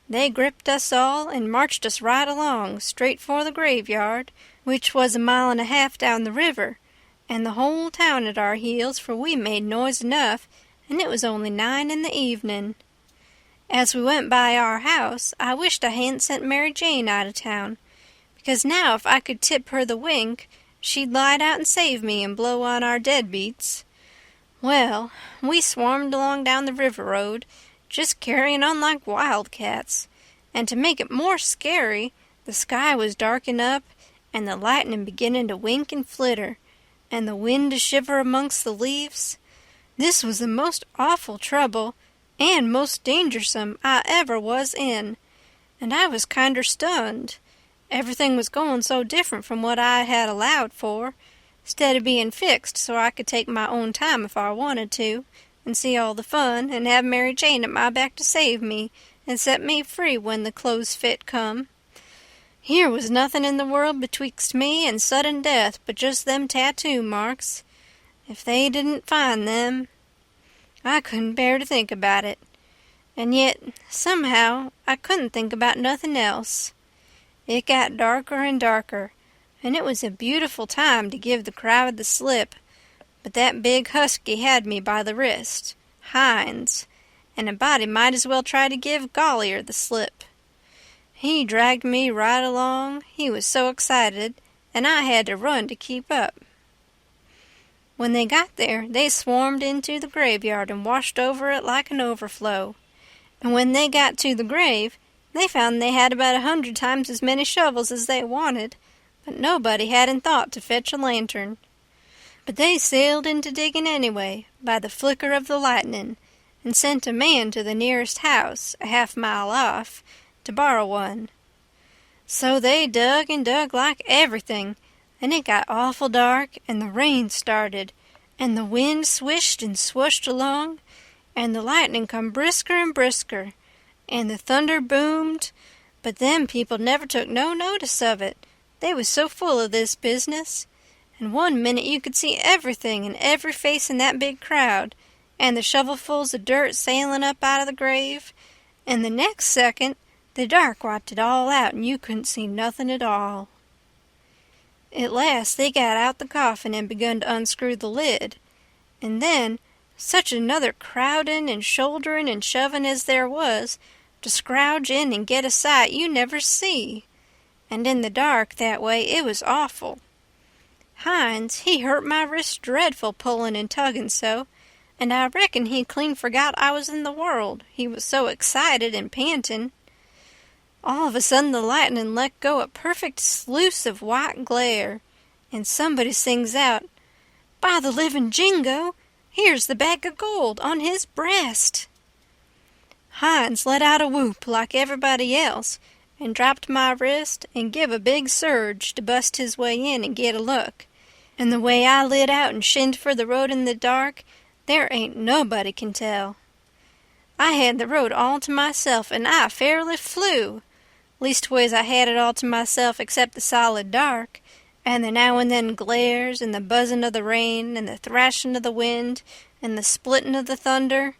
Speaker 1: They gripped us all and marched us right along, straight for the graveyard, which was a 1.5 miles down the river, and the whole town at our heels, for we made noise enough, and it was only 9 in the evening. As we went by our house, I wished I hadn't sent Mary Jane out of town, because now if I could tip her the wink, she'd light out and save me and blow on our deadbeats. Well, we swarmed along down the river road, just carrying on like wildcats, and to make it more scary, the sky was darking up, and the lightning beginning to wink and flitter, and the wind to shiver amongst the leaves. This was the most awful trouble, and most dangersome I ever was in, and I was kinder stunned. Everything was going so different from what I had allowed for, 'stead of being fixed so I could take my own time if I wanted to, and see all the fun, and have Mary Jane at my back to save me, and set me free when the close fit come. Here was nothing in the world betwixt me and sudden death but just them tattoo marks. If they didn't find them, I couldn't bear to think about it. And yet, somehow, I couldn't think about nothing else. It got darker and darker, and it was a beautiful time to give the crowd the slip, but that big husky had me by the wrist, Hines, and a body might as well try to give Gollier the slip. He dragged me right along, he was so excited, and I had to run to keep up. When they got there, they swarmed into the graveyard and washed over it like an overflow, and when they got to the grave, they found they had about 100 times as many shovels as they wanted, but nobody hadn't thought to fetch a lantern. But they sailed into digging anyway, by the flicker of the lightning, and sent a man to the nearest house, a 1/2 mile off, to borrow one. So they dug and dug like everything, and it got awful dark, and the rain started, and the wind swished and swooshed along, and the lightning come brisker and brisker, and the thunder boomed, but them people never took no notice of it. They was so full of this business, and one minute you could see everything and every face in that big crowd, and the shovelfuls of dirt sailing up out of the grave, and the next second The dark wiped it all out, and you couldn't see nothing at all. At last they got out the coffin and begun to unscrew the lid, and then such another crowding and shouldering and shoving as there was to scrouge in and get a sight you never see, and in the dark that way it was awful. Hines, he hurt my wrist dreadful pulling and tugging so, and I reckon he clean forgot I was in the world, he was so excited and panting. All of a sudden the lightning let go a perfect sluice of white glare, and somebody sings out, "By the living Jingo, here's the bag of gold on his breast." Hines let out a whoop like everybody else, and dropped my wrist and give a big surge to bust his way in and get a look, and the way I lit out and shinned for the road in the dark, there ain't nobody can tell. I had the road all to myself, and I fairly flew. Leastways I had it all to myself except the solid dark, and the now and then glares, and the buzzing of the rain, and the thrashing of the wind, and the splitting of the thunder,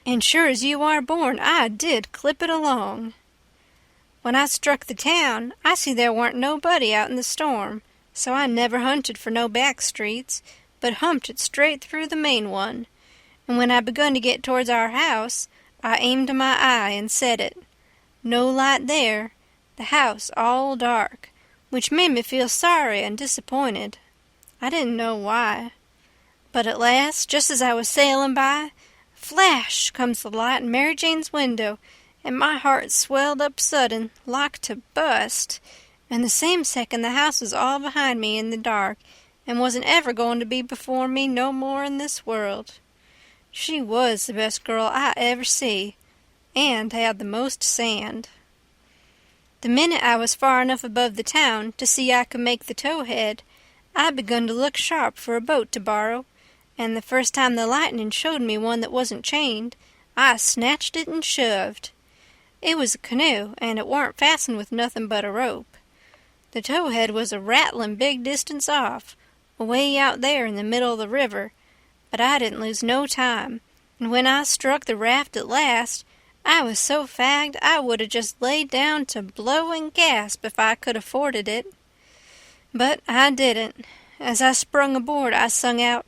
Speaker 1: and sure as you are born, I did clip it along. When I struck the town, I see there warn't nobody out in the storm, so I never hunted for no back streets, but humped it straight through the main one, and when I begun to get towards our house, I aimed my eye and set it. No light there, the house all dark, which made me feel sorry and disappointed. I didn't know why. But at last, just as I was sailing by, flash comes the light in Mary Jane's window, and my heart swelled up sudden, like to bust, and the same second the house was all behind me in the dark, and wasn't ever going to be before me no more in this world. She was the best girl I ever see, and had the most sand. The minute I was far enough above the town to see I could make the towhead, I begun to look sharp for a boat to borrow, and the first time the lightning showed me one that wasn't chained, I snatched it and shoved. It was a canoe, and it warn't fastened with nothing but a rope. The towhead was a rattling big distance off, away out there in the middle of the river, but I didn't lose no time, and when I struck the raft at last, I was so fagged I would have just laid down to blow and gasp if I could afforded it. But I didn't. As I sprung aboard, I sung out,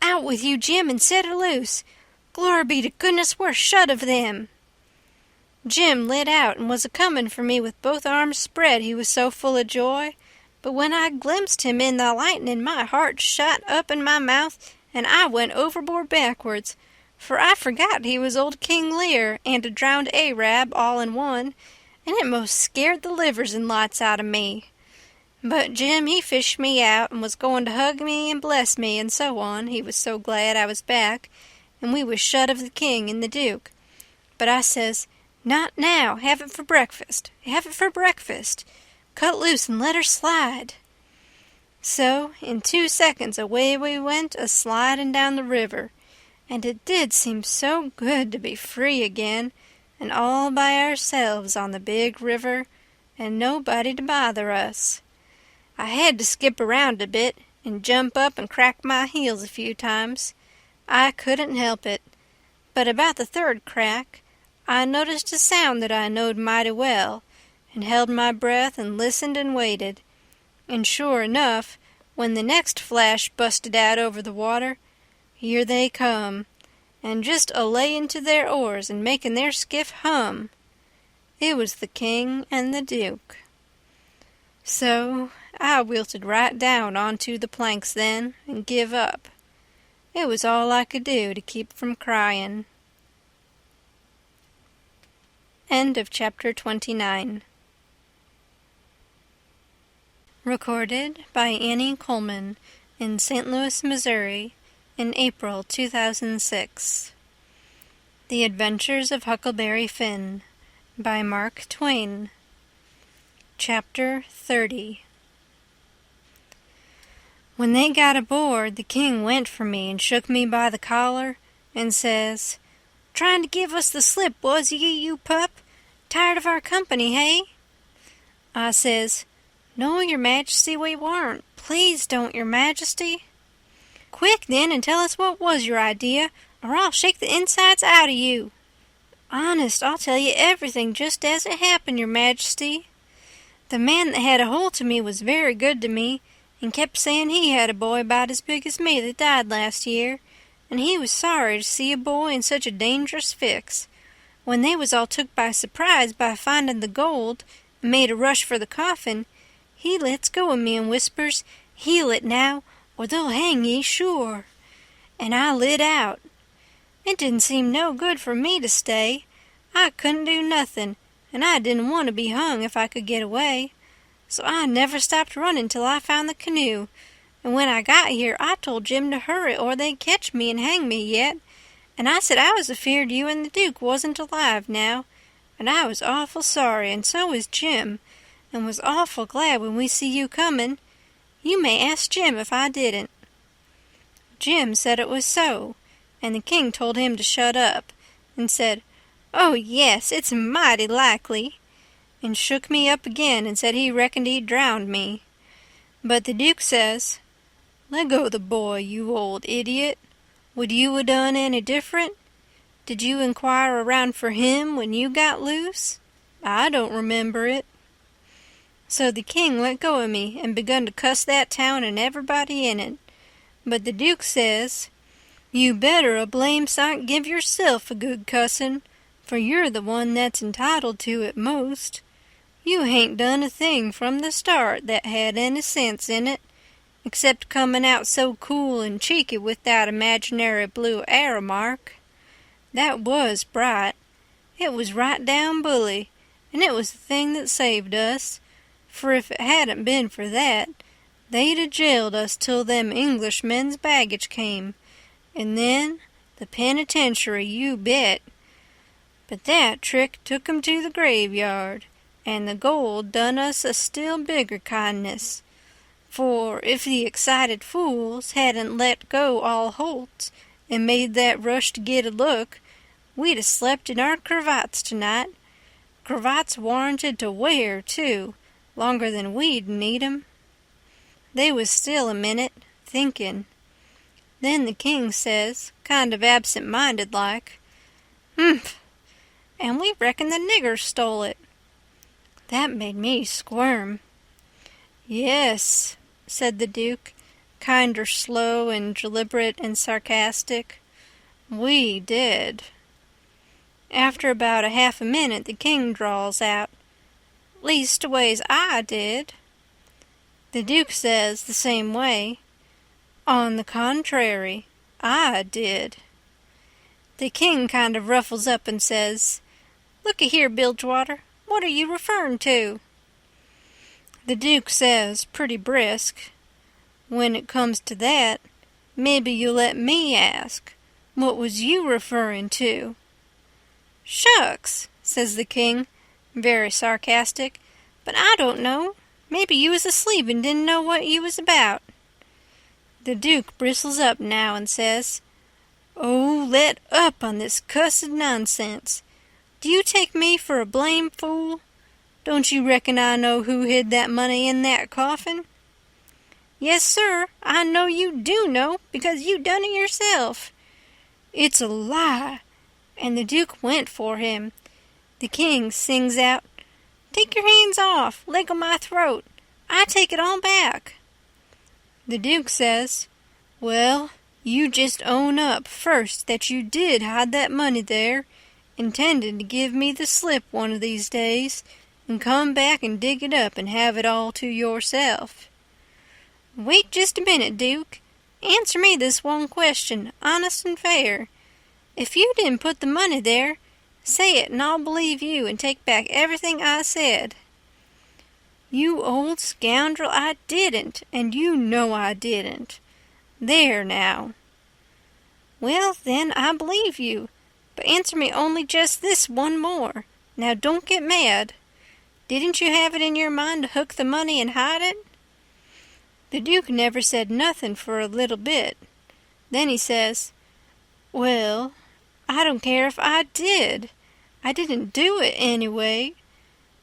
Speaker 1: "Out with you, Jim, and set her loose. Glory be to goodness we're shut of them." Jim lit out and was a-comin' for me with both arms spread, he was so full of joy, but when I glimpsed him in the lightning my heart shot up in my mouth and I went overboard backwards, for I forgot he was old King Lear and a drowned Arab all in one, and it most scared the livers and lights out of me. But Jim, he fished me out and was going to hug me and bless me and so on, he was so glad I was back, and we was shut of the king and the duke. But I says, "Not now, have it for breakfast, have it for breakfast. Cut loose and let her slide." So, in 2 seconds away we went a-sliding down the river, and it did seem so good to be free again, and all by ourselves on the big river, and nobody to bother us. I had to skip around a bit, and jump up and crack my heels a few times. I couldn't help it. But about the third crack, I noticed a sound that I knowed mighty well, and held my breath and listened and waited. And sure enough, when the next flash busted out over the water, here they come, and just a-layin' to their oars and making their skiff hum. It was the king and the duke. So I wilted right down onto the planks then and give up. It was all I could do to keep from crying. End of chapter 29. Recorded by Annie Coleman in St. Louis, Missouri, in April 2006. The Adventures of Huckleberry Finn by Mark Twain. Chapter 30. When they got aboard, the king went for me and shook me by the collar and says, "Trying to give us the slip, was ye, you pup? Tired of our company, hey?" I says, "No, your majesty, we warn't. Please don't, your majesty." "Quick, then, and tell us what was your idea, or I'll shake the insides out of you."
Speaker 2: Honest, I'll tell you everything just as it happened, your Majesty. The man that had a holt of me was very good to me, and kept saying he had a boy about as big as me that died last year, and he was sorry to see a boy in such a dangerous fix. When they was all took by surprise by finding the gold, and made a rush for the coffin, he lets go of me and whispers, 'Heel it now, or they'll hang ye sure.' And I lit out. It didn't seem no good for me to stay. I couldn't do nothing, and I didn't want to be hung if I could get away. So I never stopped running till I found the canoe, and when I got here I told Jim to hurry or they'd catch me and hang me yet, and I said I was afeard you and the Duke wasn't alive now, and I was awful sorry, and so was Jim, and was awful glad when we see you coming. You may ask Jim if I didn't." Jim said it was so, and the king told him to shut up, and said, "Oh, yes, it's mighty likely," and shook me up again and said he reckoned he'd drowned me. But the Duke says, "Let go the boy, you old idiot. Would you a done any different? Did you inquire around for him when you got loose? I don't remember it." So the king let go of me and begun to cuss that town and everybody in it. But the Duke says, "You better a blame sight give yourself a good cussin', for you're the one that's entitled to it most. You hain't done a thing from the start that had any sense in it, except comin' out so cool and cheeky with that imaginary blue arrow mark. That was bright. It was right down bully, and it was the thing that saved us, for if it hadn't been for that, they'd a jailed us till them Englishmen's baggage came, and then the penitentiary, you bet. But that trick took 'em to the graveyard, and the gold done us a still bigger kindness, for if the excited fools hadn't let go all holts and made that rush to get a look, we'd a slept in our cravats tonight, cravats warranted to wear, too, longer than we'd need 'em." They was still a minute, thinking. Then the king says, kind of absent-minded like, "Humph! And we reckon the niggers stole it." That made me squirm. "Yes," said the Duke, kinder slow and deliberate and sarcastic, "we did." After about a half a minute the king drawls out, "Leastways I did." The Duke says the same way, "On the contrary, I did." The king kind of ruffles up and says, "Look-a-here, Bilgewater, what are you referring to?" The Duke says, pretty brisk, "When it comes to that, maybe you'll let me ask, what was you referring to?" "Shucks," says the king, very sarcastic, "but I don't know. Maybe you was asleep and didn't know what you was about." The Duke bristles up now and says, "Oh, let up on this cussed nonsense. Do you take me for a blame fool? Don't you reckon I know who hid that money in that coffin?" "Yes, sir, I know you do know, because you done it yourself." "It's a lie," and the Duke went for him. The king sings out, "Take your hands off, leg o' my throat. I take it all back." The Duke says, "Well, you just own up first that you did hide that money there, intending to give me the slip one of these days, and come back and dig it up and have it all to yourself." "Wait just a minute, Duke. Answer me this one question, honest and fair. If you didn't put the money there, say it and I'll believe you and take back everything I said." "You old scoundrel, I didn't, and you know I didn't. There now." "Well, then, I believe you, but answer me only just this one more. Now don't get mad. Didn't you have it in your mind to hook the money and hide it?" The Duke never said nothing for a little bit. Then he says, "Well, I don't care if I did. I didn't do it anyway.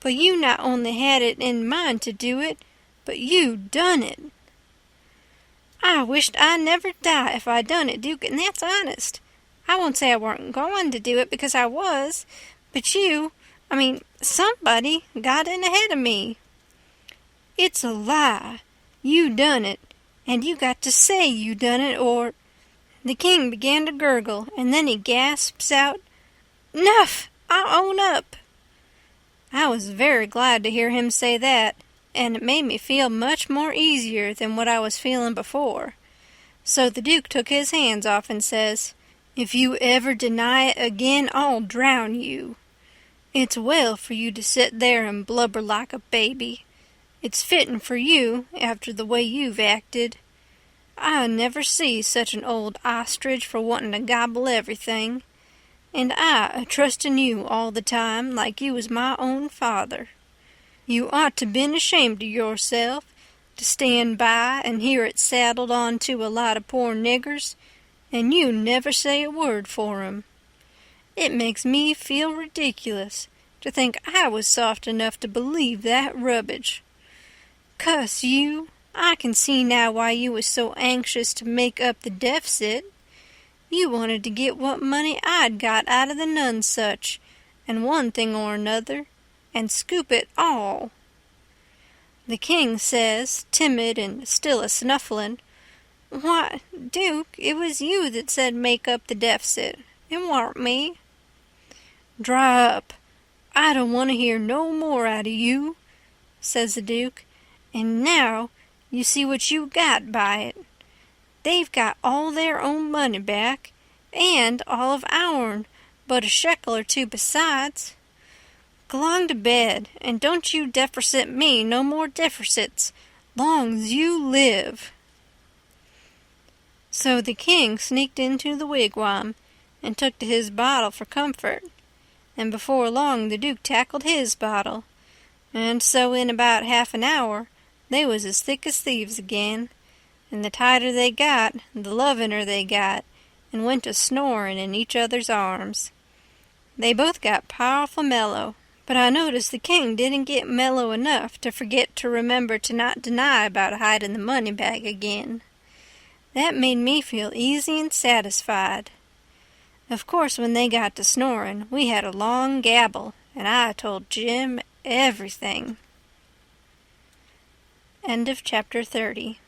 Speaker 2: But you not only had it in mind to do it, but you done it." "I wisht I never die if I done it, Duke, and that's honest.
Speaker 1: I won't say I weren't going to do it, because I was, but somebody got in ahead of me." "It's a lie. You done it, and you got to say you done it, or—" The king began to gurgle, and then he gasps out, "'Nuff! I'll own up." I was very glad to hear him say that, and it made me feel much more easier than what I was feeling before. So the Duke took his hands off and says, "If you ever deny it again, I'll drown you. It's well for you to sit there and blubber like a baby. It's fitting for you, after the way you've acted. I never see such an old ostrich for wanting to gobble everything. And I a-trusting you all the time, like you was my own father. You ought to been ashamed of yourself, to stand by and hear it saddled on to a lot of poor niggers, and you never say a word for 'em. It makes me feel ridiculous to think I was soft enough to believe that rubbish. Cuss you, I can see now why you was so anxious to make up the deficit. You wanted to get what money I'd got out of the Nonsuch, and one thing or another, and scoop it all." The king says, timid and still a-snuffling, "Why, Duke, it was you that said make up the deficit. It warn't me." "Dry up. I don't want to hear no more out of you," says the Duke. "And now you see what you got by it. They've got all their own money back, and all of ourn, but a shekel or two besides. G'long to bed, and don't you deficit me no more deficits, long's you live." So the king sneaked into the wigwam and took to his bottle for comfort, and before long the Duke tackled his bottle, and so in about half an hour they was as thick as thieves again, and the tighter they got, the lovin'er they got, and went to snoring in each other's arms. They both got powerful mellow, but I noticed the king didn't get mellow enough to forget to remember to not deny about hiding the money bag again. That made me feel easy and satisfied. Of course, when they got to snoring, we had a long gabble, and I told Jim everything. End of chapter 30.